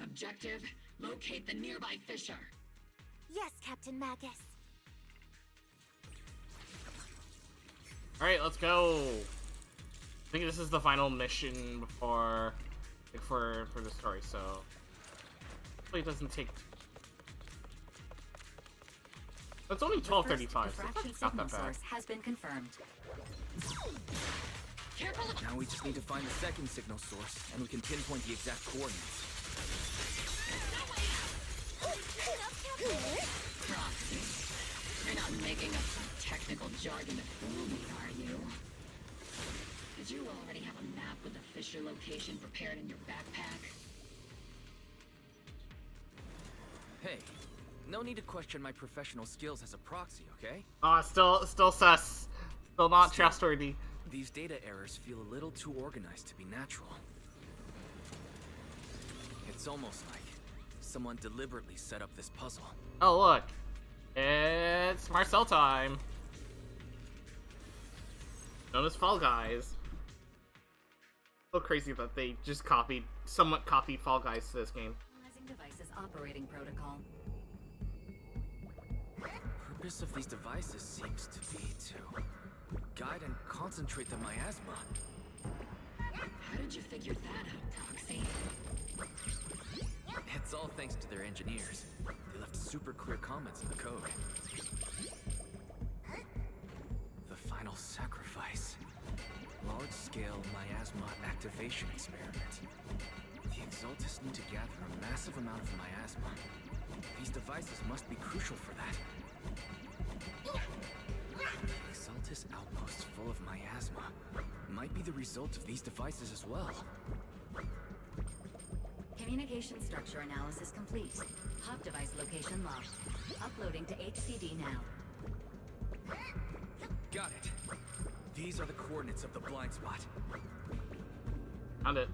Objective, locate the nearby fissure. Yes, Captain Magus. Alright, let's go. I think this is the final mission before for the story, so hopefully it doesn't take. That's only 12:35. So not that bad. Has been confirmed. Now we just need to find the second signal source, and we can pinpoint the exact coordinates. Proxy. You're not making up some technical jargon to fool me, are you? Did you already have a map with the fissure location prepared in your backpack? Hey, no need to question my professional skills as a proxy, okay? Still sus. Still not trustworthy. These data errors feel a little too organized to be natural. It's almost like someone deliberately set up this puzzle. Oh look, it's Marcel time. known as Fall Guys. So crazy that they just somewhat copied Fall Guys to this game. Analyzing devices operating protocol. The purpose of these devices seems to be to guide and concentrate the miasma. How did you figure that out, Proxy? It's all thanks to their engineers. They left super clear comments in the code. The final sacrifice. Large-scale miasma activation experiment. The Exaltis need to gather a massive amount of miasma. These devices must be crucial for that. The Exaltis outposts full of miasma might be the result of these devices as well. Communication structure analysis complete. Hub device location locked. Uploading to HDD now. Got it. These are the coordinates of the blind spot. Found it.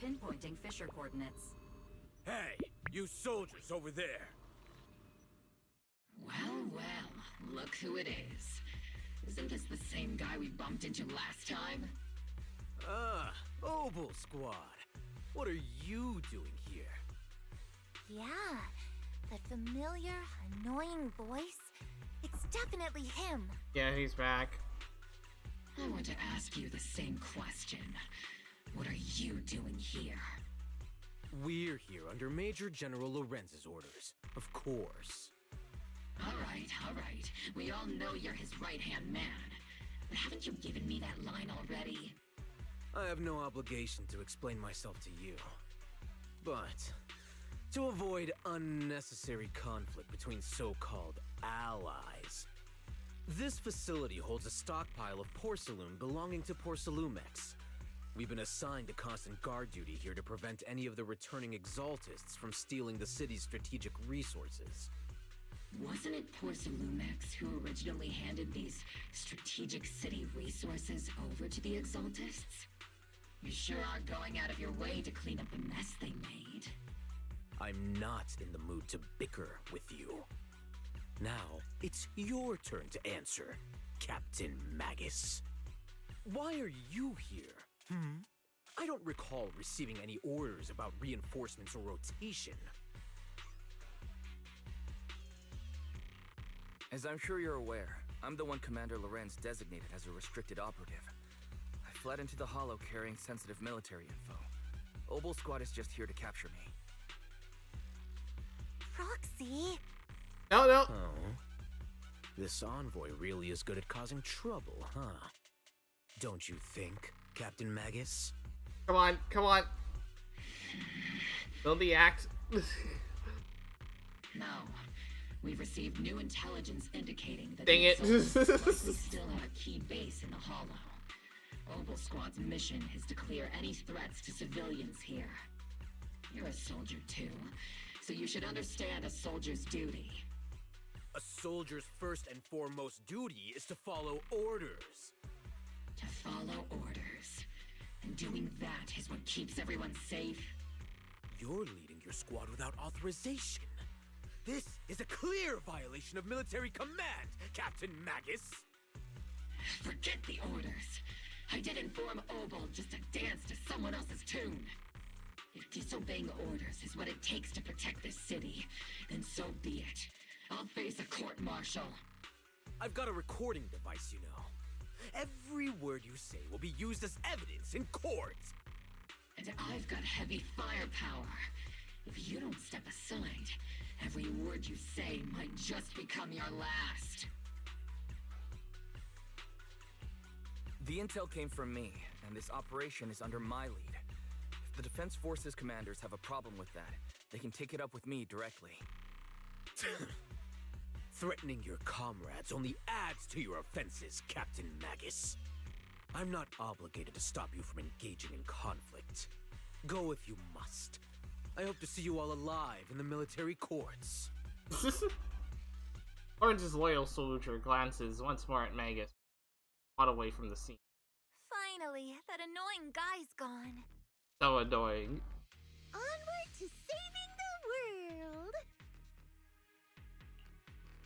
Pinpointing Fisher coordinates. Hey, you soldiers over there. Well, well, look who it is. Isn't this the same guy we bumped into last time? Ah, Obel Squad. What are you doing here? Yeah, that familiar, annoying voice. It's definitely him. Yeah, he's back. I want to ask you the same question. What are you doing here? We're here under Major General Lorenz's orders, of course. All right. We all know you're his right-hand man. But haven't you given me that line already? I have no obligation to explain myself to you. But to avoid unnecessary conflict between so-called allies, this facility holds a stockpile of porcelain belonging to Porcelumex. We've been assigned to constant guard duty here to prevent any of the returning Exaltists from stealing the city's strategic resources. Wasn't it Porcelumex who originally handed these strategic city resources over to the Exaltists? You sure are going out of your way to clean up the mess they made. I'm not in the mood to bicker with you. Now, it's your turn to answer, Captain Magus. Why are you here? I don't recall receiving any orders about reinforcements or rotation. As I'm sure you're aware, I'm the one Commander Lorenz designated as a restricted operative. I fled into the Hollow carrying sensitive military info. Obel Squad is just here to capture me. Proxy? No. Oh. This envoy really is good at causing trouble, huh? Don't you think, Captain Magus? Come on. Build the act. No. We've received new intelligence indicating that Dang the it. Exaltists likely still have a key base in the Hollow. Obel Squad's mission is to clear any threats to civilians here. You're a soldier too, so you should understand a soldier's duty. A soldier's first and foremost duty is to follow orders. To follow orders. And doing that is what keeps everyone safe. You're leading your squad without authorization. This is a clear violation of military command, Captain Magus. Forget the orders. I did inform Obel just to dance to someone else's tune. If disobeying orders is what it takes to protect this city, then so be it. I'll face a court-martial. I've got a recording device, you know. Every word you say will be used as evidence in court. And I've got heavy firepower. If you don't step aside, every word you say might just become your last. The intel came from me, and this operation is under my lead. If the Defense Forces commanders have a problem with that, they can take it up with me directly. Threatening your comrades only adds to your offenses, Captain Magus. I'm not obligated to stop you from engaging in conflict. Go if you must. I hope to see you all alive in the military courts. Orange's loyal soldier glances once more at Magus, not away from the scene. Finally, that annoying guy's gone. So annoying. Onward to saving the world!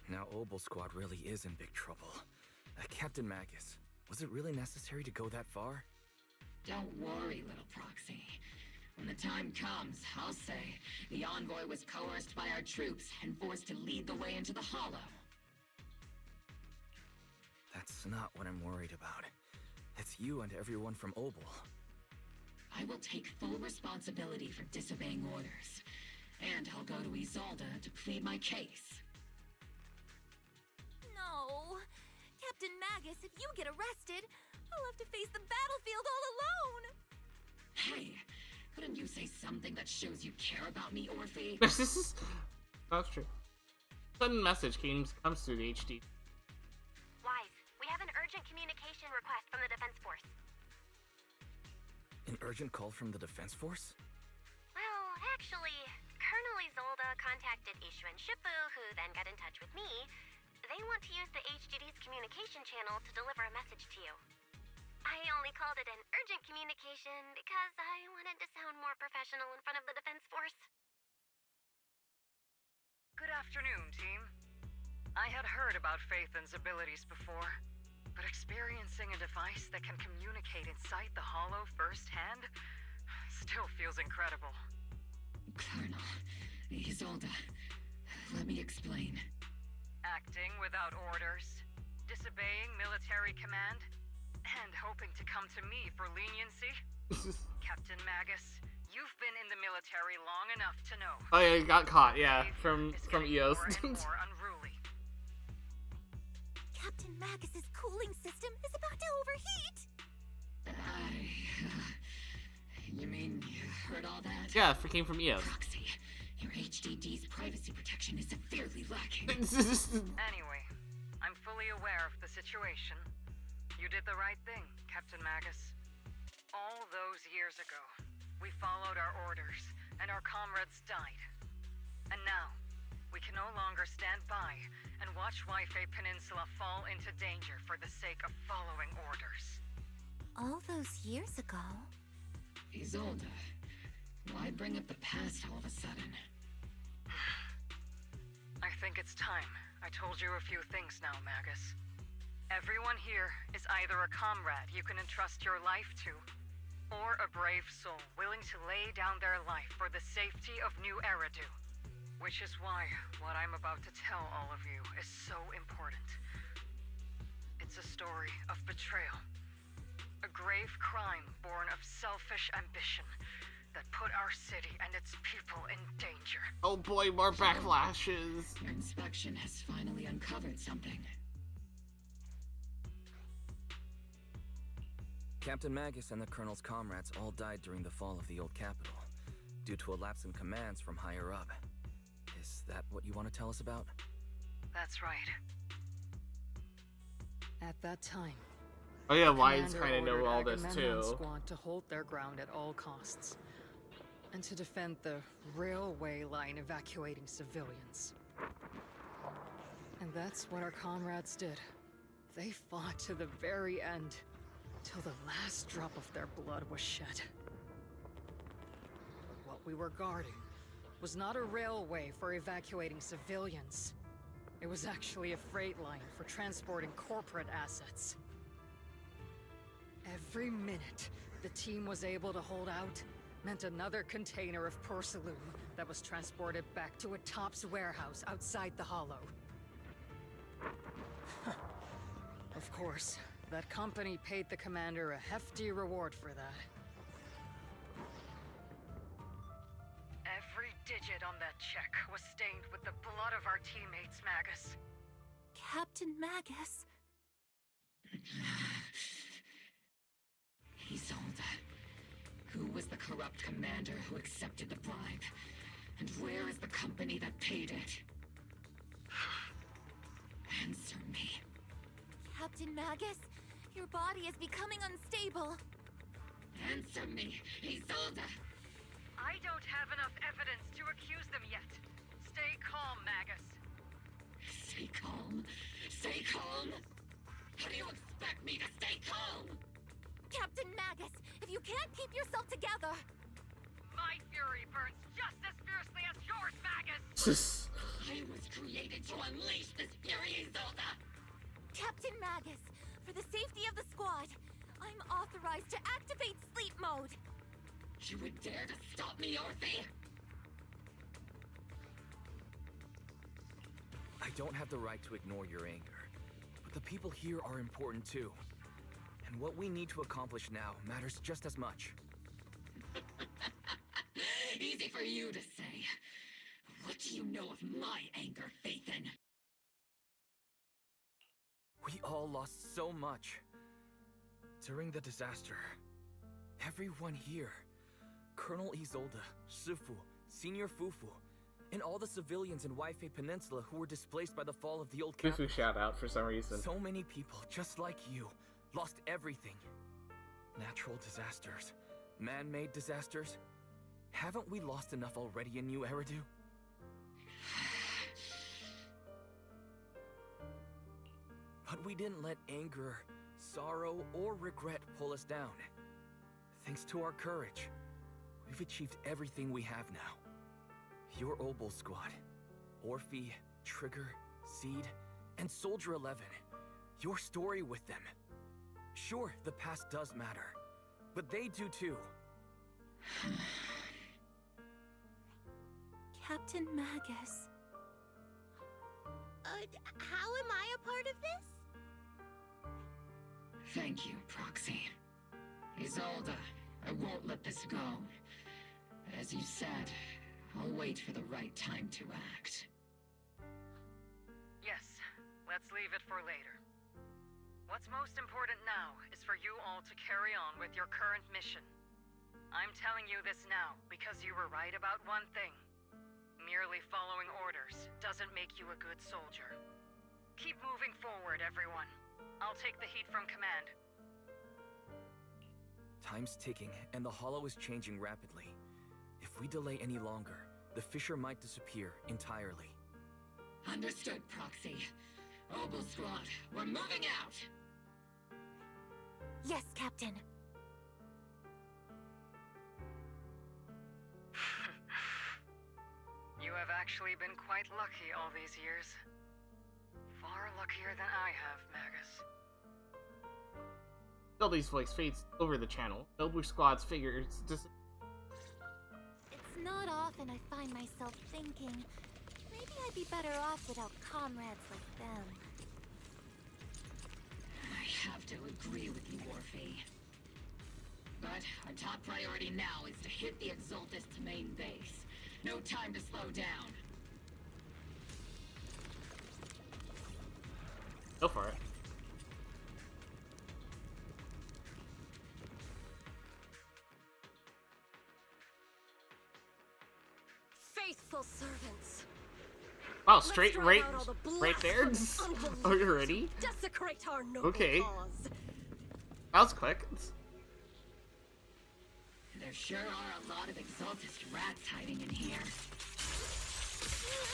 Now Obel Squad really is in big trouble. Captain Magus, was it really necessary to go that far? Don't worry, little proxy. When the time comes, I'll say the envoy was coerced by our troops and forced to lead the way into the Hollow. That's not what I'm worried about. It's you and everyone from Obel. I will take full responsibility for disobeying orders, and I'll go to Isolde to plead my case. No! Captain Magus, if you get arrested, I'll have to face the battlefield all alone! Hey, couldn't you say something that shows you care about me, Orphe? That's true. Sudden message comes through the HD. Wise, we have an urgent communication request from the Defense Force. An urgent call from the Defense Force? Well, actually, Colonel Isolde contacted Ishu and Shifu, who then got in touch with me. They want to use the HDD's communication channel to deliver a message to you. I only called it an urgent communication because I wanted to sound more professional in front of the Defense Force. Good afternoon, team. I had heard about Phaethon's abilities before, but experiencing a device that can communicate inside the Hollow firsthand still feels incredible. Colonel, Isolde, let me explain. Acting without orders, disobeying military command, and hoping to come to me for leniency? Captain Magus, you've been in the military long enough to know. Oh yeah, he got caught, yeah, from EOS. More and more unruly. Captain Magus's cooling system is about to overheat! You mean you heard all that? Yeah, it came from EOS. Proxy, your HDD's privacy protection is severely lacking. Anyway, I'm fully aware of the situation. You did the right thing, Captain Magus. All those years ago, we followed our orders, and our comrades died. And now, we can no longer stand by and watch Wi-Fi Peninsula fall into danger for the sake of following orders. All those years ago? Isolde, why bring up the past all of a sudden? I think it's time I told you a few things now, Magus. Everyone here is either a comrade you can entrust your life to, or a brave soul willing to lay down their life for the safety of New Eridu. Which is why what I'm about to tell all of you is so important. It's a story of betrayal. A grave crime born of selfish ambition that put our city and its people in danger. Oh boy, more backflashes. Your inspection has finally uncovered something. Captain Magus and the Colonel's comrades all died during the fall of the old capital, due to a lapse in commands from higher up. Is that what you want to tell us about? That's right. At that time, Oh yeah, Lions kind of know all this too. Squad to hold their ground at all costs, and to defend the railway line evacuating civilians. And that's what our comrades did. They fought to the very end, till the last drop of their blood was shed. But what we were guarding was not a railway for evacuating civilians. It was actually a freight line for transporting corporate assets. Every minute the team was able to hold out meant another container of porcelain that was transported back to a Topps warehouse outside the Hollow. Of course, that company paid the commander a hefty reward for that. Every digit on that check was stained with the blood of our teammates, Magus. Captain Magus? Isolde, who was the corrupt commander who accepted the bribe? And where is the company that paid it? Answer me. Captain Magus, your body is becoming unstable. Answer me, Isolde! I don't have enough evidence to accuse them yet. Stay calm, Magus. Stay calm? Stay calm? How do you expect me to stay calm? Captain Magus, if you can't keep yourself together... My fury burns just as fiercely as yours, Magus! I was created to unleash this fury, Isolde! Captain Magus, for the safety of the squad, I'm authorized to activate sleep mode. You would dare to stop me, Orphe? I don't have the right to ignore your anger, but the people here are important too. And what we need to accomplish now matters just as much. Easy for you to say. What do you know of my anger, Phaethon? We all lost so much. During the disaster, everyone here, Colonel Isolde, Shifu, Senior Fufu, and all the civilians in Waifei Peninsula who were displaced by the fall of the old capital. Fufu shout out for some reason. So many people, just like you, lost everything. Natural disasters, man-made disasters. Haven't we lost enough already in New Eridu? But we didn't let anger, sorrow, or regret pull us down. Thanks to our courage, we've achieved everything we have now. Your Obol squad, Orphe, Trigger, Seed, and Soldier 11. Your story with them. Sure, the past does matter, but they do too. Captain Magus. How am I a part of this? Thank you, Proxy. Isolde, I won't let this go. As you said, I'll wait for the right time to act. Yes, let's leave it for later. What's most important now is for you all to carry on with your current mission. I'm telling you this now because you were right about one thing. Merely following orders doesn't make you a good soldier. Keep moving forward, everyone. I'll take the heat from command. Time's ticking, and the Hollow is changing rapidly. If we delay any longer, the Fissure might disappear entirely. Understood, Proxy. Obol Squad, we're moving out! Yes, Captain. You have actually been quite lucky all these years. Far luckier than I have, Magus. Shelby's voice fades over the channel. Obol Squad's figures just... It's not often I find myself thinking, maybe I'd be better off without comrades like them. I have to agree with you, Orphe. But our top priority now is to hit the Exaltist main base. No time to slow down. Go for it. Faithful servants. Wow, straight right there? Already? Desecrate our noble Okay. cause. That was quick. There sure are a lot of Exaltist rats hiding in here.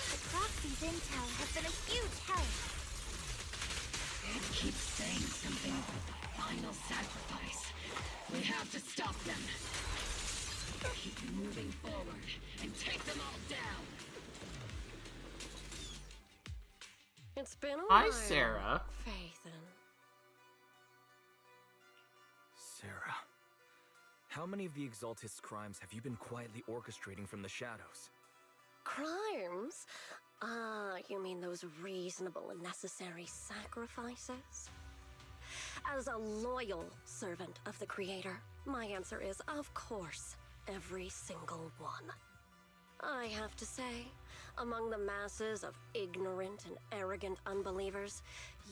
The Proxy's intel has been a huge help. It keeps saying something about the final sacrifice. We have to stop them. Keep moving forward and take them all down. It's been a Hi, while, Sarah. Phaethon. Sarah, how many of the Exaltist's crimes have you been quietly orchestrating from the shadows? Crimes? You mean those reasonable and necessary sacrifices? As a loyal servant of the Creator, my answer is, of course, every single one. I have to say, among the masses of ignorant and arrogant unbelievers,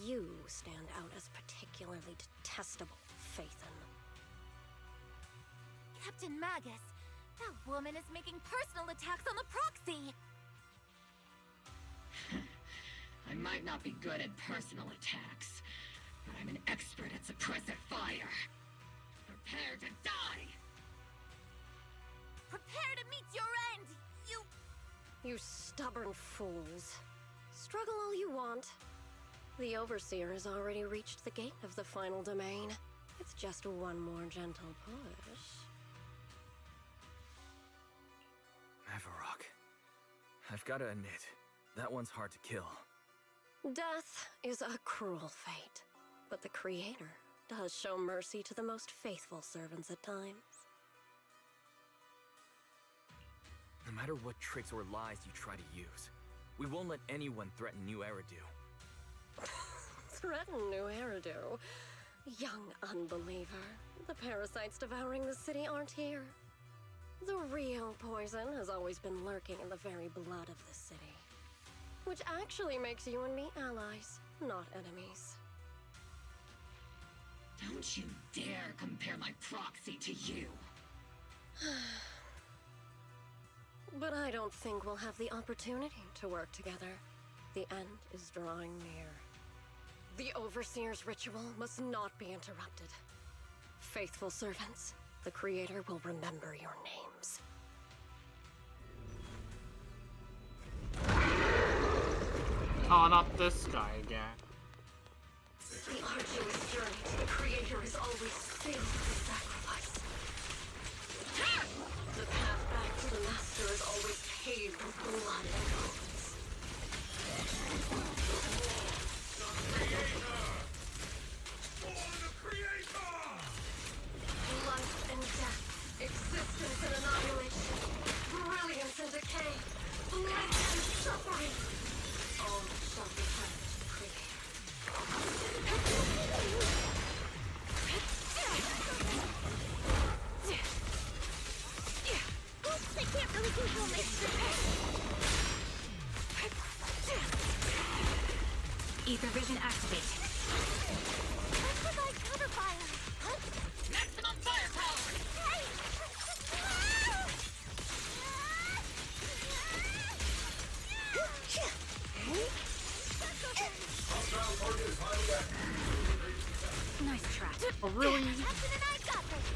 you stand out as particularly detestable, Phaethon. Captain Magus, that woman is making personal attacks on the Proxy! I might not be good at personal attacks, but I'm an expert at suppressive fire. Prepare to die! Prepare to meet your end, you... You stubborn fools. Struggle all you want. The Overseer has already reached the gate of the final domain. It's just one more gentle push. Avarok. I've got to admit, that one's hard to kill. Death is a cruel fate, but the Creator does show mercy to the most faithful servants at times. No matter what tricks or lies you try to use, we won't let anyone threaten New Eridu. Threaten New Eridu? Young unbeliever. The parasites devouring the city aren't here. The real poison has always been lurking in the very blood of the city. Which actually makes you and me allies, not enemies. Don't you dare compare my proxy to you. But I don't think we'll have the opportunity to work together. The end is drawing near. The Overseer's ritual must not be interrupted. Faithful servants, the Creator will remember your names. Oh, not this guy again. The arduous journey to the Creator is always filled with sacrifice. The path back to the Master is always paved with blood and bones. Life and death, existence and annihilation, brilliance and decay, bliss and suffering. All shall return to the Creator. Oops, I can't really control my strength. Ether vision activated. Let's provide cover fire. Maximum firepower! Hey! Nice try. Oh, really? Captain and I got this.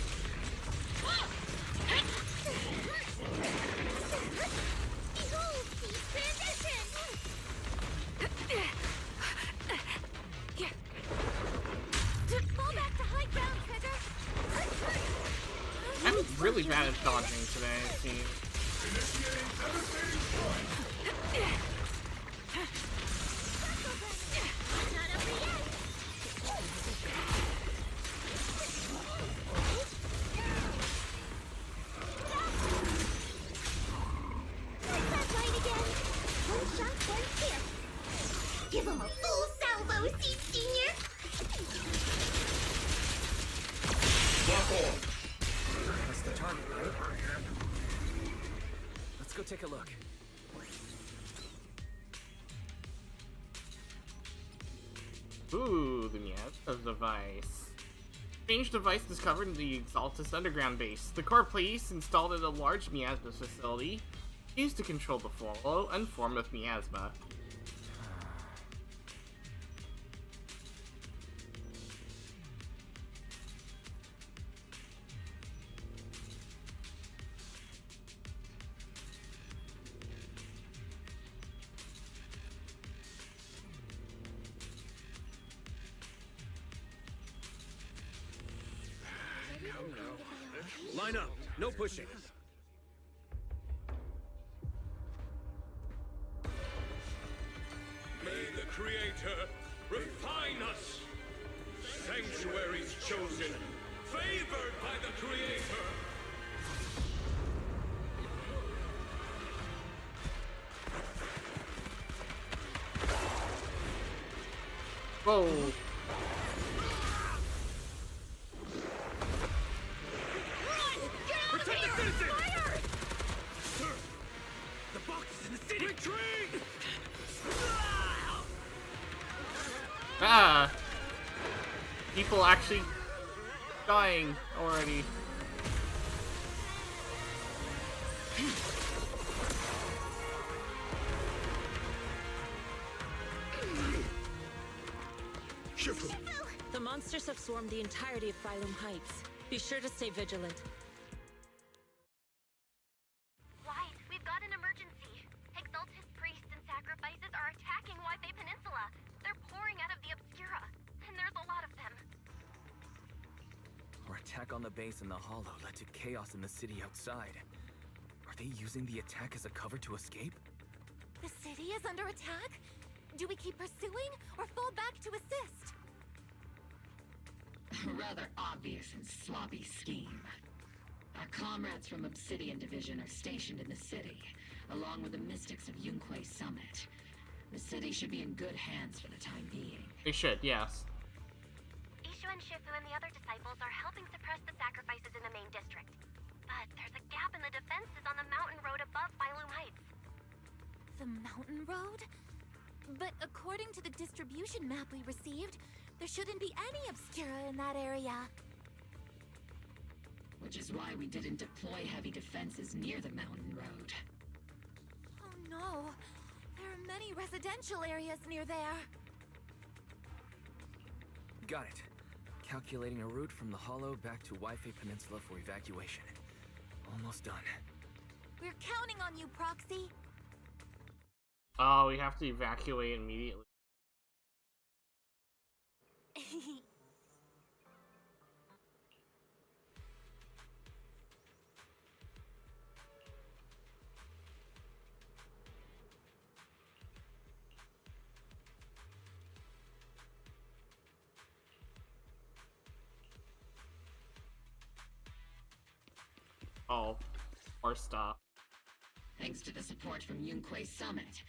Behold, cease transition. Fall back to high ground, Trigger. I'm really bad at dodging today, it seems. Not over yet. There's that line again. One shot, one kill. Give him a full salvo, Seed Senior. That's the target, right? Let's go take a look. Ooh, the Miasma device. Strange device discovered in the Exaltus underground base. The core police installed at a large miasma facility used to control the flow and form of miasma. Line up. No pushing. May the Creator refine us. Sanctuaries chosen, favored by the Creator. Whoa. Protect the citizens! Sir, the box is in the city! Retreat! Ah! People actually dying already. The monsters have swarmed the entirety of Phylum Heights. Be sure to stay vigilant. attack on the base in the Hollow led to chaos in the city outside. Are they using the attack as a cover to escape? The city is under attack? Do we keep pursuing or fall back to assist? A rather obvious and sloppy scheme. Our comrades from Obsidian Division are stationed in the city, along with the mystics of Yunquay Summit. The city should be in good hands for the time being. They should, yes. Ishu and Shifu and the other disciples are helping suppress the sacrifices in the main district. But there's a gap in the defenses on the mountain road above Bylum Heights. The mountain road? But according to the distribution map we received, there shouldn't be any obscura in that area. Which is why we didn't deploy heavy defenses near the mountain road. Oh no! There are many residential areas near there. Got it. Calculating a route from the Hollow back to Wi-Fi Peninsula for evacuation. Almost done. We're counting on you, Proxy. Oh, we have to evacuate immediately. Oh, or stuff. Thanks to the support from Yunquay Summit,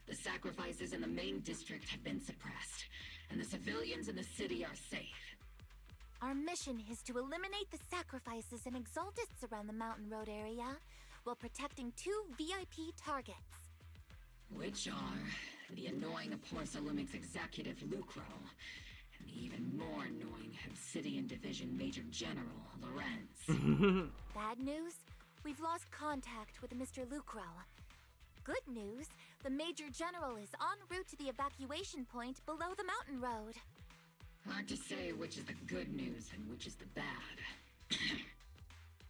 the sacrifices in the main district have been suppressed, and the civilians in the city are safe. Our mission is to eliminate the sacrifices and exaltists around the mountain road area, while protecting 2 VIP targets. Which are the annoying Porcelumix executive Lucro, and the even more annoying Obsidian Division Major General Lorenz. Bad news? We've lost contact with Mr. Lucro. Good news, the Major General is en route to the evacuation point below the mountain road. Hard to say which is the good news and which is the bad.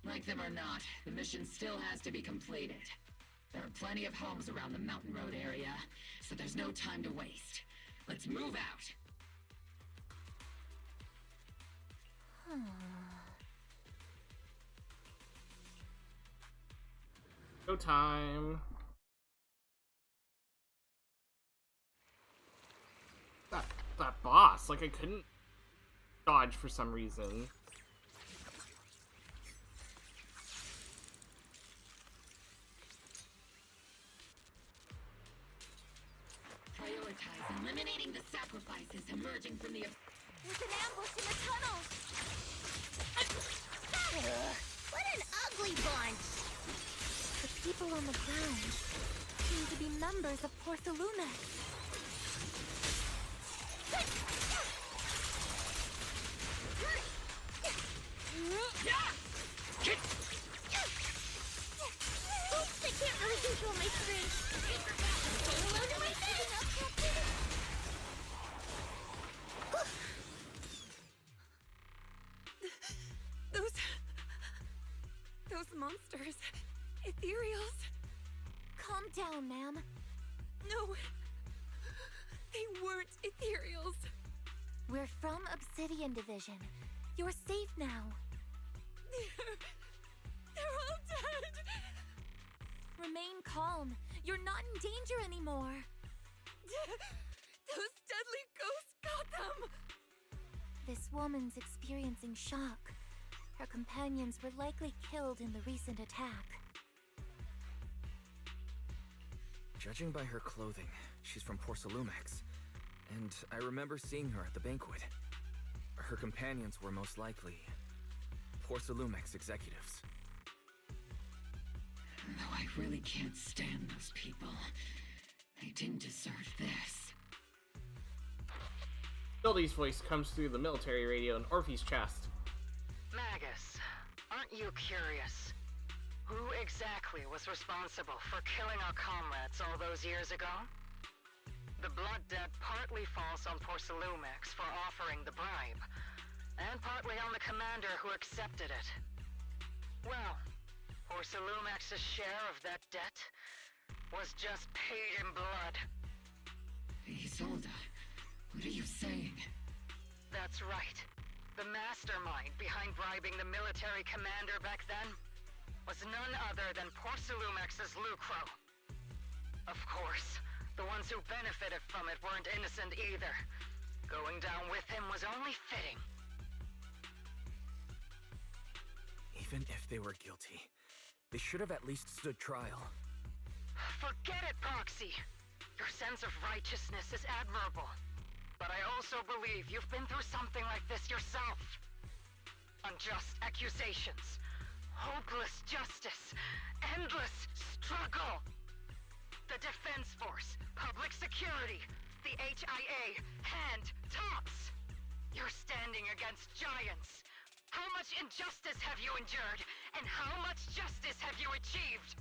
Like them or not, the mission still has to be completed. There are plenty of homes around the mountain road area, so there's no time to waste. Let's move out! Go time. That boss, like I couldn't dodge for some reason. Prioritize eliminating the sacrifices emerging from the... There's an ambush in the tunnel! What an ugly bunch! The people on the ground seem to be members of Porcelumix. Oops, I can't really control my strength. Hello to my picking up, Captain? Those monsters. Ethereals. Calm down, ma'am. No. They weren't Ethereals. We're from Obsidian Division. You're safe now. They're all dead. Remain calm. You're not in danger anymore. Those deadly ghosts got them. This woman's experiencing shock. Her companions were likely killed in the recent attack. Judging by her clothing, she's from Porcelumix. And I remember seeing her at the banquet. Her companions were most likely Porcelumix executives. Though I really can't stand those people. They didn't deserve this. Bildy's voice comes through the military radio in Orphe's chest. Magus, aren't you curious? Who exactly was responsible for killing our comrades all those years ago? The blood debt partly falls on Porcelumix for offering the bribe, and partly on the commander who accepted it. Well, Porcelumix's share of that debt was just paid in blood. Isolde, what are you saying? That's right. The mastermind behind bribing the military commander back then was none other than Porcelumex's Lucro. Of course, the ones who benefited from it weren't innocent either. Going down with him was only fitting. Even if they were guilty, they should have at least stood trial. Forget it, Proxy. Your sense of righteousness is admirable. But I also believe you've been through something like this yourself. Unjust accusations, hopeless justice, endless struggle. The Defense Force, public security, the HIA, hand tops. You're standing against giants. How much injustice have you endured, and how much justice have you achieved?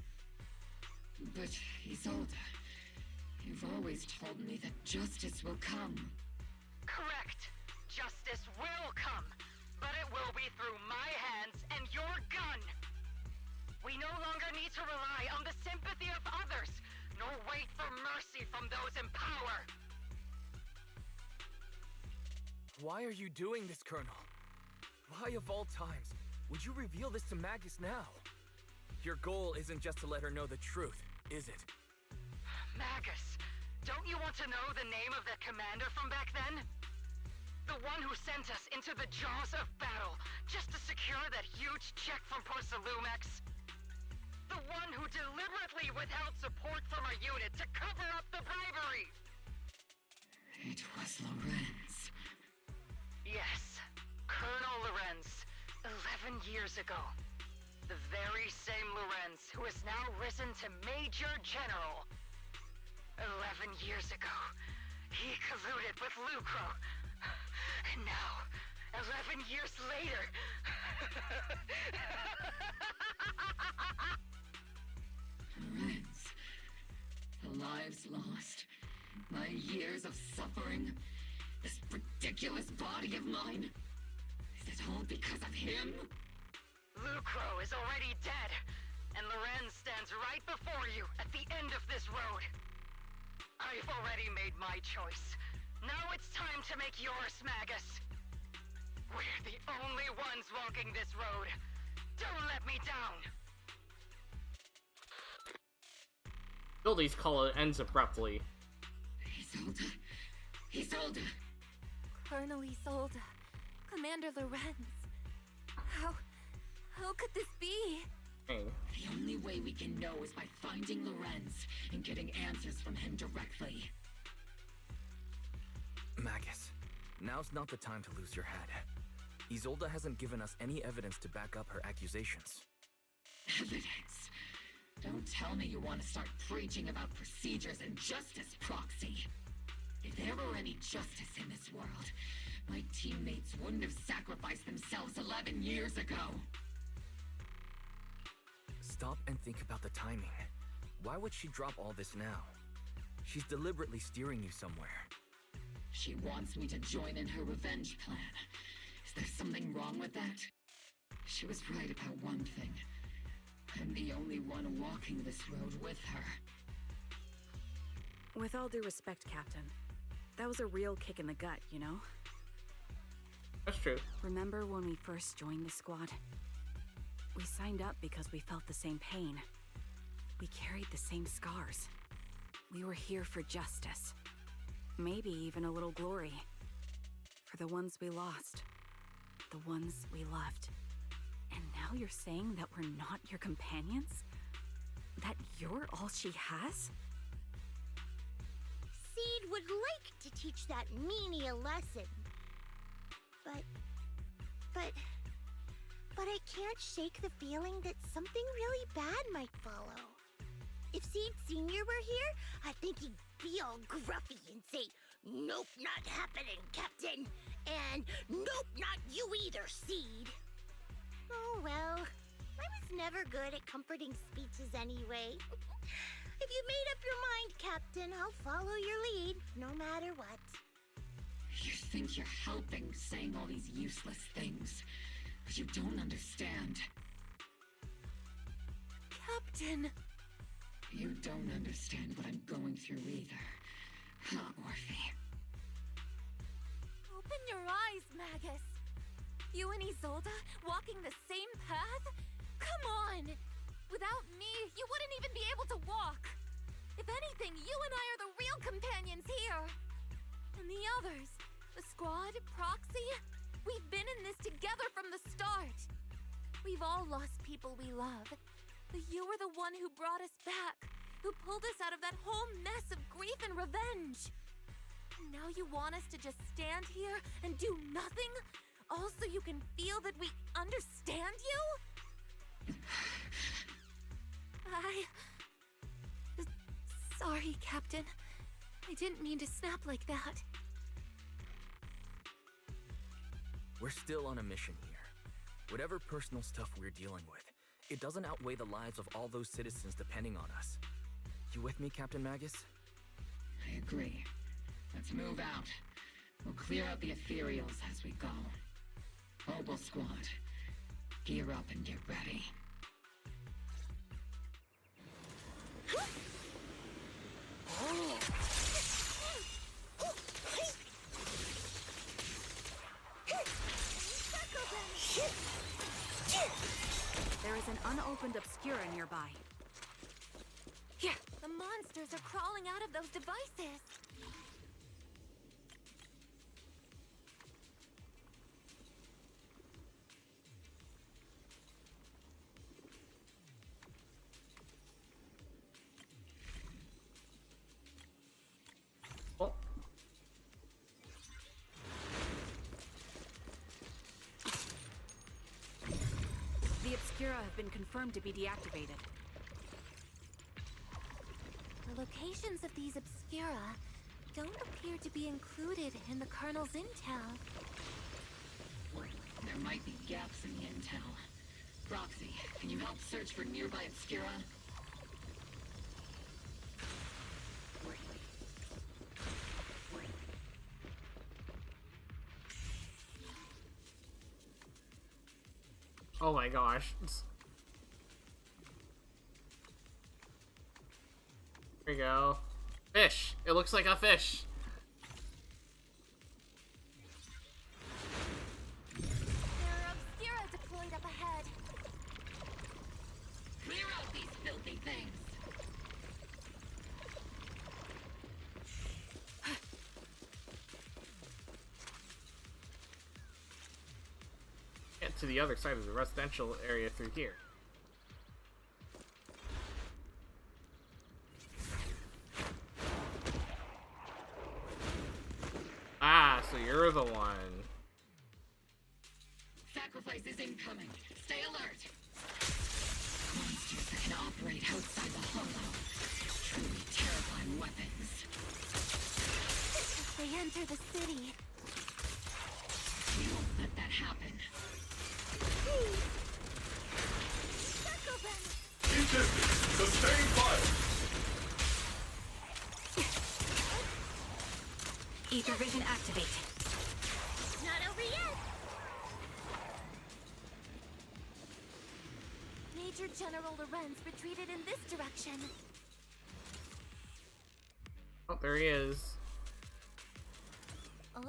But, Isolde, you've always told me that justice will come. Correct. Justice will come, but it will be through my hands and your gun. We no longer need to rely on the sympathy of others, nor wait for mercy from those in power. Why are you doing this, Colonel? Why of all times would you reveal this to Magus now? Your goal isn't just to let her know the truth, is it? Magus, don't you want to know the name of that commander from back then? The one who sent us into the jaws of battle just to secure that huge check from Porcelumex? The one who deliberately withheld support from our unit to cover up the bribery! It was Lorenz. Yes, Colonel Lorenz, 11 years ago. The very same Lorenz who has now risen to Major General. 11 years ago, he colluded with Lucro. And now, 11 years later... Lorenz, the lives lost, my years of suffering, this ridiculous body of mine. Is it all because of him? Lucro is already dead, and Lorenz stands right before you at the end of this road. I've already made my choice. Now it's time to make yours, Magus. We're the only ones walking this road. Don't let me down. Billy's call ends abruptly. Isolde! Colonel Isolde. Commander Lorenz. How could this be? Hey. The only way we can know is by finding Lorenz and getting answers from him directly. Magus, now's not the time to lose your head. Isolde hasn't given us any evidence to back up her accusations. Evidence? Don't tell me you want to start preaching about procedures and justice, Proxy. If there were any justice in this world, my teammates wouldn't have sacrificed themselves 11 years ago. Stop and think about the timing. Why would she drop all this now? She's deliberately steering you somewhere. She wants me to join in her revenge plan. Is there something wrong with that? She was right about one thing. I'm the only one walking this road with her. With all due respect, Captain, that was a real kick in the gut, you know? That's true. Remember when we first joined the squad? We signed up because we felt the same pain. We carried the same scars. We were here for justice. Maybe even a little glory. For the ones we lost. The ones we loved. And now you're saying that we're not your companions? That you're all she has? Seed would like to teach that meanie a lesson. But I can't shake the feeling that something really bad might follow. If Seed Sr. were here, I think he'd be all gruffy and say, "Nope, not happening, Captain." And "Nope, not you either, Seed." Oh well, I was never good at comforting speeches anyway. If you made up your mind, Captain, I'll follow your lead, no matter what. You think you're helping saying all these useless things, but you don't understand. Captain! You don't understand what I'm going through either, huh, Orphe? Open your eyes, Magus. You and Isolde walking the same path? Come on! Without me, you wouldn't even be able to walk! If anything, you and I are the real companions here! And the others, the squad, Proxy, we've been in this together from the start! We've all lost people we love, but you were the one who brought us back, who pulled us out of that whole mess of grief and revenge! And now you want us to just stand here and do nothing? All so you can feel that we understand you? Sorry, Captain. I didn't mean to snap like that. We're still on a mission here. Whatever personal stuff we're dealing with, it doesn't outweigh the lives of all those citizens depending on us. You with me, Captain Magus? I agree. Let's move out. We'll clear out the ethereals as we go. Mobile squad, gear up and get ready. There is an unopened Obscura nearby. Yeah, the monsters are crawling out of those devices. Oh. The Obscura have been confirmed to be deactivated. The locations of these Obscura don't appear to be included in the Colonel's intel. There might be gaps in the intel. Roxy, can you help search for nearby Obscura? Oh my gosh. There we go. Fish! It looks like a fish! There are Obscura deployed up ahead. Clear out these filthy things! Get to the other side of the residential area through here. Ah, so you're the one. Sacrifice is incoming. Stay alert. Monsters that can operate outside the hollow. Truly terrifying weapons. If they enter the city, We won't let that happen. please! Tackle them! Keep distance. Sustain fire. Ether vision activate. Not over yet! Major General Lorenz retreated in this direction. Oh, there he is. Oh?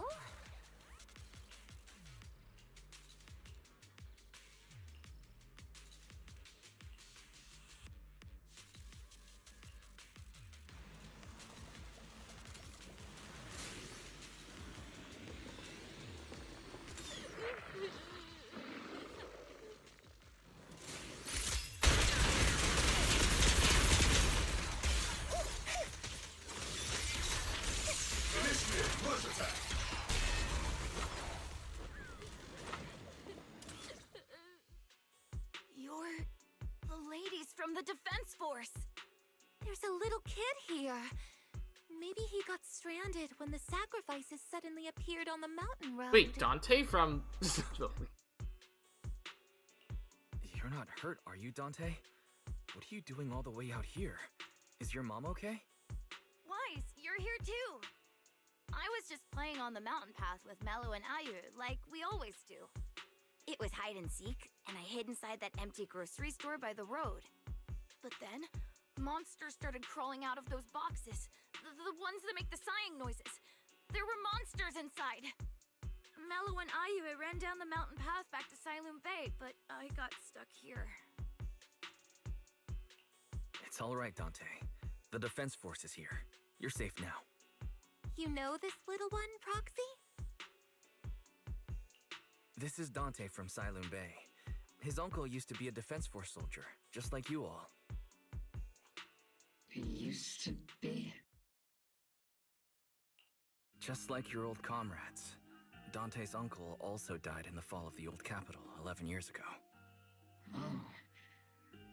Initiate rush attack. You're the ladies from the Defense Force. There's a little kid here. Maybe he got stranded when the sacrifices suddenly appeared on the mountain road. Wait, Dante from... You're not hurt, are you, Dante? What are you doing all the way out here? Is your mom okay? Wise, you're here too. I was just playing on the mountain path with Mello and Ayu, like we always do. It was hide and seek, and I hid inside that empty grocery store by the road. But then, monsters started crawling out of those boxes. The ones that make the sighing noises. There were monsters inside. Mello and Ayu ran down the mountain path back to Siloon Bay, but I got stuck here. It's all right, Dante. The defense force is here. You're safe now. You know this little one, Proxy? This is Dante from Siloon Bay. His uncle used to be a defense force soldier, just like you all. He used to be? Just like your old comrades. Dante's uncle also died in the fall of the old capital 11 years ago. Oh.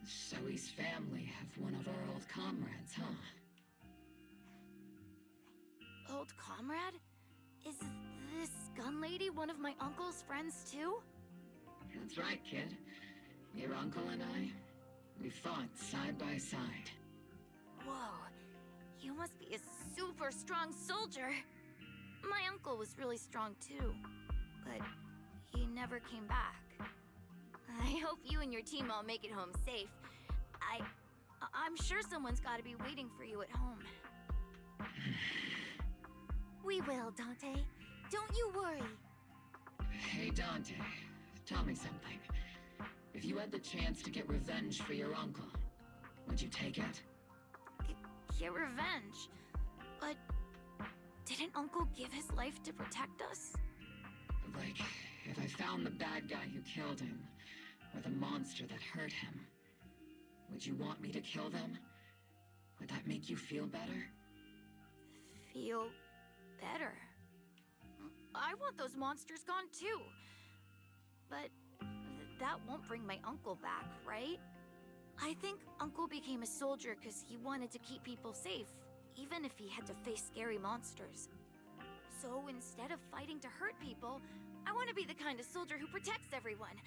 Zoe's family have one of our old comrades, huh? Old comrade? Is this gun lady one of my uncle's friends too? That's right, kid. Your uncle and I, we fought side by side. Whoa, you must be a super strong soldier. My uncle was really strong too, but he never came back. I hope you and your team all make it home safe. I'm sure someone's gotta be waiting for you at home. We will, Dante. Don't you worry. Hey, Dante, tell me something. If you had the chance to get revenge for your uncle, would you take it? Get revenge? But didn't Uncle give his life to protect us? Like, if I found the bad guy who killed him, or the monster that hurt him, would you want me to kill them? Would that make you feel better? Feel better? I want those monsters gone too. But that won't bring my uncle back, right? I think Uncle became a soldier because he wanted to keep people safe, even if he had to face scary monsters. So instead of fighting to hurt people, I want to be the kind of soldier who protects everyone.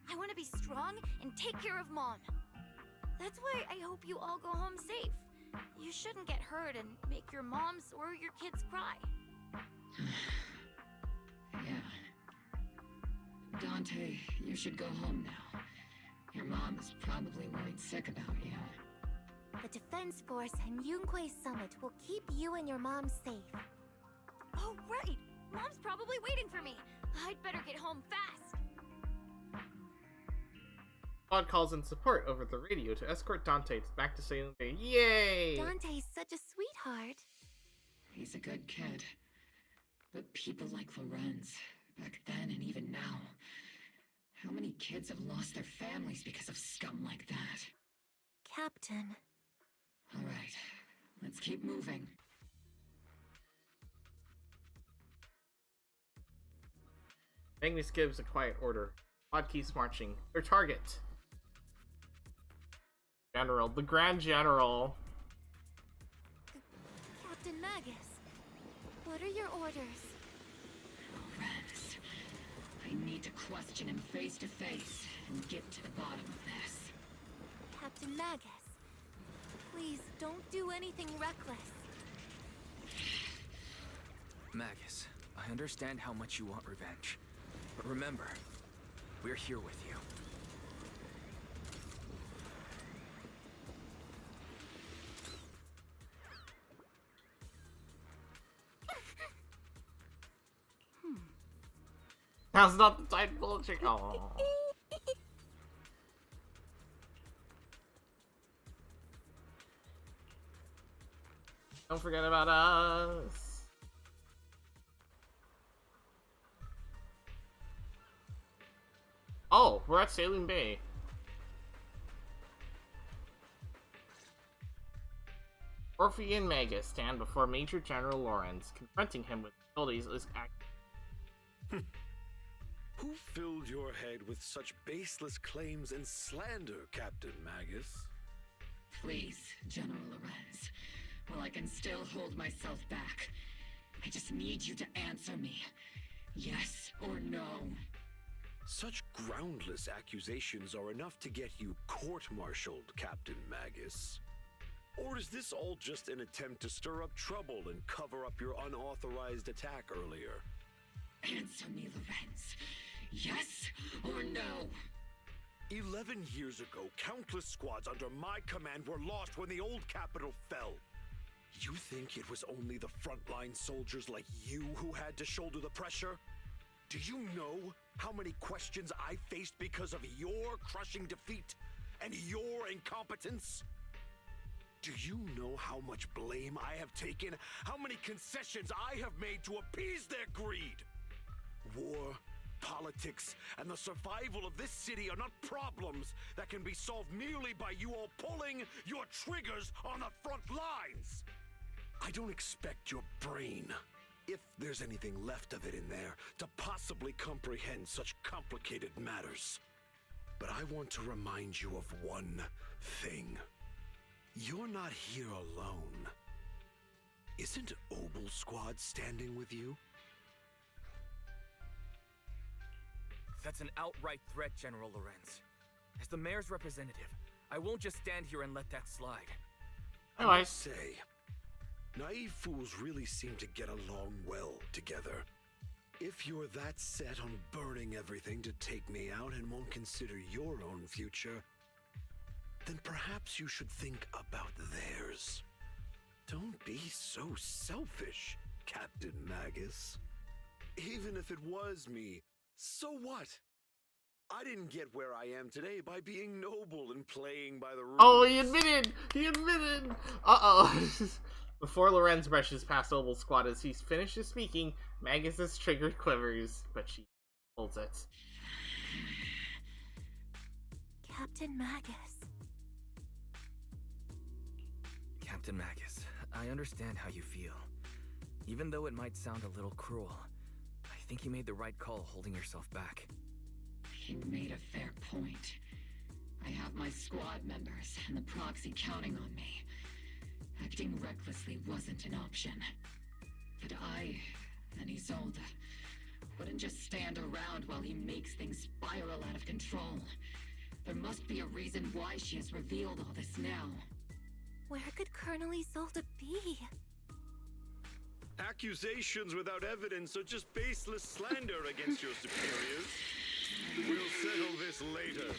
I want to be strong and take care of Mom. That's why I hope you all go home safe. You shouldn't get hurt and make your moms or your kids cry. Yeah. Dante, you should go home now. Your mom is probably worried sick about you. The Defense Force and Yunquei Summit will keep you and your mom safe. Oh, right! Mom's probably waiting for me. I'd better get home fast. Claude calls in support over the radio to escort Dante back to Salem Bay. Yay! Dante's such a sweetheart. He's a good kid. But people like Lorenz, back then and even now, how many kids have lost their families because of scum like that? Captain. All right, let's keep moving. Magnus gives a quiet order. Claude keeps marching. Their target. General, the Grand General. Captain Magus, what are your orders? Lorenz, I need to question him face to face and get to the bottom of this. Captain Magus, please don't do anything reckless. Magus, I understand how much you want revenge. But remember, we're here with you. That's not the time bullshit. Oh. Don't forget about us. Oh, we're at Salem Bay. Orphe and Magus stand before Major General Lorenz, confronting him with abilities as Who filled your head with such baseless claims and slander, Captain Magus? Please, General Lorenz. While I can still hold myself back, I just need you to answer me. Yes or no? Such groundless accusations are enough to get you court-martialed, Captain Magus. Or is this all just an attempt to stir up trouble and cover up your unauthorized attack earlier? Answer me, Lorenz. Yes or no? 11 years ago, countless squads under my command were lost when the old capital fell. You think it was only the frontline soldiers like you who had to shoulder the pressure? Do you know how many questions I faced because of your crushing defeat and your incompetence? Do you know how much blame I have taken? How many concessions I have made to appease their greed? War, politics, and the survival of this city are not problems that can be solved merely by you all pulling your triggers on the front lines. I don't expect your brain, if there's anything left of it in there, to possibly comprehend such complicated matters. But I want to remind you of one thing. You're not here alone. Isn't Obel Squad standing with you? That's an outright threat, General Lorenz. As the mayor's representative, I won't just stand here and let that slide. I must say, naive fools really seem to get along well together. If you're that set on burning everything to take me out and won't consider your own future, then perhaps you should think about theirs. Don't be so selfish, Captain Magus. Even if it was me, so what? I didn't get where I am today by being noble and playing by the rules. Oh, he admitted! He admitted! Uh-oh. Before Lorenz brushes past Obel Squad as he finishes speaking, Magus's trigger quivers, but she holds it. Captain Magus. Captain Magus, I understand how you feel. Even though it might sound a little cruel, I think you made the right call holding yourself back. You made a fair point. I have my squad members and the proxy counting on me. Acting recklessly wasn't an option. But I and Isolde wouldn't just stand around while he makes things spiral out of control. There must be a reason why she has revealed all this now. Where could Colonel Isolde be? Accusations without evidence are just baseless slander against your superiors. We'll settle this later.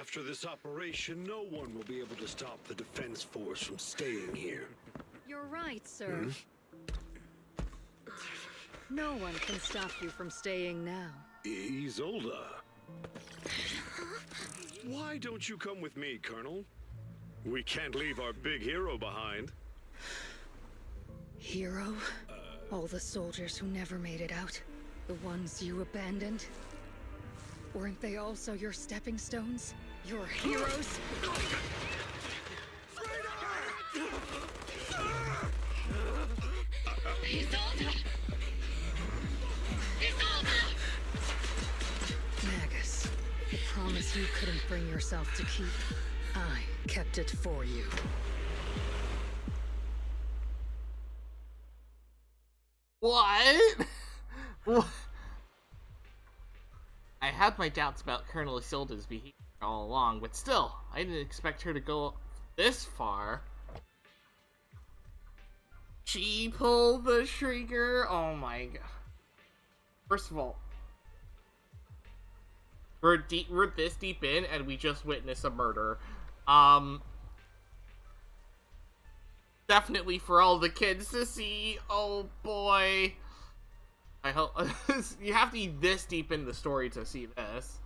After this operation, no one will be able to stop the defense force from staying here. You're right, sir. No one can stop you from staying now. Isolde. Why don't you come with me, Colonel? We can't leave our big hero behind. Hero? All the soldiers who never made it out? The ones you abandoned? Weren't they also your stepping stones? Your heroes? Isolde! Isolde! Magus, the promise you couldn't bring yourself to keep, I kept it for you. What? What? I had my doubts about Colonel Isolde's behavior all along, but still, I didn't expect her to go this far. She pulled the trigger. Oh my god. First of all, we're this deep in, and we just witnessed a murder. Definitely for all the kids to see. Oh boy. I hope you have to be this deep in the story to see this.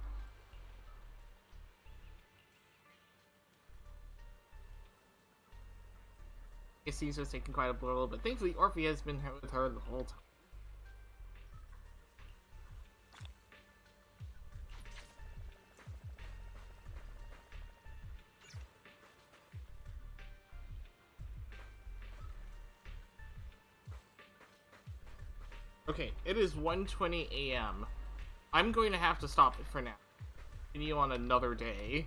It seems to have taken quite a blow, but thankfully Orphe has been with her the whole time. Okay, it is 1:20 a.m. I'm going to have to stop it for now. Continue on another day.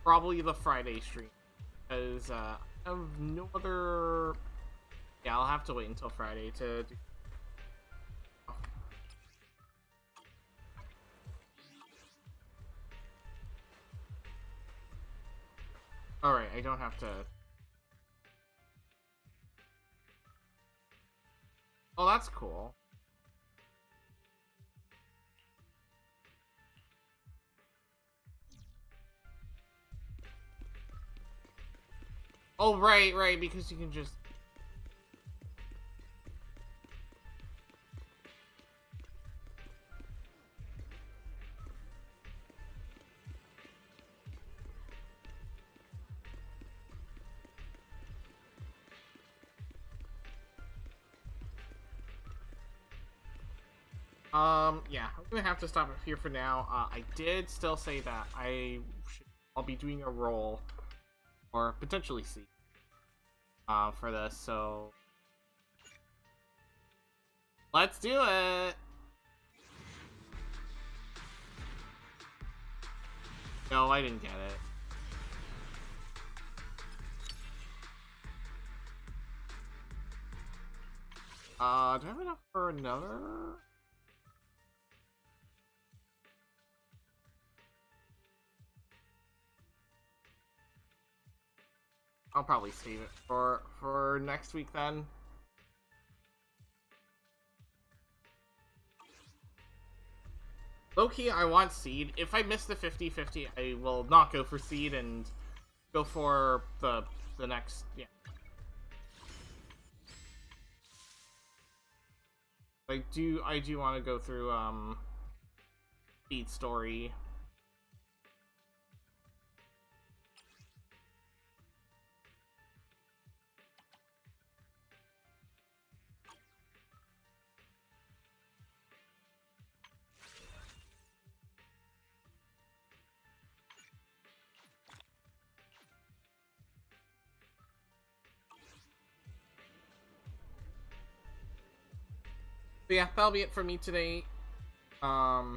Probably the Friday stream. Because, I have no other... Yeah, I'll have to wait until Friday to do... Alright, I don't have to... Oh, that's cool. Oh, right, because you can just... Yeah, I'm gonna have to stop it here for now. I did still say that I'll be doing a roll, or potentially C, for this, so let's do it! No, I didn't get it. Do I have enough for another? I'll probably save it for next week then. Low-key, I want Seed. If I miss the 50-50, I will not go for Seed and go for the next, yeah. I do want to go through, Seed story. But yeah, that'll be it for me today. More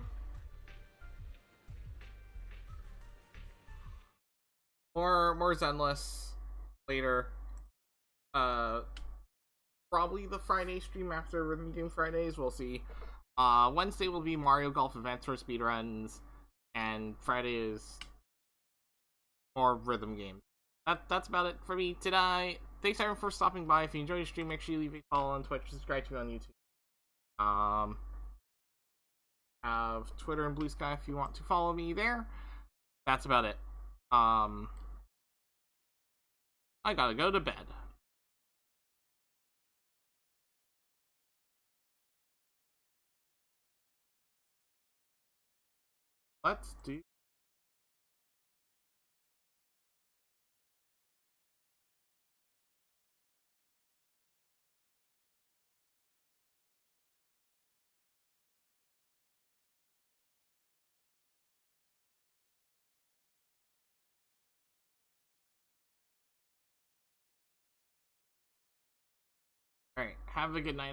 Zenless later. Probably the Friday stream after Rhythm Game Fridays. We'll see. Wednesday will be Mario Golf events or speedruns, and Friday is more rhythm games. That's about it for me today. Thanks everyone for stopping by. If you enjoyed the stream, make sure you leave a follow on Twitch, subscribe to me on YouTube. Have Twitter and Blue Sky if you want to follow me there. That's about it. I gotta go to bed. Let's do Alright, have a good night.